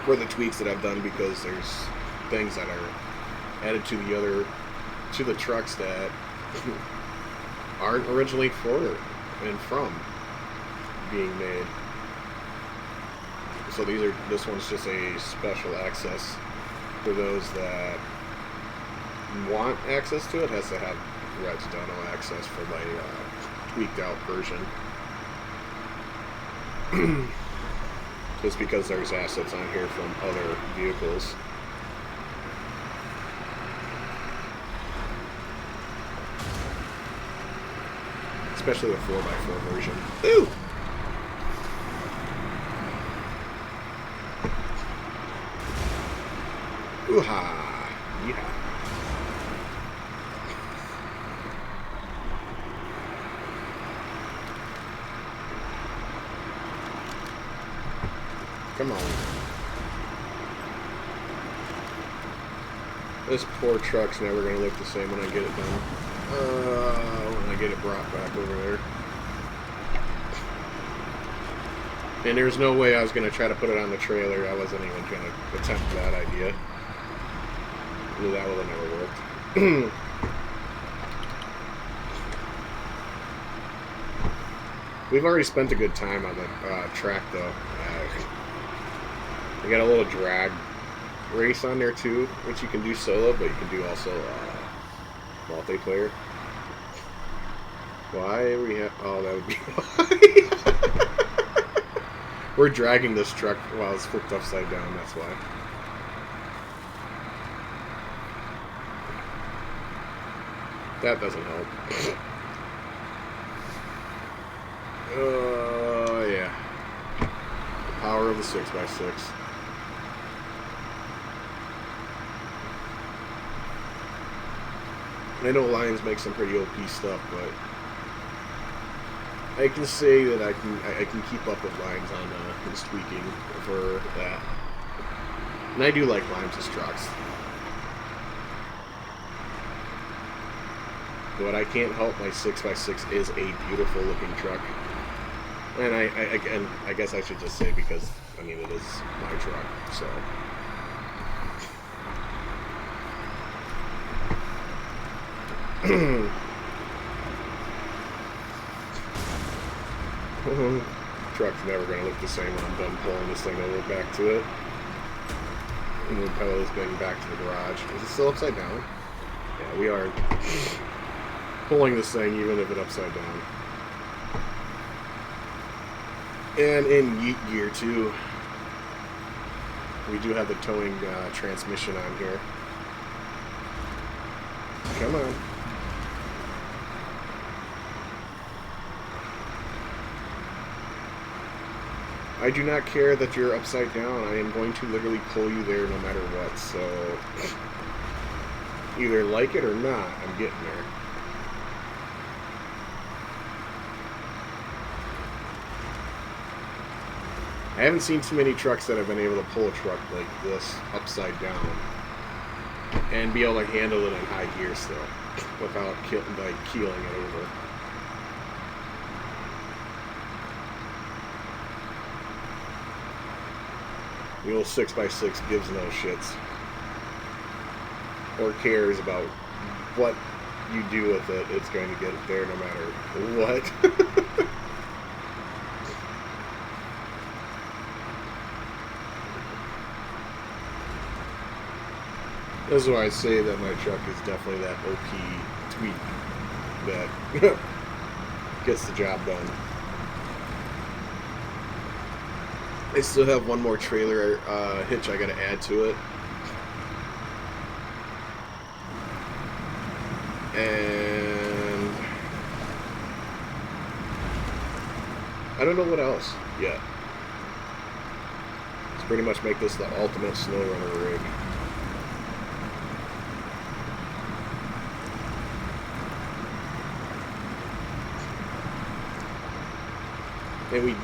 for the tweaks that I've done, because there's things that are added to the trucks that aren't originally for and from being made. So this one's just a special access for those that want access to it. Has to have Red's dono access for my tweaked out version. Just because there's assets on here from other vehicles. Especially the 4x4 version. Ooh! Ooh-ha! Yeehaw. Come on. This poor truck's never going to look the same when I get it done. When I get it brought back over there. And there's no way I was going to try to put it on the trailer. I wasn't even going to attempt that idea. I knew that would have never worked. We've already spent a good time on the track, though. We got a little drag race on there, too, which you can do solo, but you can do also multiplayer. Why we have... Oh, that would be why. We're dragging this truck while it's flipped upside down, that's why. That doesn't help. Yeah. The power of the 6x6. I know Lions make some pretty OP stuff, but I can say that I can keep up with Lions on his tweaking for that. And I do like Lions' trucks. But I can't help my 6x6 is a beautiful looking truck. And I guess I should just say, because, I mean, it is my truck, so. Truck's never going to look the same when I'm done pulling this thing over back to it. And we'll pedal this thing back to the garage. Is it still upside down? Yeah, we are pulling this thing even if it's upside down. And in yeet gear too. We do have the towing transmission on here. Come on. I do not care that you're upside down. I am going to literally pull you there no matter what. So either like it or not, I'm getting there. I haven't seen too many trucks that have been able to pull a truck like this upside down and be able to handle it in high gear still without keeling it over. The old 6x6 gives no shits or cares about what you do with it. It's going to get it there no matter what. This is why I say that my truck is definitely that OP tweak that gets the job done. I still have one more trailer hitch I gotta add to it. And I don't know what else yet. Let's pretty much make this the ultimate snow runner rig.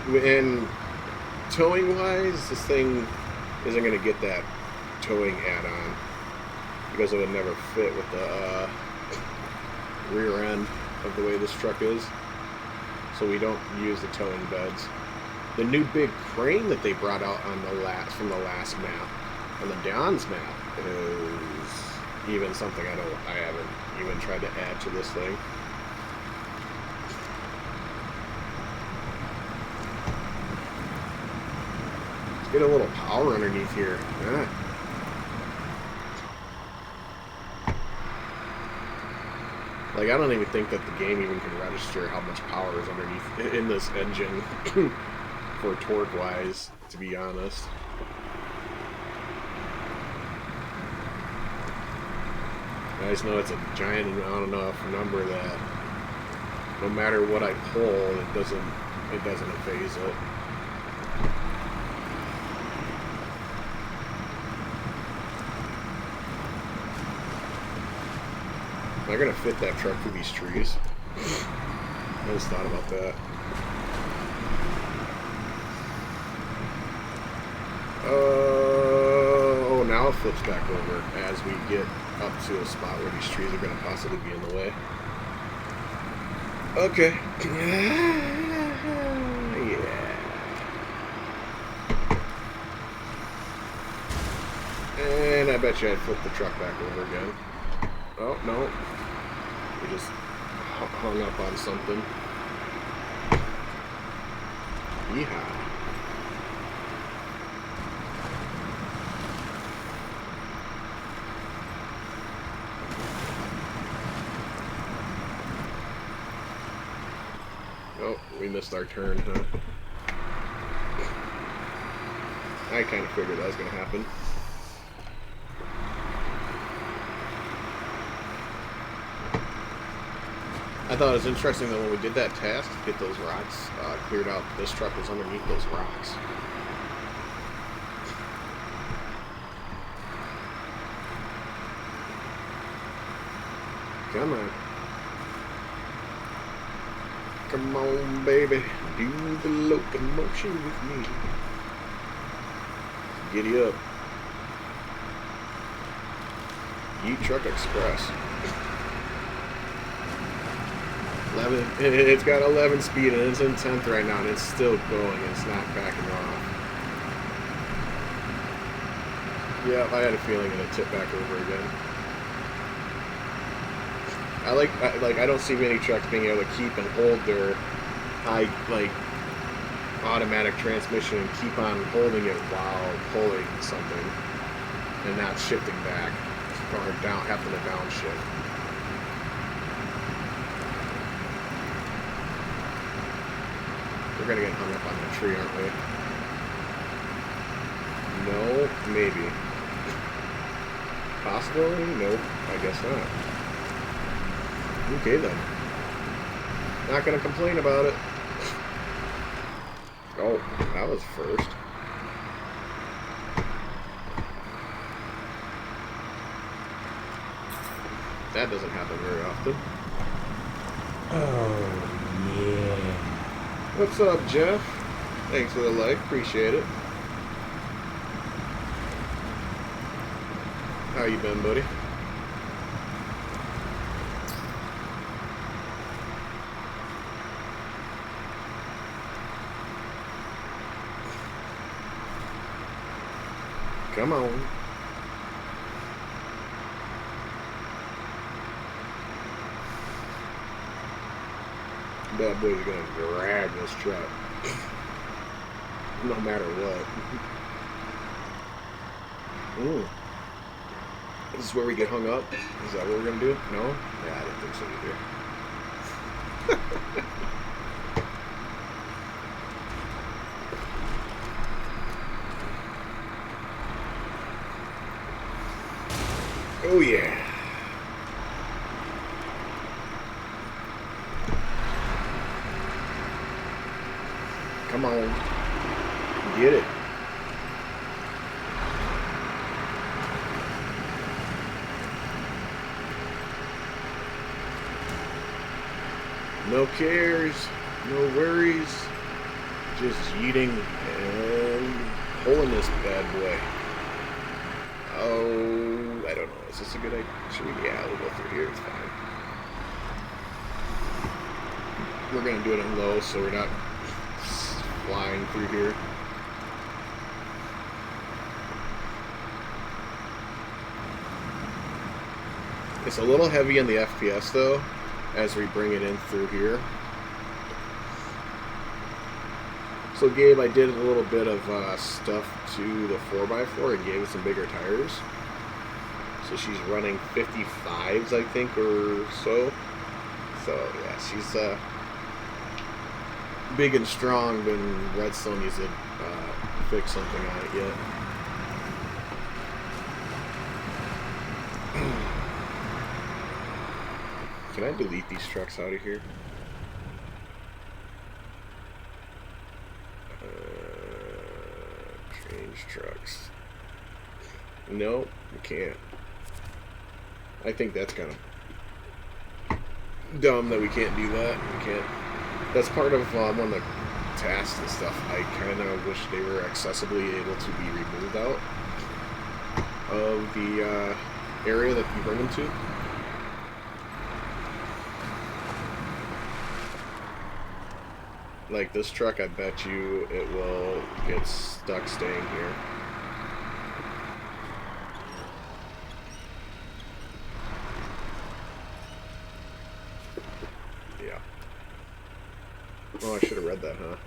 And towing wise, this thing isn't going to get that towing add-on because it would never fit with the rear end of the way this truck is. So we don't use the towing beds. The new big crane that they brought out on from the last map, on the Don's map, is even something I haven't even tried to add to this thing. Get a little power underneath here. Yeah. Like, I don't even think that the game even can register how much power is underneath in this engine for torque wise, to be honest. I just know it's a giant amount enough number that no matter what I pull, it doesn't phase it. Am I gonna fit that truck through these trees? I just thought about that. Oh, now it flips back over as we get up to a spot where these trees are gonna possibly be in the way. Okay. Yeah. And I bet you I'd flip the truck back over again. Oh, no. We just hung up on something. Yeehaw. Oh, we missed our turn, huh? I kind of figured that was going to happen. I thought it was interesting that when we did that task to get those rocks cleared out, this truck was underneath those rocks. Come on. Come on, baby. Do the locomotion with me. Giddy up. Yeet Truck Express. It's got 11 speed and it's in 10th right now and it's still going. It's not backing off. Yeah, I had a feeling it'd tip back over again. I don't see many trucks being able to keep and hold their high automatic transmission and keep on holding it while pulling something. and not shifting back or down, having to downshift. We're gonna get hung up on that tree, aren't we? No, maybe. Possibly? Nope, I guess not. Okay then. Not gonna complain about it. Oh, that was first. That doesn't happen very often. Oh, yeah. What's up, Jeff? Thanks for the like, appreciate it. How you been, buddy? Come on. That boy's gonna drag this truck. No matter what. Ooh. This is where we get hung up? Is that what we're gonna do? No? Yeah, I didn't think so either. Oh yeah. Come on. Get it. No cares, no worries. Just yeeting and pulling this bad boy. Oh, I don't know. Is this a good idea? Should we? Yeah, we'll go through here. It's fine. We're gonna do it on low, so we're not flying through here. It's a little heavy in the FPS though, as we bring it in through here. So Gabe, I did a little bit of stuff to the 4x4 and gave it some bigger tires. So she's running 55s, I think, or so. So yeah, she's big and strong, but Redstone needs to fix something on it yet. Can I delete these trucks out of here? Change trucks. No, we can't. I think that's kind of dumb that we can't do that. We can't. That's part of one of the tasks and stuff. I kind of wish they were accessibly able to be removed out of the area that you bring them to. Like this truck, I bet you it will get stuck staying here. Yeah. Oh, I should have read that, huh?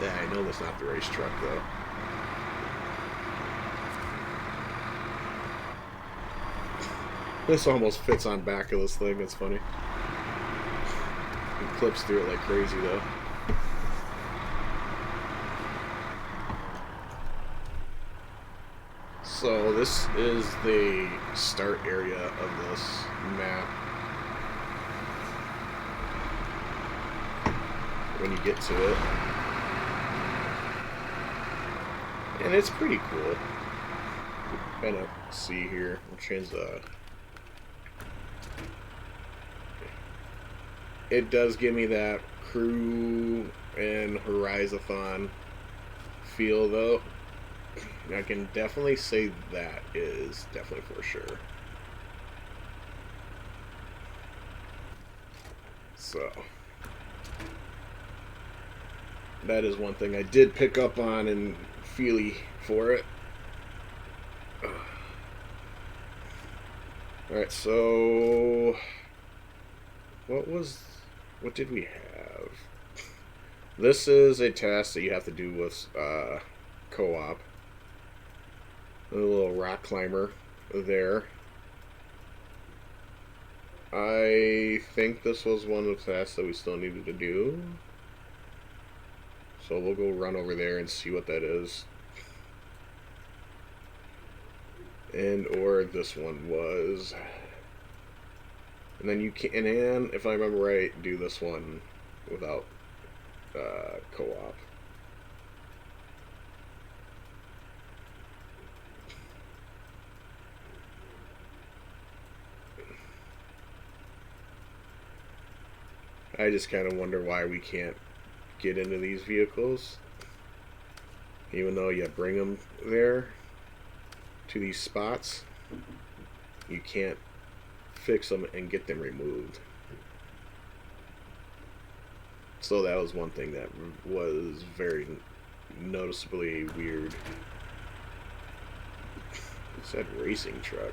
Yeah, I know that's not the race truck, though. This almost fits on back of this thing, it's funny. It clips through it like crazy, though. So this is the start area of this map. When you get to it. And it's pretty cool. Kind of see here. We'll change the... It does give me that Crew and Horizon feel, though. I can definitely say that is definitely for sure. So that is one thing I did pick up on and feely for it. Alright, so what did we have? This is a task that you have to do with co-op. A little rock climber there. I think this was one of the tasks that we still needed to do. So we'll go run over there and see what that is. And or this one was. And then you can, and if I remember right, do this one without co-op. I just kind of wonder why we can't get into these vehicles, even though you bring them there to these spots, you can't fix them and get them removed. So that was one thing that was very noticeably weird. It said racing truck.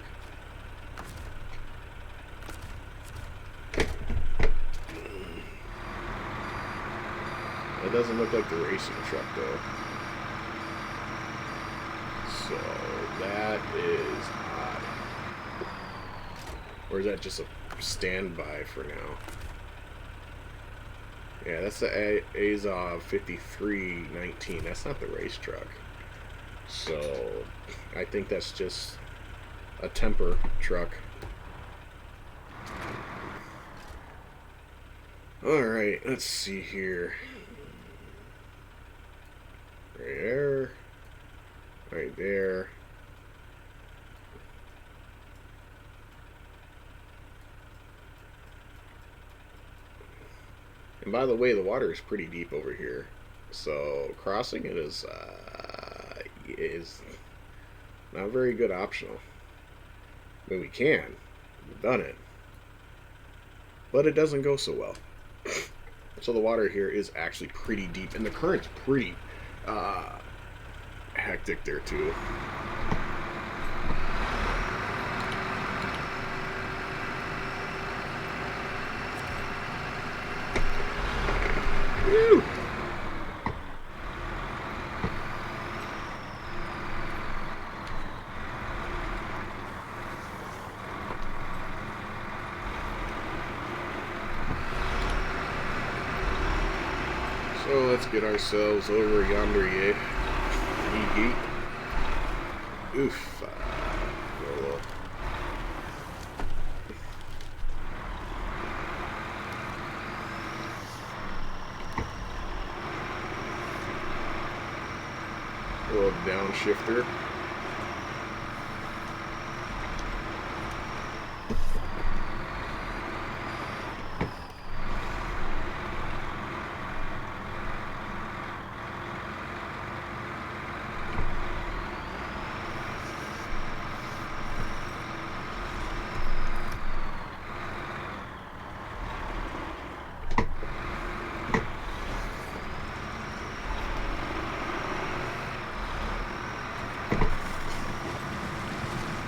It doesn't look like the racing truck though. So that is odd. Or is that just a standby for now? Yeah, that's the Azov 5319. That's not the race truck. So I think that's just a temper truck. Alright, let's see here. Right there. Right there. And by the way, the water is pretty deep over here. So crossing it is not a very good optional. I mean, we can. We've done it. But it doesn't go so well. So the water here is actually pretty deep. And the current's pretty hectic there too. Woo! So let's get ourselves over yonder, yeah. Yeet. Oof. Roll up. A little downshifter.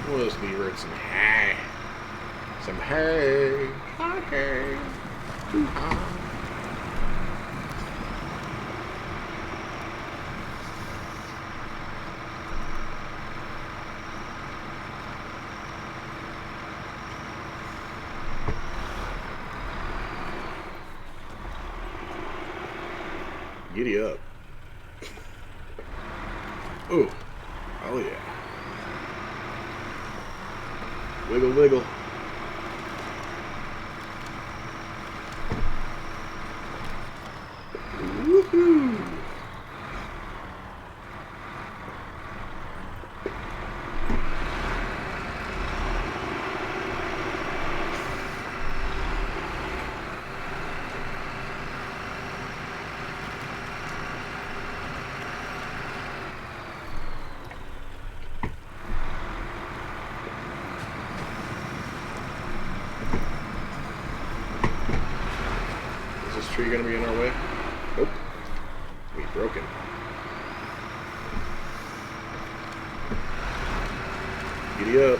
We'll just be hearing some hay. Some hay. Hi, hay. Hoo-ha. Giddy up. Ooh. Oh yeah. Wiggle, wiggle. Woohoo! Is this tree gonna be in our way? Nope. We broken. Giddy up.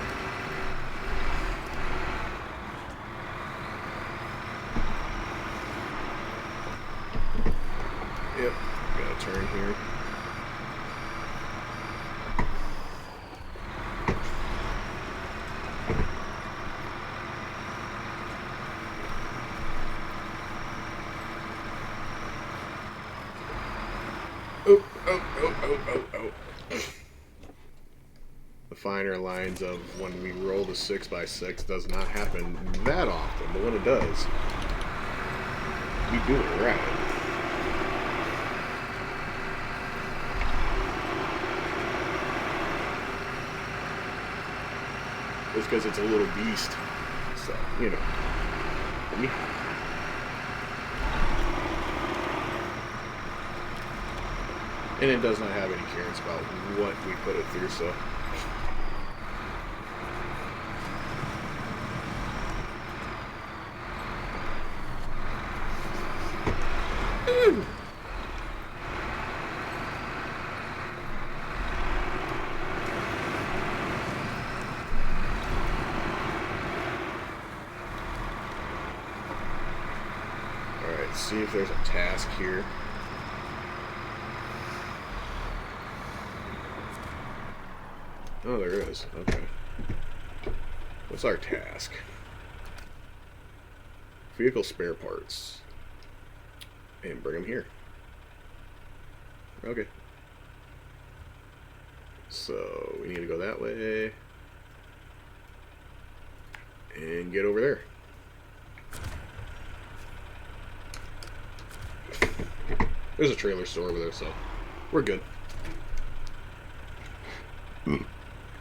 oh. The finer lines of when we roll the 6x6 does not happen that often, but when it does, we do it right. It's because it's a little beast, so, you know. Yeah. And it does not have any cares about what we put it through, so. Alright, see if there's a task here. Oh, there is. Okay. What's our task? Vehicle spare parts. And bring them here. Okay. So, we need to go that way. And get over there. There's a trailer store over there, so we're good.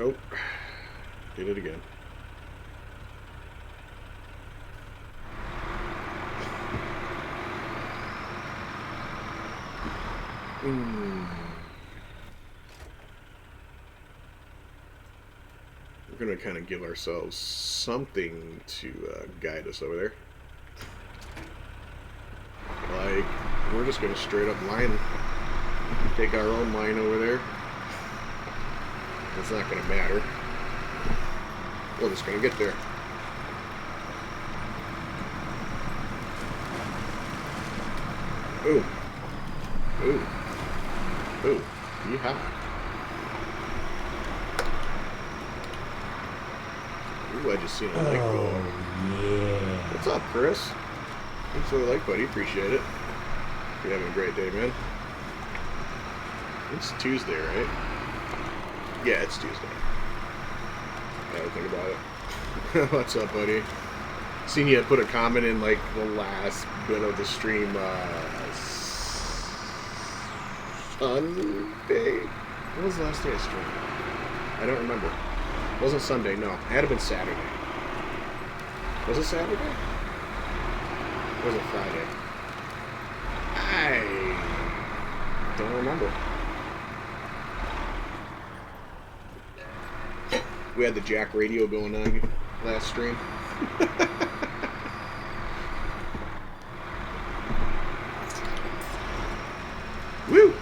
Oh, did it again. We're gonna kind of give ourselves something to guide us over there. Like, we're just gonna straight up line, take our own line over there. It's not gonna matter. We're just gonna get there. Ooh. Ooh. Ooh. Yeehaw. Ooh, I just seen a light go up. Yeah. What's up, Chris? Thanks for the like, buddy. Appreciate it. You're having a great day, man. It's Tuesday, right? Yeah, it's Tuesday. I gotta think about it. What's up, buddy? Seen you put a comment in like the last bit of the stream. Sunday? What was the last day I streamed? I don't remember. It wasn't Sunday, no. It had to have been Saturday. Was it Saturday? Or was it Friday? I don't remember. We had the Jack radio going on last stream. Woo!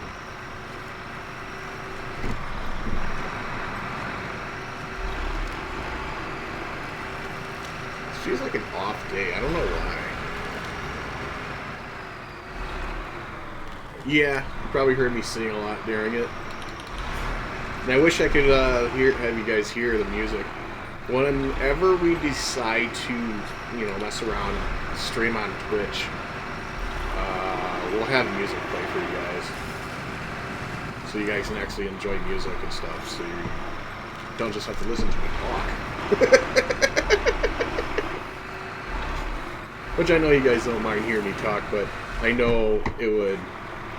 It feels like an off day. I don't know why. Yeah, you probably heard me sing a lot during it. And I wish I could have you guys hear the music. Whenever we decide to, mess around, stream on Twitch, we'll have music play for you guys. So you guys can actually enjoy music and stuff, so you don't just have to listen to me talk. Which I know you guys don't mind hearing me talk, but I know it would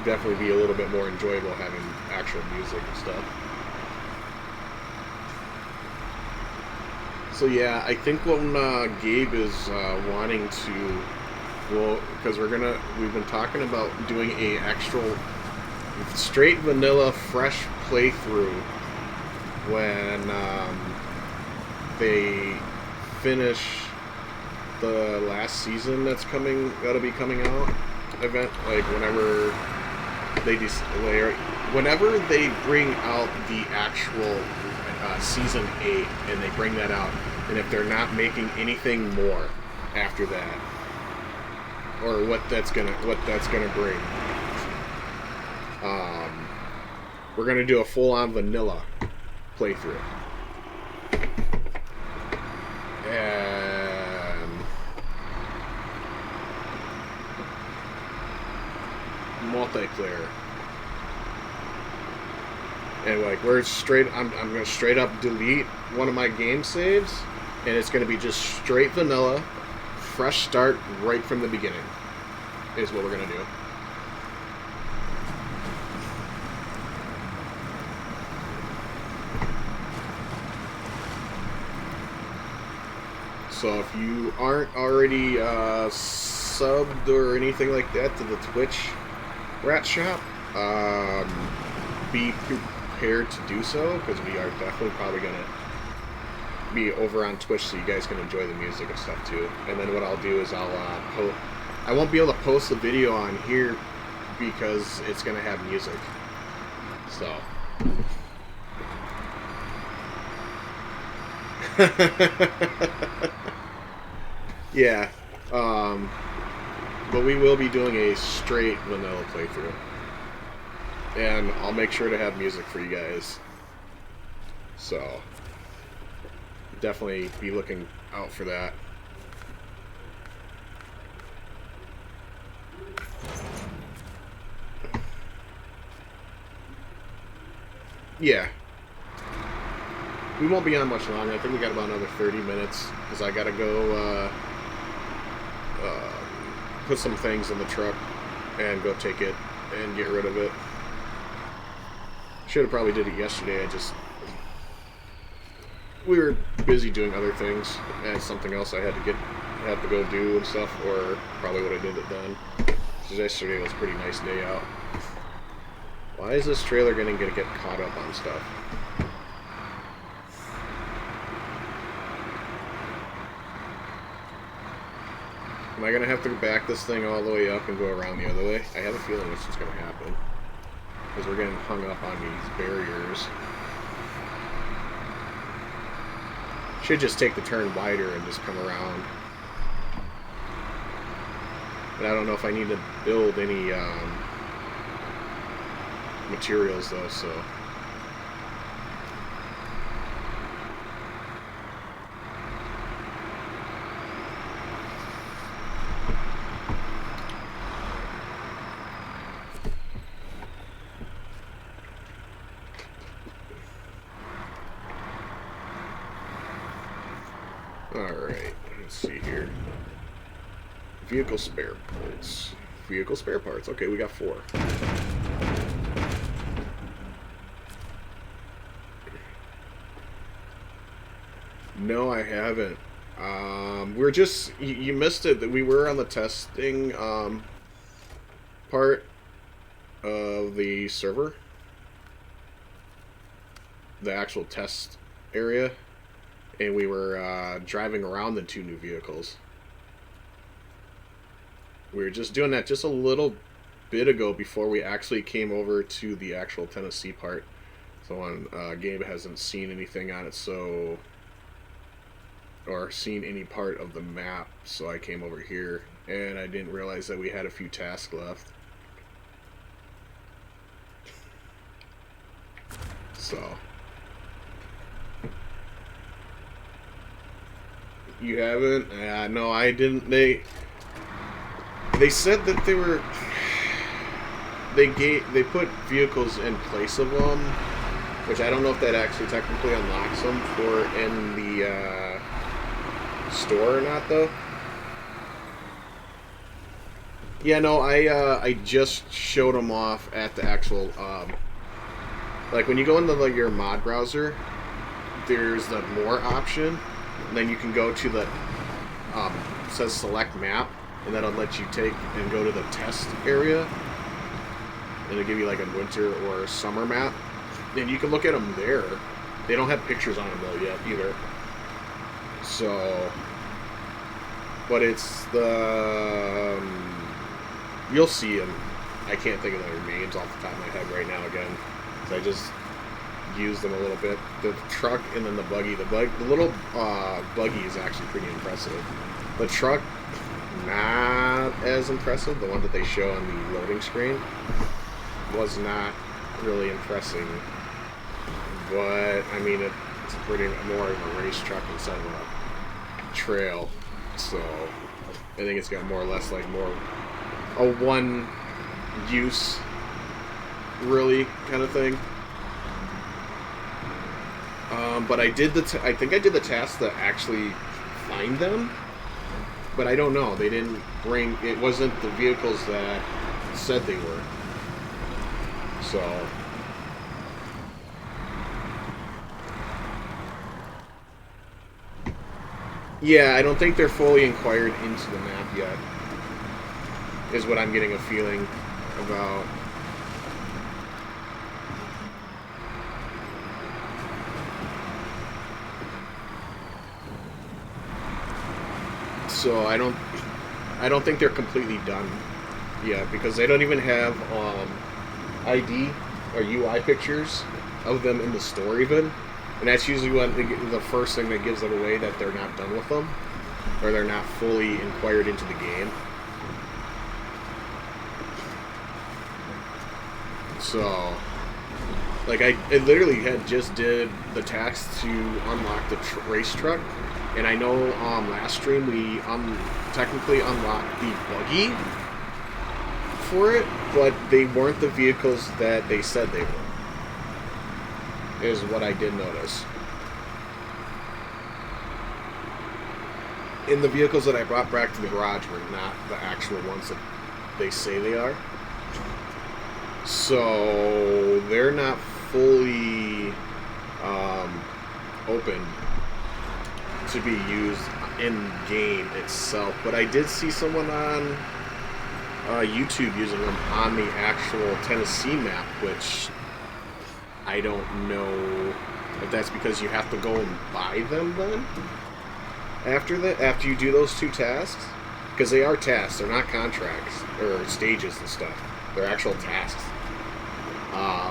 definitely be a little bit more enjoyable having actual music and stuff. So yeah, I think when Gabe is wanting to, because we've been talking about doing a actual straight vanilla fresh playthrough when they finish the last season that'll be coming out event, like whenever they bring out the actual season 8 and they bring that out, and if they're not making anything more after that, or what that's gonna bring, we're gonna do a full-on vanilla playthrough. And multiplayer. And like I'm gonna straight up delete one of my game saves, and it's gonna be just straight vanilla, fresh start right from the beginning. Is what we're gonna do. So if you aren't already subbed or anything like that to the Twitch Rat Shop, be prepared to do so, because we are definitely probably going to be over on Twitch so you guys can enjoy the music and stuff too. And then what I'll do is I won't be able to post the video on here because it's going to have music. So... yeah, but we will be doing a straight vanilla playthrough, and I'll make sure to have music for you guys, so definitely be looking out for that. Yeah. We won't be on much longer. I think we got about another 30 minutes because I gotta go put some things in the truck and go take it and get rid of it. Should have probably did it yesterday. We were busy doing other things and something else I had to go do and stuff, or probably would have did it then. Because yesterday was a pretty nice day out. Why is this trailer gonna get caught up on stuff? Am I going to have to back this thing all the way up and go around the other way? I have a feeling this is going to happen. Because we're getting hung up on these barriers. Should just take the turn wider and just come around. And I don't know if I need to build any materials though, so... Alright, let's see here. Vehicle spare parts. Vehicle spare parts. Okay, we got 4. No, I haven't. We're just... You missed it. That we were on the testing part of the server. The actual test area. And we were driving around the 2 new vehicles. We were just doing that just a little bit ago before we actually came over to the actual Tennessee part. So Gabe hasn't seen anything on it, so... or seen any part of the map, so I came over here. And I didn't realize that we had a few tasks left. So... You haven't? No, I didn't. They said that they were... They put vehicles in place of them, which I don't know if that actually technically unlocks them for in the store or not, though. Yeah, no, I just showed them off at the actual... like, when you go into like your mod browser, there's the more option. And then you can go to the, it says select map, and that'll let you take and go to the test area. And it'll give you like a winter or summer map. And you can look at them there. They don't have pictures on them though yet either. So, but it's the, you'll see them. I can't think of their names off the top of my head right now again. So I just use them a little bit. The truck and then the buggy. The little buggy is actually pretty impressive. The truck, not as impressive. The one that they show on the loading screen was not really impressing. But I mean, it's pretty more of a race truck instead of a trail. So I think it's got more or less like more a one use really kind of thing. But I did I think I did the task to actually find them. But I don't know. They didn't bring. It wasn't the vehicles that said they were. So. Yeah, I don't think they're fully inquired into the map yet. Is what I'm getting a feeling about. So I don't think they're completely done yet because they don't even have ID or UI pictures of them in the store even, and that's usually when the first thing that gives them away that they're not done with them or they're not fully inquired into the game. So, like I literally had just did the task to unlock the race truck. And I know last stream we technically unlocked the buggy for it, but they weren't the vehicles that they said they were, is what I did notice. And the vehicles that I brought back to the garage were not the actual ones that they say they are. So they're not fully open to be used in game itself, but I did see someone on YouTube using them on the actual Tennessee map, which I don't know if that's because you have to go and buy them then after you do those two tasks, because they are tasks, they're not contracts or stages and stuff, they're actual tasks.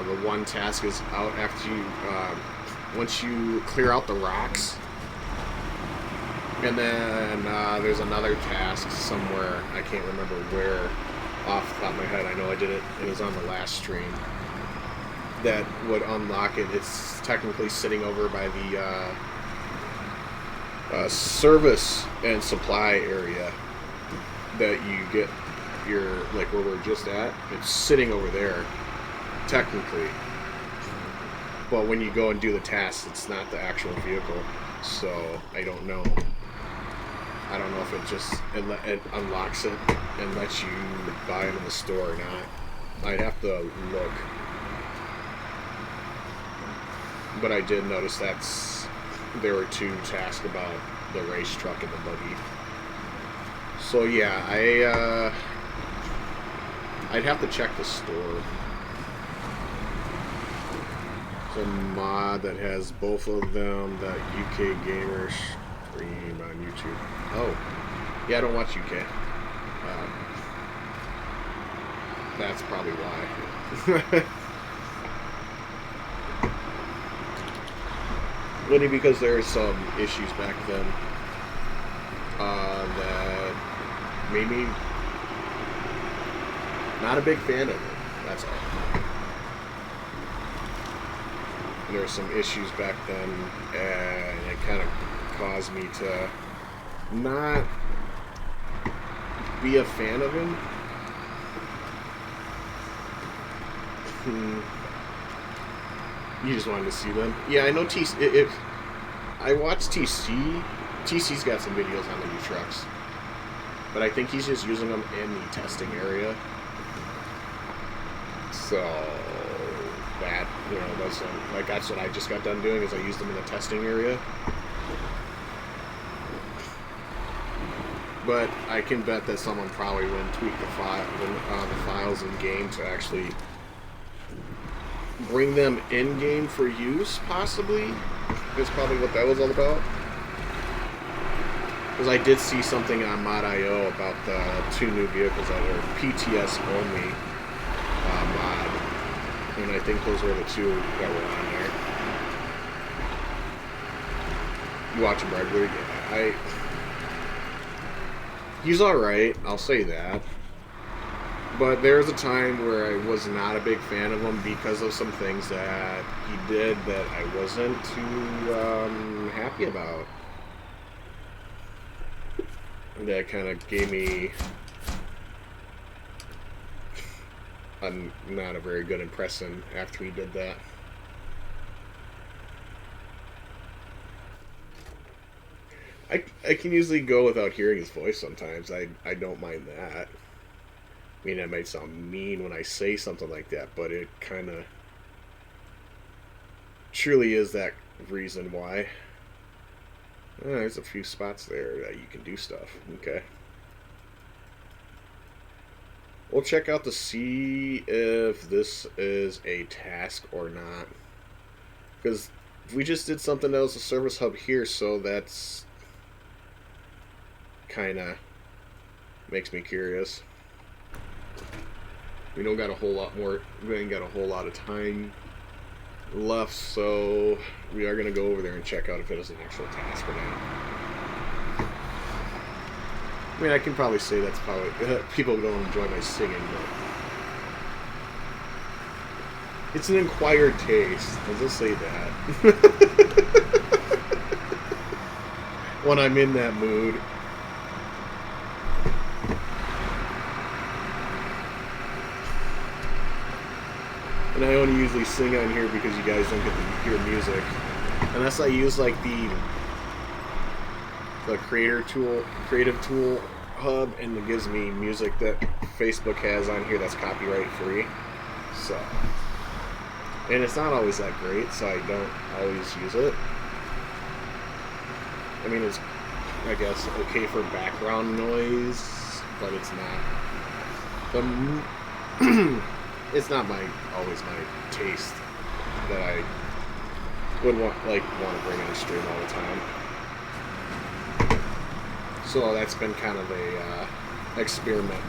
The one task is out after you once you clear out the rocks. And then there's another task somewhere, I can't remember where, off the top of my head. I know I did it, it was on the last stream, that would unlock it. It's technically sitting over by the service and supply area that you get your, like where we're just at. It's sitting over there, technically. But when you go and do the tasks, it's not the actual vehicle. So, I don't know. I don't know if it unlocks it and lets you buy them in the store or not. I'd have to look. But I did notice there were two tasks about the race truck and the buggy. So yeah, I'd have to check the store. It's a mod that has both of them that UK gamers stream on YouTube. Oh, yeah, I don't watch UK. That's probably why. Only because there's some issues back then that made me not a big fan of it. That's all. There were some issues back then, and it kind of caused me to not be a fan of him. You just wanted to see them? Yeah, I know TC. I watched TC. TC's got some videos on the new trucks, but I think he's just using them in the testing area. So that, that's what I just got done doing, is I used them in the testing area. But I can bet that someone probably wouldn't tweak the files in game to actually bring them in game for use, possibly. Is probably what that was all about. Because I did see something on Mod.io about the two new vehicles that are PTS only mod, and I think those were the two that were on there. You watch him regularly? Yeah, he's alright, I'll say that. But there was a time where I was not a big fan of him because of some things that he did that I wasn't too happy about. And that kind of gave me not a very good impression after he did that. I can usually go without hearing his voice sometimes. I don't mind that. I mean, that might sound mean when I say something like that, but it kind of truly is that reason why. Oh, there's a few spots there that you can do stuff. Okay. We'll check out to see if this is a task or not. Because we just did something that was a service hub here, so that's kind of makes me curious. We don't got a whole lot more. We ain't got a whole lot of time left, so we are going to go over there and check out if it is an actual task or not. I mean, I can probably say that's probably people don't enjoy my singing, but it's an acquired taste. I'll just say that. When I'm in that mood. And I only usually sing on here because you guys don't get to hear music. Unless I use like the creative tool hub, and it gives me music that Facebook has on here that's copyright free. So, and it's not always that great, so I don't always use it. I mean, it's, I guess, okay for background noise, but it's not it's not always my taste that I would want to bring on stream all the time. So that's been kind of a experiment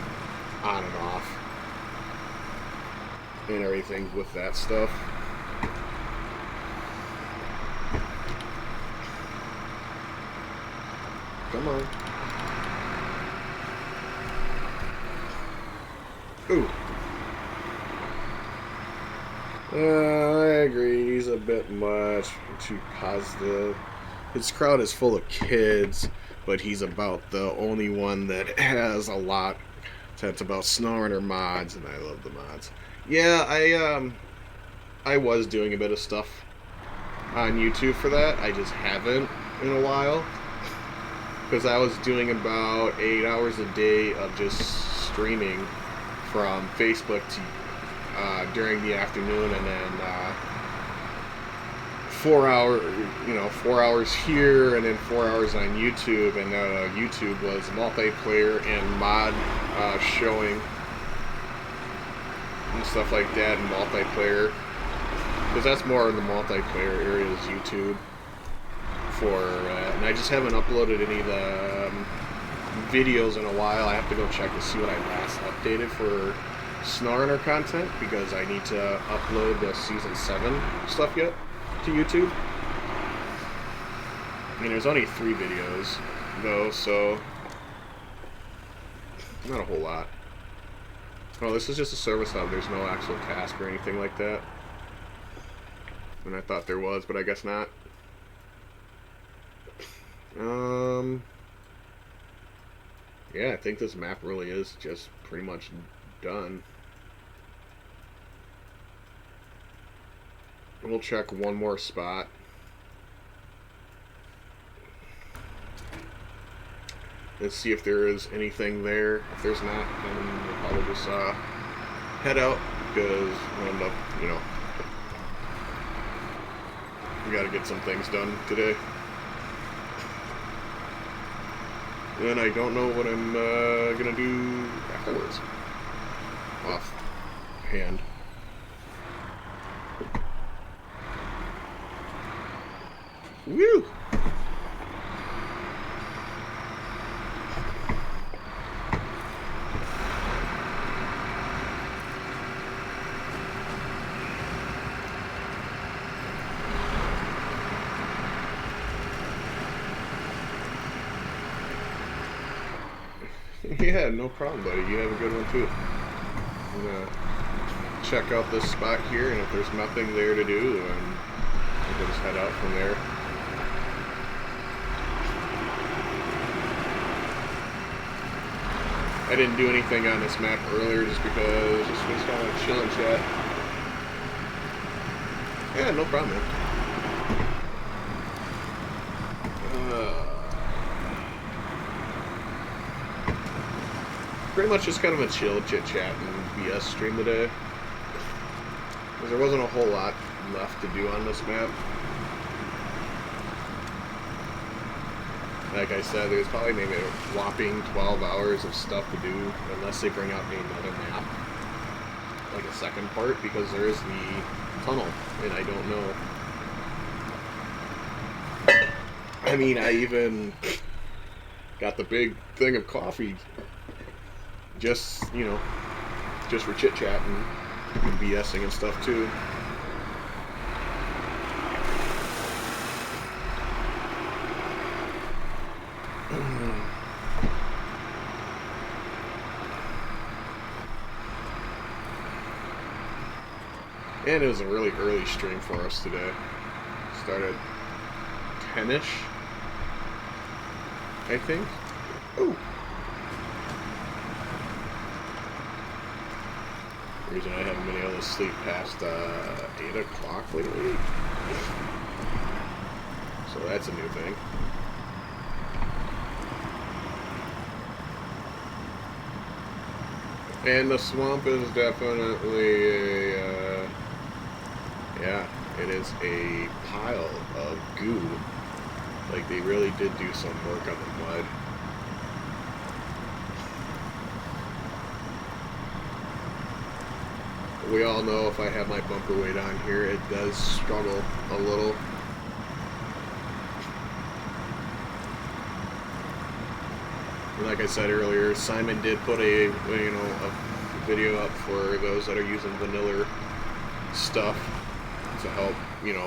on and off and everything with that stuff. Come on. Ooh. I agree, he's a bit much too positive. His crowd is full of kids, but he's about the only one that has a lot that's about SnowRunner mods, and I love the mods. Yeah, I was doing a bit of stuff on YouTube for that. I just haven't in a while, because I was doing about 8 hours a day of just streaming from Facebook to during the afternoon, and then 4 hours here, and then 4 hours on YouTube. And YouTube was multiplayer and mod showing and stuff like that, and multiplayer, because that's more in the multiplayer area is YouTube for. And I just haven't uploaded any of the videos in a while. I have to go check to see what I last updated for SnowRunner content, because I need to upload the season 7 stuff yet to YouTube. I mean, there's only 3 videos though, so not a whole lot. Oh, this is just a service hub. There's no actual task or anything like that. And I thought there was, but I guess not. Yeah, I think this map really is just pretty much done. We'll check one more spot. Let's see if there is anything there. If there's not, then we'll probably just head out, because we'll end up, we gotta get some things done today. And I don't know what I'm gonna do afterwards. Offhand. Woo! Yeah, no problem, buddy. You have a good one, too. I'm gonna check out this spot here, and if there's nothing there to do, then we'll just head out from there. I didn't do anything on this map earlier just because this was kind of chilling chat. Yeah, no problem, man. pretty much just kind of a chill chit chat and BS stream today. Because there wasn't a whole lot left to do on this map. Like I said, there's probably maybe a whopping 12 hours of stuff to do, unless they bring out another map, like a second part, because there is the tunnel, and I don't know. I mean, I even got the big thing of coffee, just, you know, just for chit-chatting and BSing and stuff, too. And it was a really early stream for us today. Started 10-ish, I think. Ooh. The reason I haven't been able to sleep past 8 o'clock lately. So that's a new thing. And the swamp is definitely a, yeah, it is a pile of goo. Like, they really did do some work on the mud. We all know if I have my bumper weight on here, it does struggle a little. Like I said earlier, Simon did put a video up for those that are using vanilla stuff to help,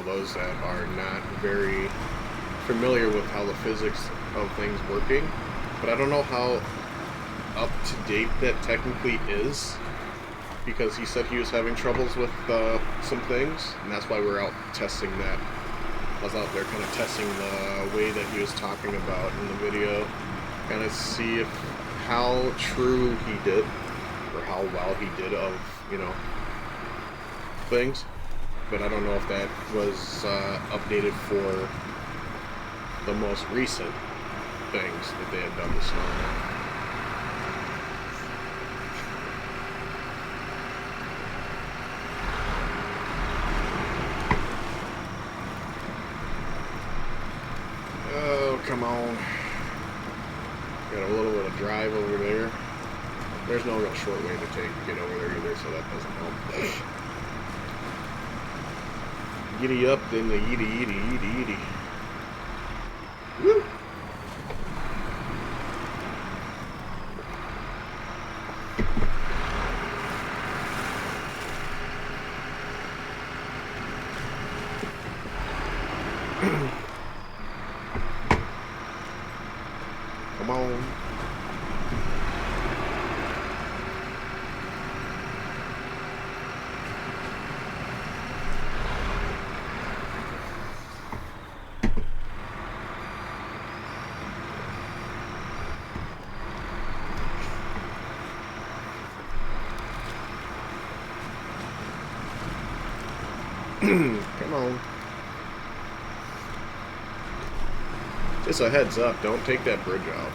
those that are not very familiar with how the physics of things working. But I don't know how up to date that technically is, because he said he was having troubles with some things, and that's why we're out testing that. I was out there kind of testing the way that he was talking about in the video. Kind of see how true he did, or how well he did of, things. But I don't know if that was updated for the most recent things that they had done this morning. Oh, come on. Got a little bit of drive over there. There's no real short way to take to get over there either, so that doesn't help. Giddy up, then the yiddy. Woo! Come on. Come on. Just a heads up, don't take that bridge out.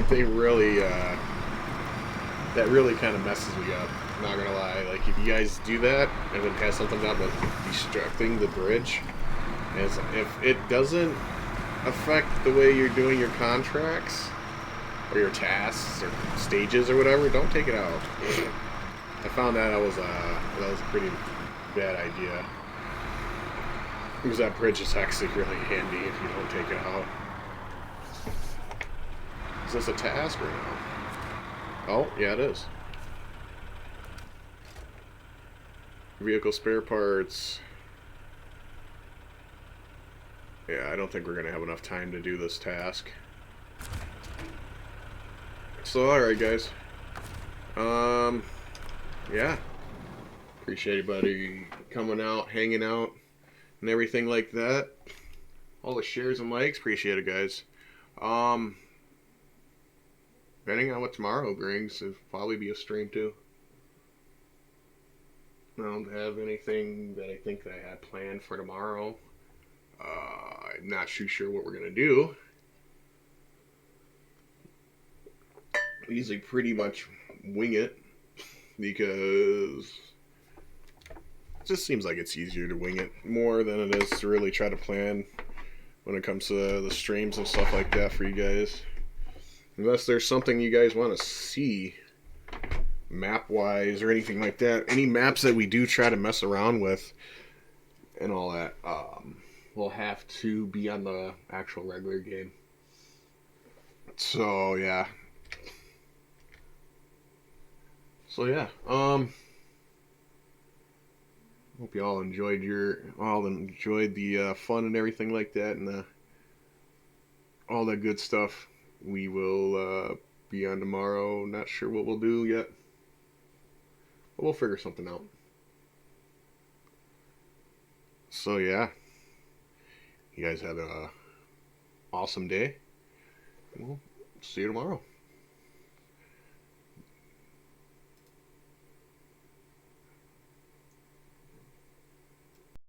They really, that really kind of messes me up, not gonna lie. Like, if you guys do that, and it has something up with destructing the bridge, if it doesn't affect the way you're doing your contracts, or your tasks, or stages, or whatever, don't take it out. I found that was a pretty bad idea. Because that bridge is actually really handy if you don't take it out. Is this a task or no? Oh, yeah, it is. Vehicle spare parts. Yeah, I don't think we're going to have enough time to do this task. So, alright, guys. Yeah. Appreciate everybody coming out, hanging out, and everything like that. All the shares and likes, appreciate it, guys. Depending on what tomorrow brings, it'll probably be a stream too. I don't have anything that I think that I had planned for tomorrow. I'm not too sure what we're gonna do. usually pretty much wing it because it just seems like it's easier to wing it more than it is to really try to plan when it comes to the streams and stuff like that for you guys. Unless there's something you guys want to see map wise or anything like that. Any maps that we do try to mess around with and all that will have to be on the actual regular game. So yeah. Hope you all enjoyed the fun and everything like that and all that good stuff. We will be on tomorrow. Not sure what we'll do yet, but we'll figure something out. So yeah, you guys have a awesome day. We'll see you tomorrow.